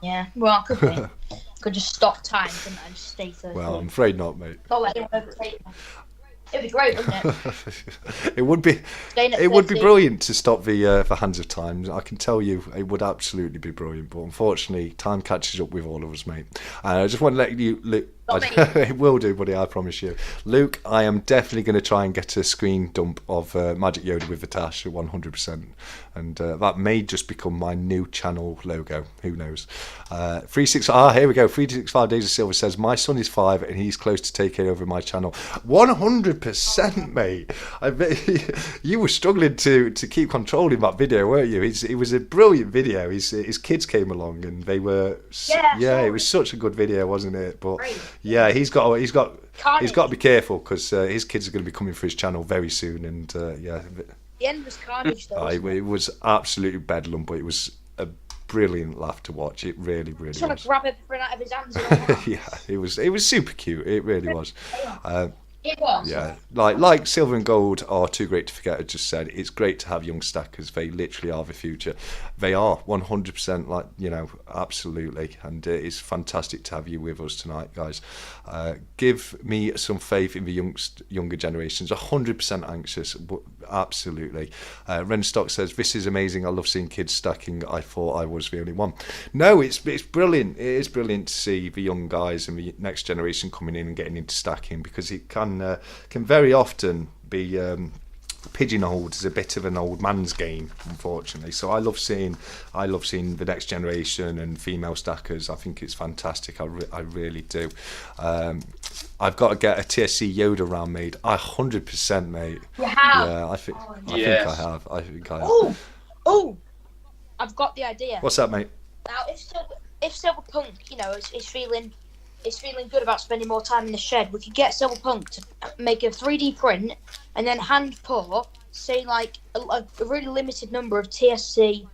Yeah, well, I could be. Could just stop time, couldn't I? Just stay 13. Well, I'm afraid not, mate. Not let anyone overtake me. It'd be great, wouldn't it? It would be. Staying at It would be 13. brilliant to stop the hands of time. I can tell you, it would absolutely be brilliant. But unfortunately, time catches up with all of us, mate. And I just want to let you, Luke. It will do, buddy. I promise you, Luke. I am definitely going to try and get a screen dump of Magic Yoda with the Tash at 100%, and that may just become my new channel logo. Who knows? 365. Here we go. 365 Days of Silver says my son is 5 and he's close to taking over my channel. 100%, mate. I bet you were struggling to keep controlling that video, weren't you? It was a brilliant video. His kids came along and they were. Yeah, it was such a good video, wasn't it? But yeah, he's got to be careful because his kids are going to be coming for his channel very soon, and yeah. The end was carnage, though. It was absolutely bedlam, but it was a brilliant laugh to watch. It really was. Trying to grab everything out of his hands. And all that. Yeah, it was super cute. It really was. It was. Yeah, like silver and gold are too great to forget. I just said it's great to have young stackers. They literally are the future. They are 100%. Like, you know, absolutely. And it's fantastic to have you with us tonight, guys. Give me some faith in the younger generations. 100% anxious. Absolutely. Renstock says this is amazing. I love seeing kids stacking. I thought I was the only one. No, it's brilliant. It is brilliant to see the young guys and the next generation coming in and getting into stacking, because it can very often be pigeonholed as a bit of an old man's game, unfortunately. So I love seeing the next generation and female stackers. I think it's fantastic. I really do. I've got to get a TSC Yoda round made. 100%, mate. You have? Yeah, I think I have. Oh, I've got the idea. What's that, mate? Now, if Silverpunk, you know, is feeling good about spending more time in the shed, we could get Silverpunk to make a 3D print and then hand pour, say, like a really limited number of TSC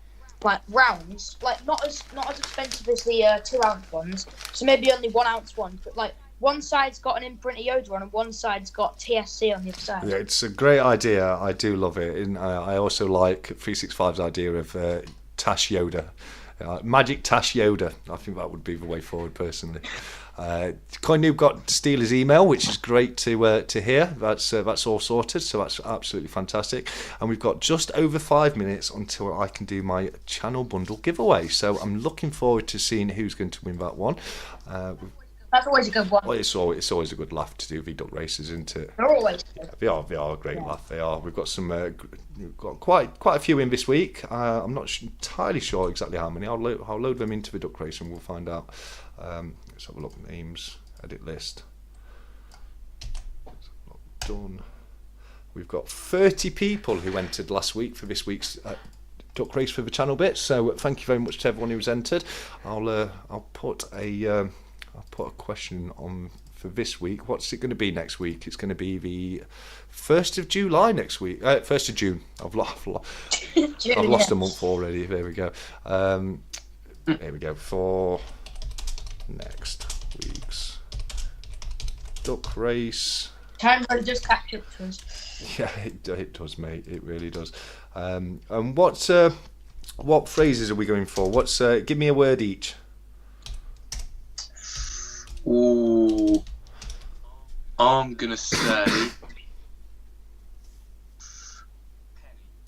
like rounds, like not as expensive as the 2-ounce ones. So maybe only 1-ounce ones, but like one side's got an imprint of Yoda on and one side's got TSC on the other side. Yeah, it's a great idea. I do love it. And I also like 365's idea of Tash Yoda. Magic Tash Yoda. I think that would be the way forward, personally. Noob got Steeler's email, which is great to hear. That's all sorted, so that's absolutely fantastic. And we've got just over 5 minutes until I can do my channel bundle giveaway. So I'm looking forward to seeing who's going to win that one. That's always a good one. Well, it's always a good laugh to do the duck races, isn't it? They're always good. They are a great laugh. They are. We've got some. We've got quite a few in this week. I'm not entirely sure exactly how many. I'll load them into the duck race and we'll find out. Let's have a look. Names, edit list. Done. We've got 30 people who entered last week for this week's duck race for the channel bit. So thank you very much to everyone who's entered. I'll put a question on for this week. What's it going to be next week? It's going to be the 1st of July next week. 1st of June. I've lost a month already. There we go. There we go. For next week's duck race. Time really does catch up to us. Yeah, it does, mate. It really does. And what phrases are we going for? Give me a word each. Ooh, I'm gonna say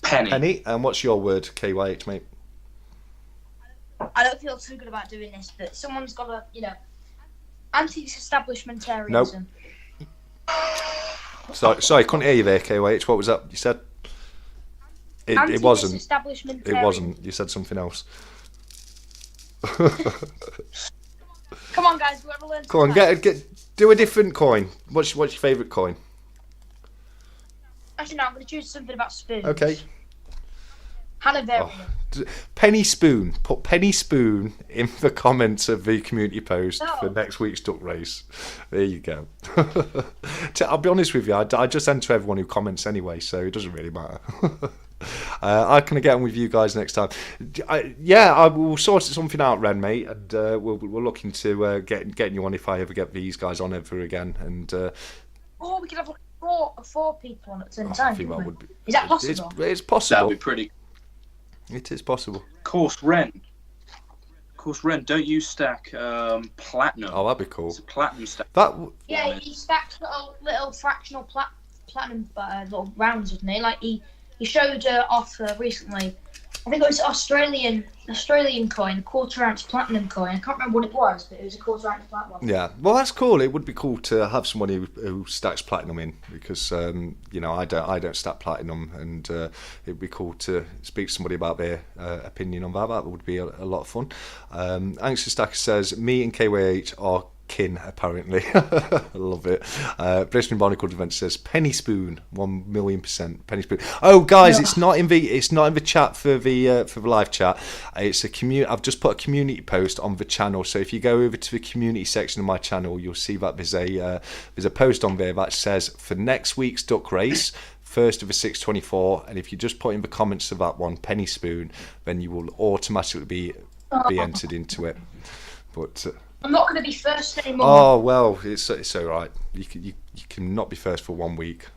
penny. Penny. And what's your word, KYH, mate? I don't feel too good about doing this, but someone's got to, anti-establishmentarianism. Nope. Sorry, couldn't hear you there, KYH. What was that you said? It wasn't. It wasn't. You said something else. Come on, guys. Whoever learns. Come on, do a different coin. What's your favourite coin? Actually, no. I'm going to choose something about spoons. Okay. Hanoverian. Penny spoon. Put penny spoon in the comments of the community post for next week's duck race. There you go. I'll be honest with you. I just enter everyone who comments anyway, so it doesn't really matter. I can get on with you guys next time. I will sort something out, Ren, mate, and we'll look into getting you on if I ever get these guys on ever again. And we could have four people on at the same time. I think that would be. Is that possible? It's possible. That'd be pretty. It is possible. Of course, Ren. Don't you stack platinum? Oh, that'd be cool. It's a platinum stack. Yeah, he stacks little fractional platinum little rounds, doesn't he? Like he showed off recently. I think it was Australian coin, a 1/4 ounce platinum coin. I can't remember what it was, but it was a 1/4 ounce platinum. Yeah, well, that's cool. It would be cool to have somebody who stacks platinum in, because I don't stack platinum, and it'd be cool to speak to somebody about their opinion on that. That would be a lot of fun. Anxious Stacker says, me and KYH are kin, apparently. I love it. Brisbane Barnacle Adventure says penny spoon, 1,000,000% penny spoon. Oh, guys, it's not in the chat for the live chat. It's I've just put a community post on the channel. So if you go over to the community section of my channel, you'll see that there's a post on there that says for next week's duck race, 1st of the 6/24, and if you just put in the comments of that one penny spoon, then you will automatically be entered into it. But I'm not going to be first anymore. Oh, well, it's all right. You can not be first for 1 week.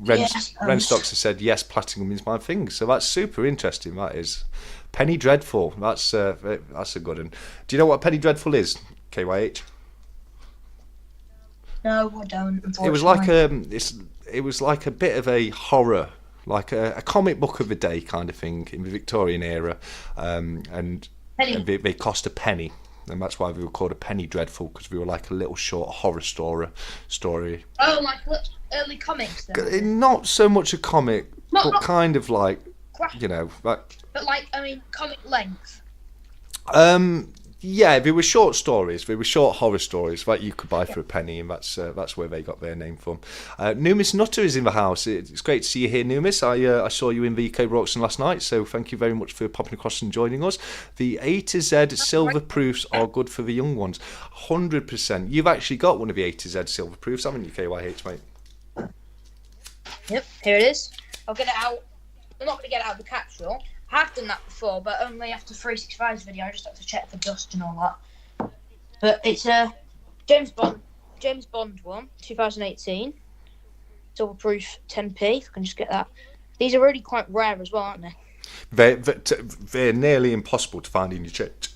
Renstocks has said, yes, platinum is my thing. So that's super interesting, that is. Penny Dreadful, that's a good one. Do you know what Penny Dreadful is, KYH? No, I don't, unfortunately. It was like a bit of a horror, like a comic book of the day kind of thing in the Victorian era. And they cost a penny. And that's why we were called a Penny Dreadful, because we were like a little short horror story. Oh, like early comics then? Not so much a comic, but kind of like, But comic length? Yeah, they were short stories. They were short horror stories that you could buy for a penny, and that's where they got their name from. Numis Nutter is in the house. It's great to see you here, Numis. I saw you in the Cable Auction last night, so thank you very much for popping across and joining us. The A to Z silver proofs are good for the young ones. 100%. You've actually got one of the A to Z silver proofs, haven't you, KYH, mate? Yep, here it is. I'll get it out. I'm not going to get it out of the capsule. I have done that before, but only after 365's video. I just have to check for dust and all that. But it's a James Bond one, 2018. Silver proof 10p. If I can just get that. These are really quite rare as well, aren't they? They're nearly impossible to find in your church.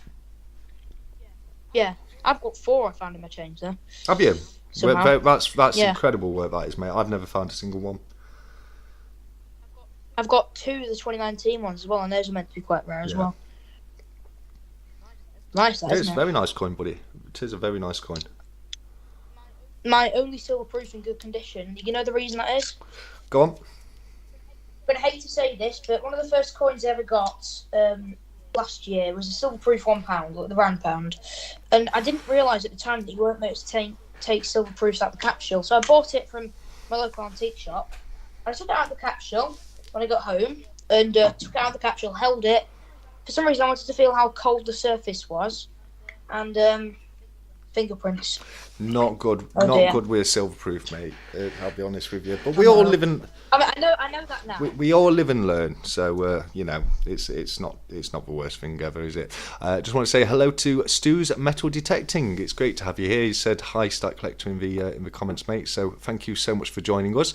Yeah, I've got 4 I found in my change there. Have you? Somehow. That's Yeah. incredible work that is, mate. I've never found a single one. I've got 2 of the 2019 ones as well, and those are meant to be quite rare as well. Nice, that, It's isn't a it? very nice coin, buddy. It is a very nice coin. My only silver proof in good condition. You know the reason that is? Go on. I'm going to hate to say this, but one of the first coins I ever got last year was a silver proof £1, like the round pound. And I didn't realise at the time that you weren't meant to take silver proofs out of the capsule. So I bought it from my local antique shop. I took it out of the capsule when I got home and took it out of the capsule, held it. For some reason, I wanted to feel how cold the surface was. And fingerprints. Not good. Oh, not dear. good with silverproof, mate. I'll be honest with you. But we all live in. I know that now. We all live and learn, so you know it's not the worst thing ever, is it? Just want to say hello to Stu's Metal Detecting. It's great to have you here. He said hi, Stack Collector, in the comments, mate. So thank you so much for joining us.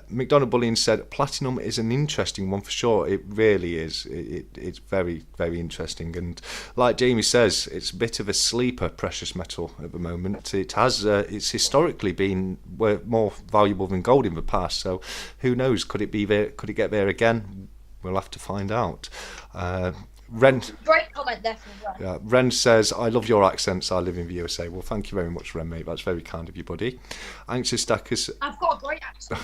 Macdonald Bullion said platinum is an interesting one for sure. It really is. It's very, very interesting, and like Jamie says, it's a bit of a sleeper precious metal at the moment. It's historically been more valuable than gold in the past. So who knows? Could it be there? Could it get there again? We'll have to find out. Ren. Great comment there from Ren. Yeah, Ren says, I love your accents. I live in the USA. Well, thank you very much, Ren, mate. That's very kind of you, buddy. Anxious Stacker. I've got a great accent.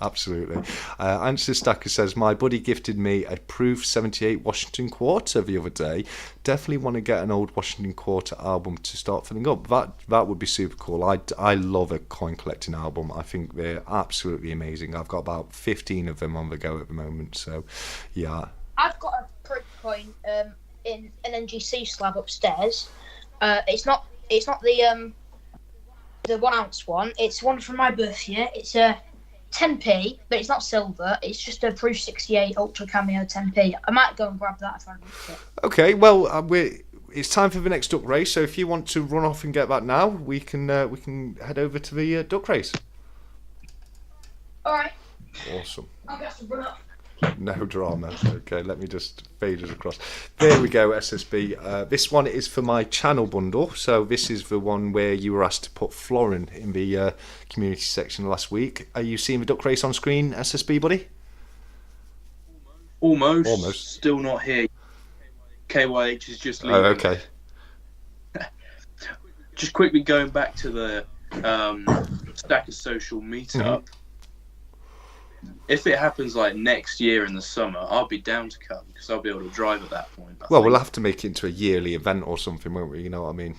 Absolutely. Anxious Stacker says, my buddy gifted me a Proof 78 Washington Quarter the other day. Definitely want to get an old Washington Quarter album to start filling up. That would be super cool. I love a coin collecting album. I think they're absolutely amazing. I've got about 15 of them on the go at the moment. So, yeah. I've got a proof coin in an NGC slab upstairs. It's not the 1 ounce one. It's one from my birth year. It's a 10p, but it's not silver. It's just a Proof 68 Ultra Cameo 10p. I might go and grab that if I want it. Okay, well, it's time for the next duck race. So if you want to run off and get that now, we can head over to the duck race. All right. Awesome. I'll get some run up. No drama. Okay, let me just fade it across. There we go, SSB. This one is for my channel bundle. So this is the one where you were asked to put Florin in the community section last week. Are you seeing the duck race on screen, SSB, buddy? Almost. Still not here. KYH is just leaving. Oh, okay. Just quickly going back to the Stacker Social meetup. Mm-hmm. If it happens like next year in the summer, I'll be down to come because I'll be able to drive at that point. Well, we'll have to make it into a yearly event or something, won't we? You know what I mean?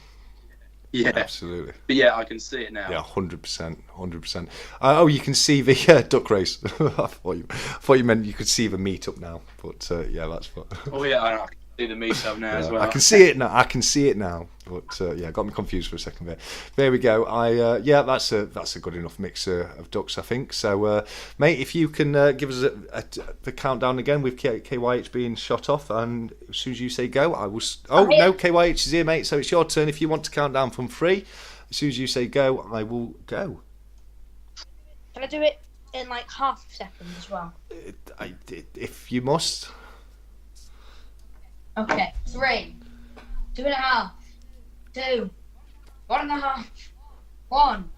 Yeah, absolutely. But yeah, I can see it now. Yeah, 100%. Oh, you can see the duck race. I thought you meant you could see the meetup now, but yeah, that's fun. Oh yeah, I can see the meetup now as well. I can see it now. But yeah, got me confused for a second there. There we go. Yeah, that's a good enough mix of ducks, I think. So, mate, if you can give us the countdown again with KYH being shot off, and as soon as you say go, I will. No, KYH is here, mate. So it's your turn. If you want to count down from 3, as soon as you say go, I will go. Can I do it in like half a second as well? If you must. Okay, 3, 2.5, 2, 1.5, 1,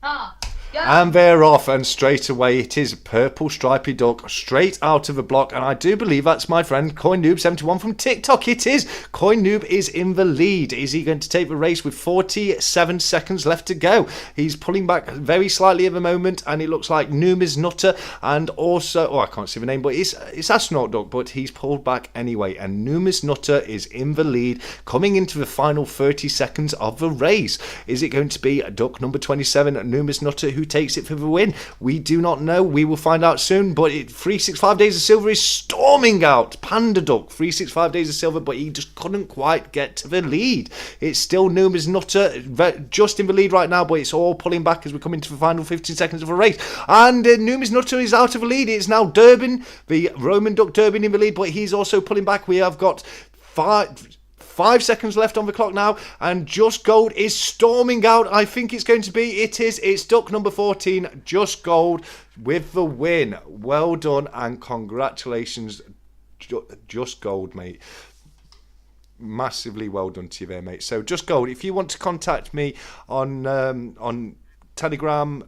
half. Go. And they're off, and straight away it is a purple stripy duck straight out of the block, and I do believe that's my friend CoinNoob71 from TikTok. It is. CoinNoob is in the lead. Is he going to take the race with 47 seconds left to go? He's pulling back very slightly at the moment, and it looks like Numis Nutter and also, I can't see the name, but it's Astronaut Duck, but he's pulled back anyway, and Numis Nutter is in the lead, coming into the final 30 seconds of the race. Is it going to be duck number 27, Numis Nutter, who takes it for the win? We do not know. We will find out soon. But 365 Days of Silver is storming out. Panda Duck, 365 Days of Silver, but he just couldn't quite get to the lead. It's still Numis Nutter just in the lead right now, but it's all pulling back as we come into the final 15 seconds of the race. And Numis Nutter is out of the lead. It's now Durbin, the Roman Duck Durbin, in the lead, but he's also pulling back. We have got 5 seconds left on the clock now, and Just Gold is storming out. I think it's going to be, it's duck number 14, Just Gold, with the win. Well done and congratulations, Just Gold, mate. massively well done to you there, mate. So Just Gold, if you want to contact me on Telegram,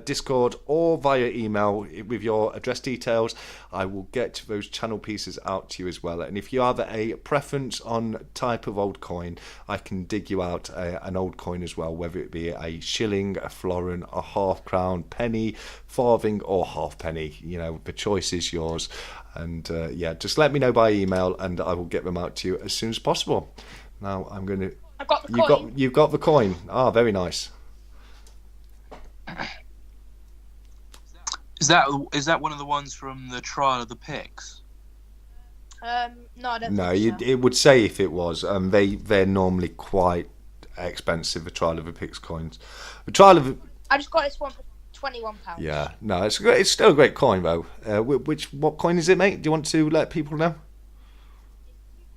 Discord, or via email with your address details, I will get those channel pieces out to you as well. And if you have a preference on type of old coin, I can dig you out an old coin as well, whether it be a shilling, a florin, a half crown, penny, farthing, or halfpenny. You know, the choice is yours. And yeah, just let me know by email, and I will get them out to you as soon as possible. Now I'm going to. I've got the coin. You've got the coin. Ah, very nice. Is that one of the ones from the Trial of the Pigs? No, I don't. No, think so. it would say if it was. They're normally quite expensive. The Trial of the Pigs coins. The Trial of. I just got this one for £21. Yeah, no, it's still a great coin though. What coin is it, mate? Do you want to let people know?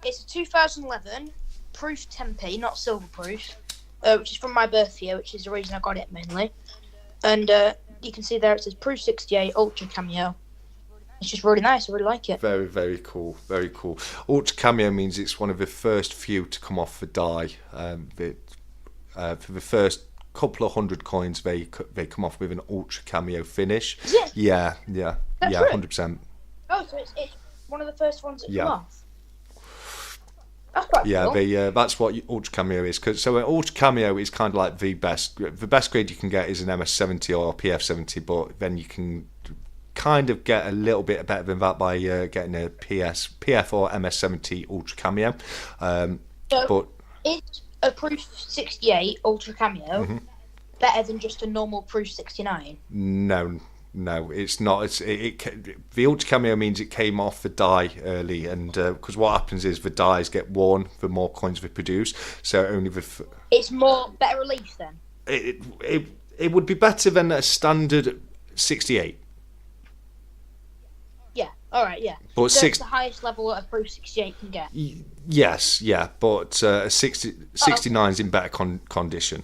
It's a 2011 proof 10p, not silver proof, which is from my birth year, which is the reason I got it mainly. And you can see there it says proof 68 ultra cameo. It's just really nice. I really like it. Very, very cool. Very cool. Ultra cameo means it's one of the first few to come off the die. For the first couple of hundred coins, they come off with an ultra cameo finish. Yeah. Yeah, That's yeah, right. 100%. Oh, so it's one of the first ones that Yeah. come off. That's quite cool. That's what ultra cameo is. So an ultra cameo is kind of like the best. The best grade you can get is an MS70 or a PF70, but then you can kind of get a little bit better than that by getting a PF or MS70 ultra cameo. But is a proof 68 ultra cameo better than just a normal proof 69? No, it's not. The ultra cameo means it came off the die early, and because what happens is the dies get worn the more coins they produce. So only it's better relief then. It would be better than a standard 68. Yeah. All right. Yeah. But so it's the highest level that a proof 68 can get. Yes, yeah, but 69 is in better condition.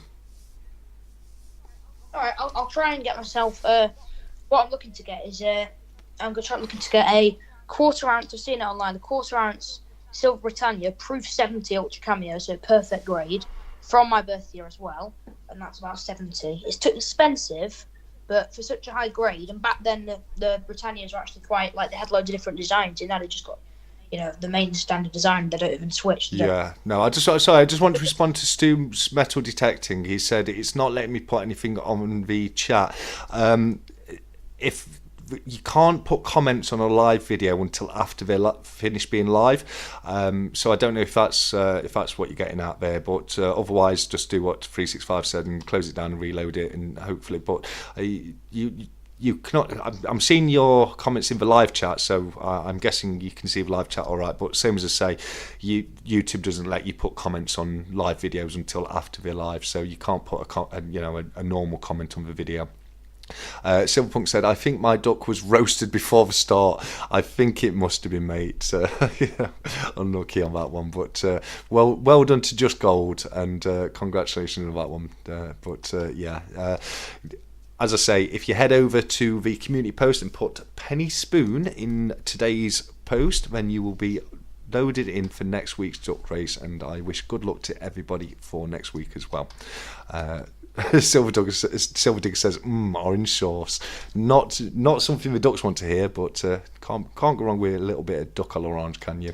All right. I'll try and get myself. What I'm looking to get is I'm looking to get a quarter ounce. I've seen it online. The quarter ounce Silver Britannia proof 70 ultra cameo, so perfect grade from my birth year as well, and that's about 70. It's too expensive, but for such a high grade, and back then the Britannias were actually quite like they had loads of different designs, and now they just got the main standard design. They don't even switch. Yeah, no, I just want to respond to Stu's metal detecting. He said it's not letting me put anything on the chat. If you can't put comments on a live video until after they're finished being live, so I don't know if that's what you're getting at there, but otherwise just do what 365 said and close it down and reload it, and hopefully. But you cannot. I'm seeing your comments in the live chat, so I'm guessing you can see the live chat all right. But same as I say, YouTube doesn't let you put comments on live videos until after they're live, so you can't put a normal comment on the video. Silverpunk said, I think my duck was roasted before the start. I think it must have been, mate. Unlucky on that one, but well done to Just Gold, and congratulations on that one. As I say, if you head over to the community post and put Penny Spoon in today's post, then you will be loaded in for next week's duck race, and I wish good luck to everybody for next week as well. Silver Digger says, orange sauce. Not something the ducks want to hear, but can't go wrong with a little bit of duck à l'orange, can you?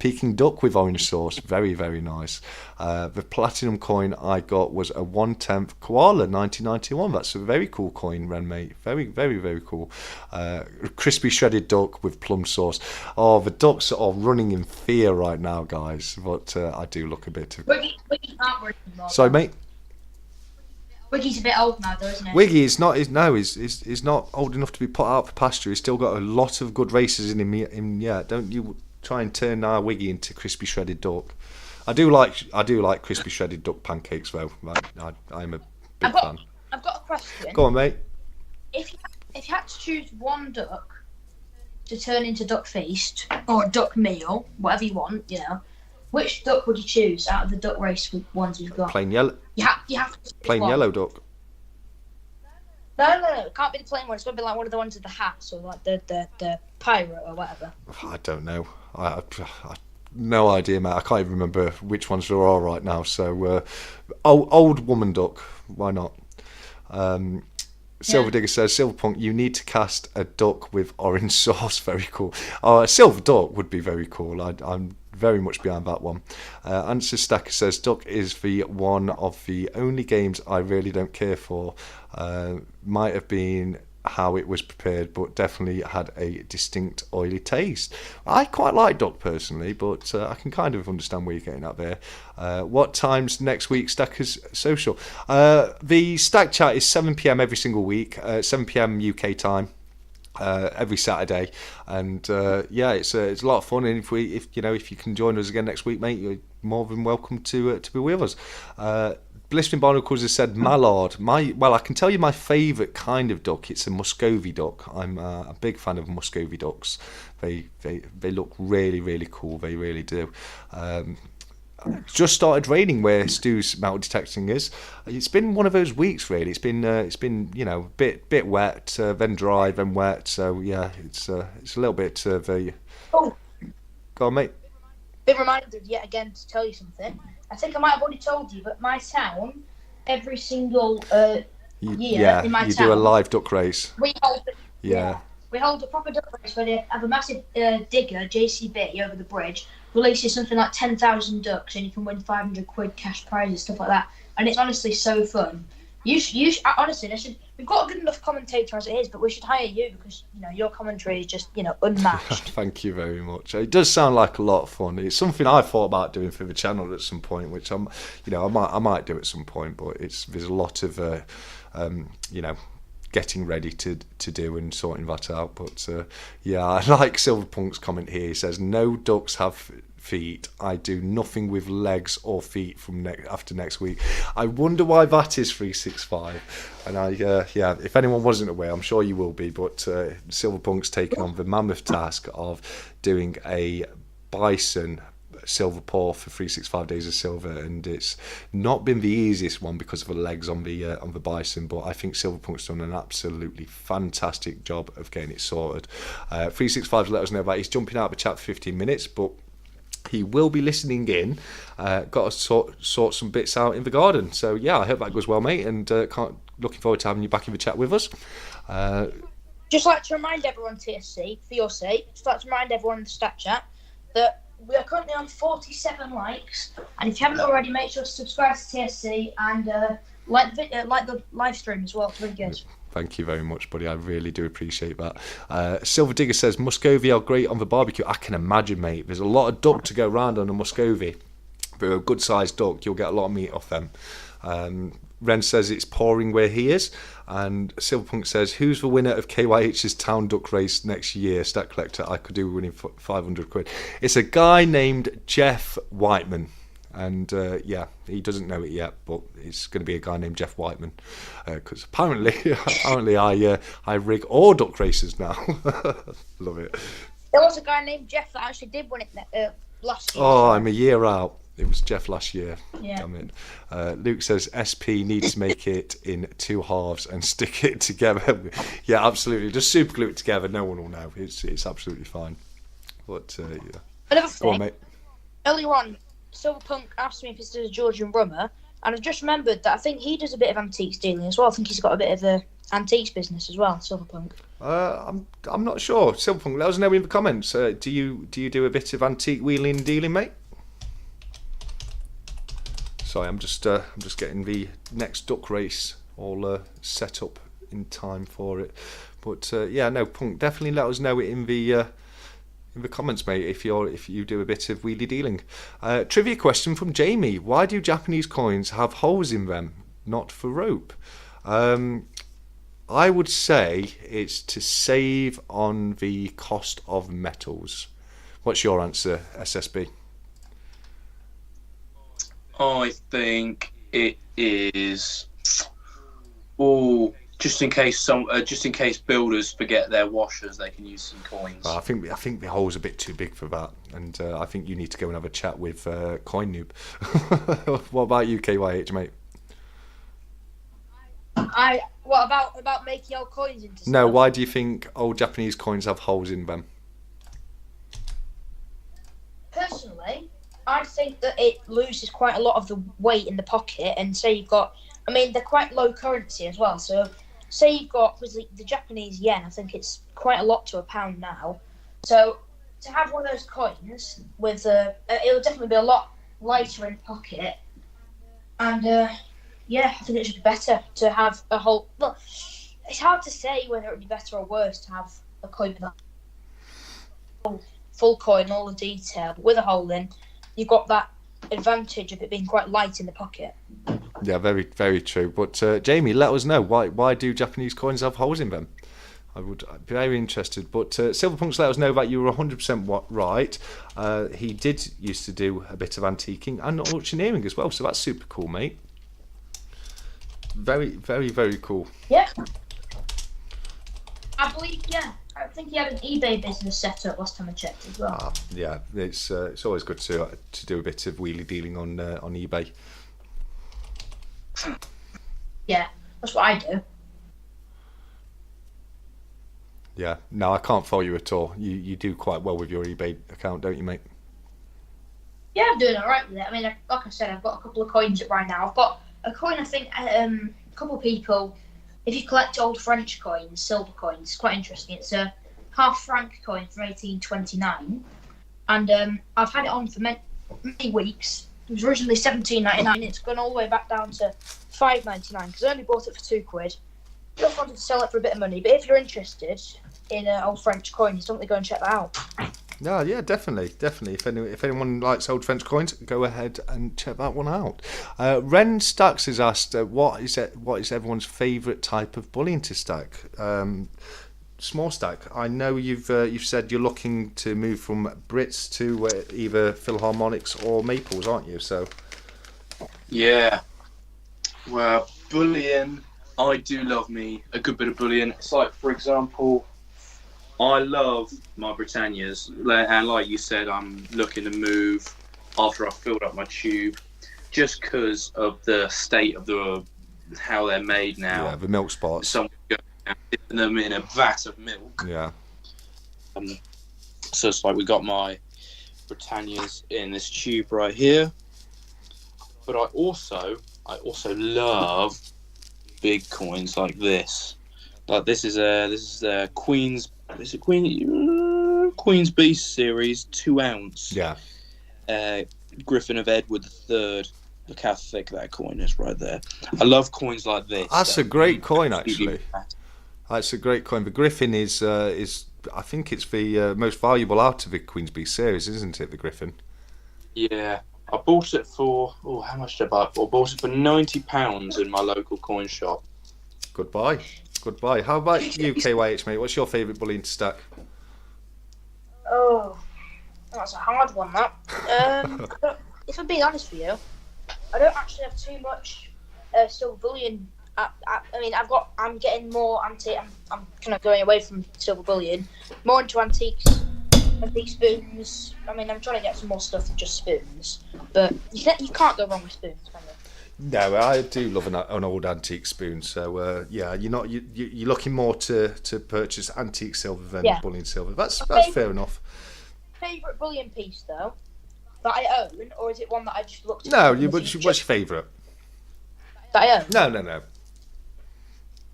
Peking duck with orange sauce, very, very nice. The platinum coin I got was a 1/10 koala 1991. That's a very cool coin, Ren, mate. Very, very, very cool. Crispy shredded duck with plum sauce. Oh, the ducks are running in fear right now, guys. But I do look a bit. Wiggy can't run anymore. Sorry, mate. Wiggy's a bit old now, though, isn't he? Wiggy is not. He's not old enough to be put out for pasture. He's still got a lot of good races in him. Yeah, don't you try and turn our Wiggy into crispy shredded duck. I do like crispy shredded duck pancakes though. I'm a big fan. I've got a question. Go on, mate. If you had to choose one duck to turn into duck feast or duck meal, whatever you want, which duck would you choose out of the duck race ones you've got? Plain yellow. You have to choose plain one. yellow duck. No. It can't be the plain one. It's got to be like one of the ones with the hats or like the pirate or whatever. I don't know. I no idea, mate. I can't even remember which ones there are right now. So, old woman duck, why not? Silver Digger says, Silverpunk, you need to cast a duck with orange sauce. Very cool. A silver duck would be very cool. I'm very much behind that one. Answer Stacker says, duck is one of the only games I really don't care for. Might have been how it was prepared, but definitely had a distinct oily taste. I quite like duck personally, but I can kind of understand where you're getting at there. What times next week, Stackers Social? The Stack Chat is 7 p.m. every single week, 7 p.m. UK time. Every Saturday, and it's a lot of fun. And if you can join us again next week, mate, you're more than welcome to be with us. Blistering Barnacles has said mallard. I can tell you my favourite kind of duck. It's a Muscovy duck. I'm a big fan of Muscovy ducks. They look really, really cool. They really do. It's just started raining where Stu's metal detecting is. It's been one of those weeks really. It's been a bit wet, then dry, then wet. So yeah, it's a little bit of a. Oh, go on, mate. Been reminded yet again to tell you something. I think I might have already told you, but my town, every single year in my town, do a live duck race. We hold a proper duck race where they have a massive digger, JCB, over the bridge, releases something like 10,000 ducks, and you can win 500 quid cash prizes, stuff like that. And it's honestly so fun. Honestly, we've got a good enough commentator as it is, but we should hire you because your commentary is just unmatched. Thank you very much. It does sound like a lot of fun. It's something I thought about doing for the channel at some point, which I might do at some point. But there's a lot of getting ready to do and sorting that out. But I like Silverpunk's comment here. He says no ducks have feet. I do nothing with legs or feet from after next week. I wonder why that is 365. And if anyone wasn't aware, I'm sure you will be, but Silverpunk's taken on the mammoth task of doing a bison silver paw for 365 days of silver, and it's not been the easiest one because of the legs on the bison, but I think Silverpunk's done an absolutely fantastic job of getting it sorted. 365's let us know that he's jumping out of the chat for 15 minutes, but he will be listening in. Got to sort some bits out in the garden. So yeah, I hope that goes well, mate. And looking forward to having you back in the chat with us. Just like to remind everyone, TSC, for your sake, just like to remind everyone in the Stack Chat that we are currently on 47 likes. And if you haven't already, make sure to subscribe to TSC and like the live stream as well. It's really good. Thank you very much, buddy. I really do appreciate that. Silver Digger says, Muscovy are great on the barbecue. I can imagine, mate. There's a lot of duck to go round on a Muscovy. For a good-sized duck, you'll get a lot of meat off them. Ren says it's pouring where he is. And Silverpunk says, who's the winner of KYH's Town Duck Race next year? Stack Collector, I could do winning 500 quid. It's a guy named Jeff Whiteman. And he doesn't know it yet, but it's going to be a guy named Jeff Whiteman, because apparently I rig all duck races now. Love it. There was a guy named Jeff that actually did win it last year. Oh, I'm a year out. It was Jeff last year. Yeah. Damn it. Luke says SP needs to make it in 2 halves and stick it together. Yeah, absolutely. Just super glue it together. No one will know. It's absolutely fine. But Another thing. Go on, mate. Earlier on, Silverpunk asked me if he's a Georgian rummer, and I've just remembered that I think he does a bit of antiques dealing as well. I think he's got a bit of the antiques business as well, Silverpunk. I'm not sure. Silverpunk, let us know in the comments. Do you do a bit of antique wheeling and dealing, mate? Sorry, I'm just getting the next duck race all set up in time for it. But Punk, definitely let us know it in the comments, mate, if you do a bit of wheelie dealing. Trivia question from Jamie: why do Japanese coins have holes in them, not for rope? I would say it's to save on the cost of metals. What's your answer, SSB? I think it is just in case builders forget their washers, they can use some coins. I think the hole's a bit too big for that, and I think you need to go and have a chat with Coin Noob. What about you, KYH, mate? What about making old coins into stuff? No, why do you think old Japanese coins have holes in them? Personally, I think that it loses quite a lot of the weight in the pocket, and say you've got, I mean, they're quite low currency as well. So, say you've got, because the Japanese yen, I think it's quite a lot to £1 now. So, to have one of those coins with it'll definitely be a lot lighter in the pocket, and yeah, I think it should be better to have a whole. Well, it's hard to say whether it would be better or worse to have a coin with a full coin, all the detail, but with a hole in. You've got that advantage of it being quite light in the pocket. Yeah, very, very true. But Jamie, let us know why do Japanese coins have holes in them? I'd be very interested. But Silverpunks let us know that you were 100% right. He did used to do a bit of antiquing and auctioneering as well, so that's super cool, mate. Very, very, very cool. Yeah. I believe, yeah. I think he had an eBay business set up last time I checked as well. Yeah, it's always good to do a bit of wheelie dealing on eBay. Yeah, that's what I do. Yeah, no, I can't follow you at all. You do quite well with your eBay account, don't you, mate? Yeah, I'm doing alright with it. I mean, like I said, I've got a couple of coins right now. I've got a coin, I think, a couple of people, if you collect old French coins, silver coins, it's quite interesting. It's a half franc coin from 1829, and I've had it on for many weeks. It was originally £17.99. It's gone all the way back down to £5.99 because I only bought it for £2. Just wanted to sell it for a bit of money, but if you're interested in old French coins, don't go and check that out. No, yeah, definitely. If anyone likes old French coins, go ahead and check that one out. Ren Stacks has asked, what is everyone's favourite type of bullion to stack? Small stack. I know you've said you're looking to move from Brits to either Philharmonics or Maples, aren't you? So. Yeah. Well, bullion. I do love me a good bit of bullion. It's like, for example, I love my Britannias, and like you said, I'm looking to move after I've filled up my tube, just because of the state of how they're made now. Yeah, the milk spots. Someone going and dipping them in a vat of milk. Yeah. So it's like we got my Britannias in this tube right here, but I also love big coins like this. Like this is a Queen's. Is it Queen's Beast series 2 ounce? Yeah. Griffin of Edward III. Look how thick that coin is right there. I love coins like this. That's a great coin, actually. That's a great coin. The Griffin is I think it's the most valuable out of the Queen's Beast series, isn't it? The Griffin. Yeah. I bought it for how much did I buy it for? I bought it for £90 in my local coin shop. Goodbye. How about you, KYH, mate? What's your favourite bullion to stack? Oh, that's a hard one, that. If I'm being honest with you, I don't actually have too much silver bullion. I mean, I'm getting more antique. I'm kind of going away from silver bullion, more into antique spoons. I mean, I'm trying to get some more stuff than just spoons. But you can't go wrong with spoons, can you? No, I do love an old antique spoon. So yeah, you're looking more to purchase antique silver than bullion silver. That's fair enough. Favourite bullion piece though that I own, or is it one that I just looked at? No, what's your favourite? That I own? No.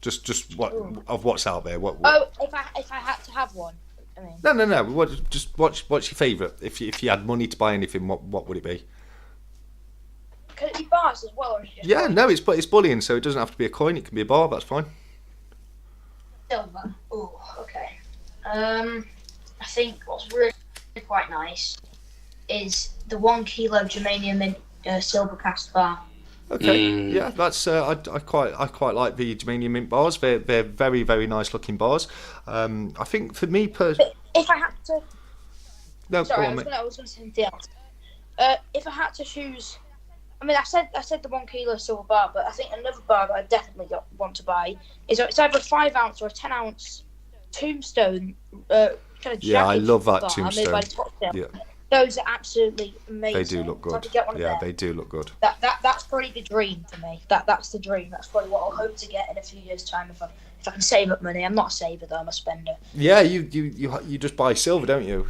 Just what's out there. What? Oh, if I had to have one. I mean. No. What's your favourite? If you had money to buy anything, what would it be? Can it be bars as well, or is it just coins? No, it's bullion, so it doesn't have to be a coin. It can be a bar. That's fine. Silver. Oh, okay. I think what's really quite nice is the 1 kilo germanium mint silver cast bar. Okay, yeah, that's I quite like the germanium mint bars. They're very, very nice looking bars. I think for me personally, if I had to, sorry, I was going to say something else. If I had to choose, I mean, I said the 1 kilo silver bar, but I think another bar that I definitely want to buy is it's either a 5 ounce or a 10 ounce tombstone. Kind of I love that bar tombstone. Made by Topsail. Yeah. Those are absolutely amazing. They do look good. They do look good. That's probably the dream for me. That's the dream. That's probably what I'll hope to get in a few years' time if I can save up money. I'm not a saver though. I'm a spender. Yeah, you just buy silver, don't you?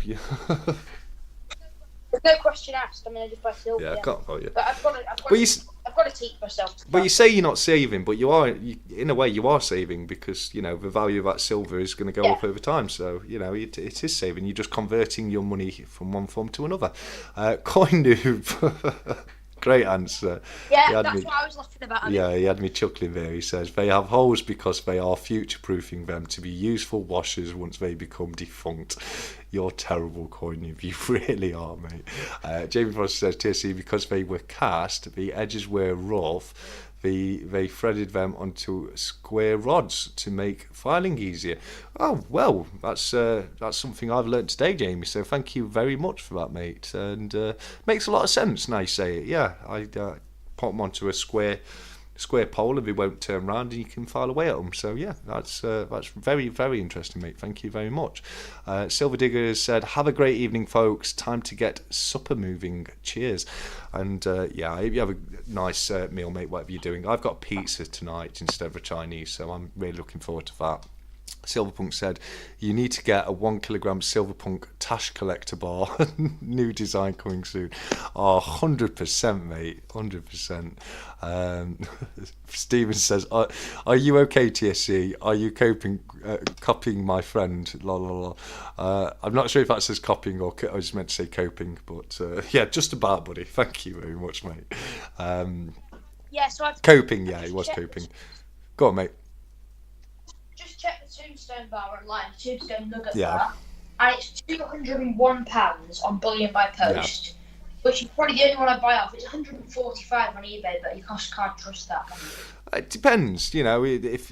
There's no question asked. I mean, I just buy silver. Yeah, I can't. Oh, yeah. But I've got to teach myself. But you say you're not saving, but you are. In a way, you are saving because the value of that silver is going to go up over time. So it is saving. You're just converting your money from one form to another. Coin noob. Great answer. Yeah, that's what I was laughing about. Yeah, he had me chuckling there. He says, they have holes because they are future-proofing them to be useful washers once they become defunct. You're terrible, Coin noob. You really are, mate. Jamie Frost says, TSC, because they were cast, the edges were rough. They threaded them onto square rods to make filing easier. Oh, well, that's something I've learnt today, Jamie, so thank you very much for that, mate. And makes a lot of sense now you say it. Yeah, I put them onto a square pole and they won't turn round and you can file away at them. So yeah, that's very, very interesting, mate. Thank you very much. Silver Digger has said, have a great evening, folks. Time to get supper moving. Cheers. And I hope you have a nice meal, mate, whatever you're doing. I've got pizza tonight instead of a Chinese, so I'm really looking forward to that. Silverpunk said, you need to get a 1 kilogram Silverpunk Tash Collector bar. New design coming soon. Oh, 100%, mate. 100%. Steven says, are you okay, TSC? Are you copying my friend? La, la, la. I'm not sure if that says copying or I was meant to say coping, but yeah, just about, buddy. Thank you very much, mate. Yeah, so I've coping, yeah, it was coping. Go on, mate. Just check the Tombstone bar online, Tombstone Nugget bar, and it's £201 on Bullion by Post, which is probably the only one I buy off. It's £145 on eBay, but you just can't trust that. It depends, if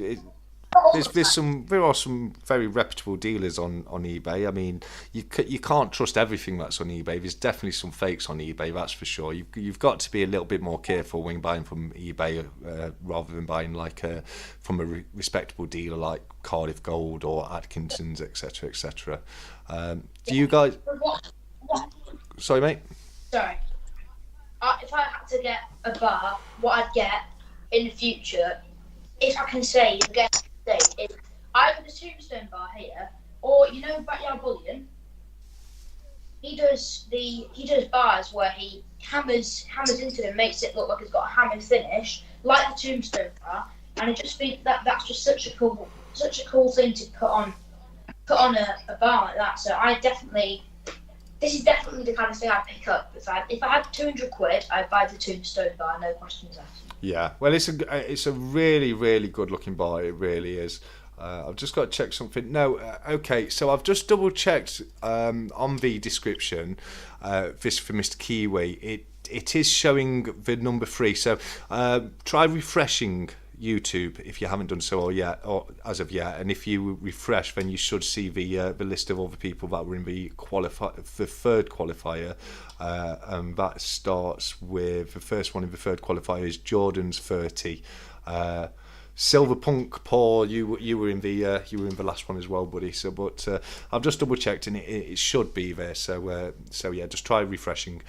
there are some very reputable dealers on eBay. I mean, you can't trust everything that's on eBay. There's definitely some fakes on eBay, that's for sure. You've got to be a little bit more careful when buying from eBay rather than buying from a respectable dealer like Cardiff Gold or Atkinson's, etc., etc. Do you guys? Sorry, mate. Sorry. If I had to get a bar, what I'd get in the future, if I can say again. Is either the Tombstone bar here, or Backyard Bullion. He does bars where he hammers into them, makes it look like it's got a hammer finish, like the Tombstone bar. And I just think that's just such a cool thing to put on a bar like that. So this is definitely the kind of thing I'd pick up. If I had 200 quid, I'd buy the Tombstone bar, no questions asked. Yeah, well, it's a really, really good looking bar. It really is. I've just got to check something. No, okay. So I've just double checked on the description. This for Mr. Kiwi. It is showing the number 3. So try refreshing YouTube if you haven't done so or as of yet. And if you refresh, then you should see the list of all the people that were in the third qualifier. And that starts with the first one in the third qualifier is Jordan's 30. Silverpunk, Paul, you were in the last one as well, buddy. So, but I've just double checked and it should be there. So yeah, just try refreshing.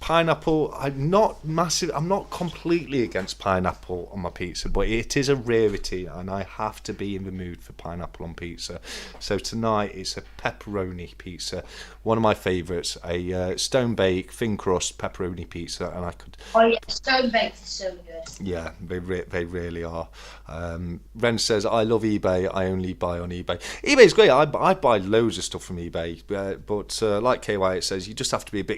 Pineapple, I'm not completely against pineapple on my pizza, but it is a rarity, and I have to be in the mood for pineapple on pizza. So tonight it's a pepperoni pizza, one of my favourites, a stone bake thin crust pepperoni pizza, and I could. Oh yeah, stone baked is so good. Yeah, they really are. Ren says, I love eBay, I only buy on eBay. eBay's great, I buy loads of stuff from eBay, but like KYH says, you just have to be a bit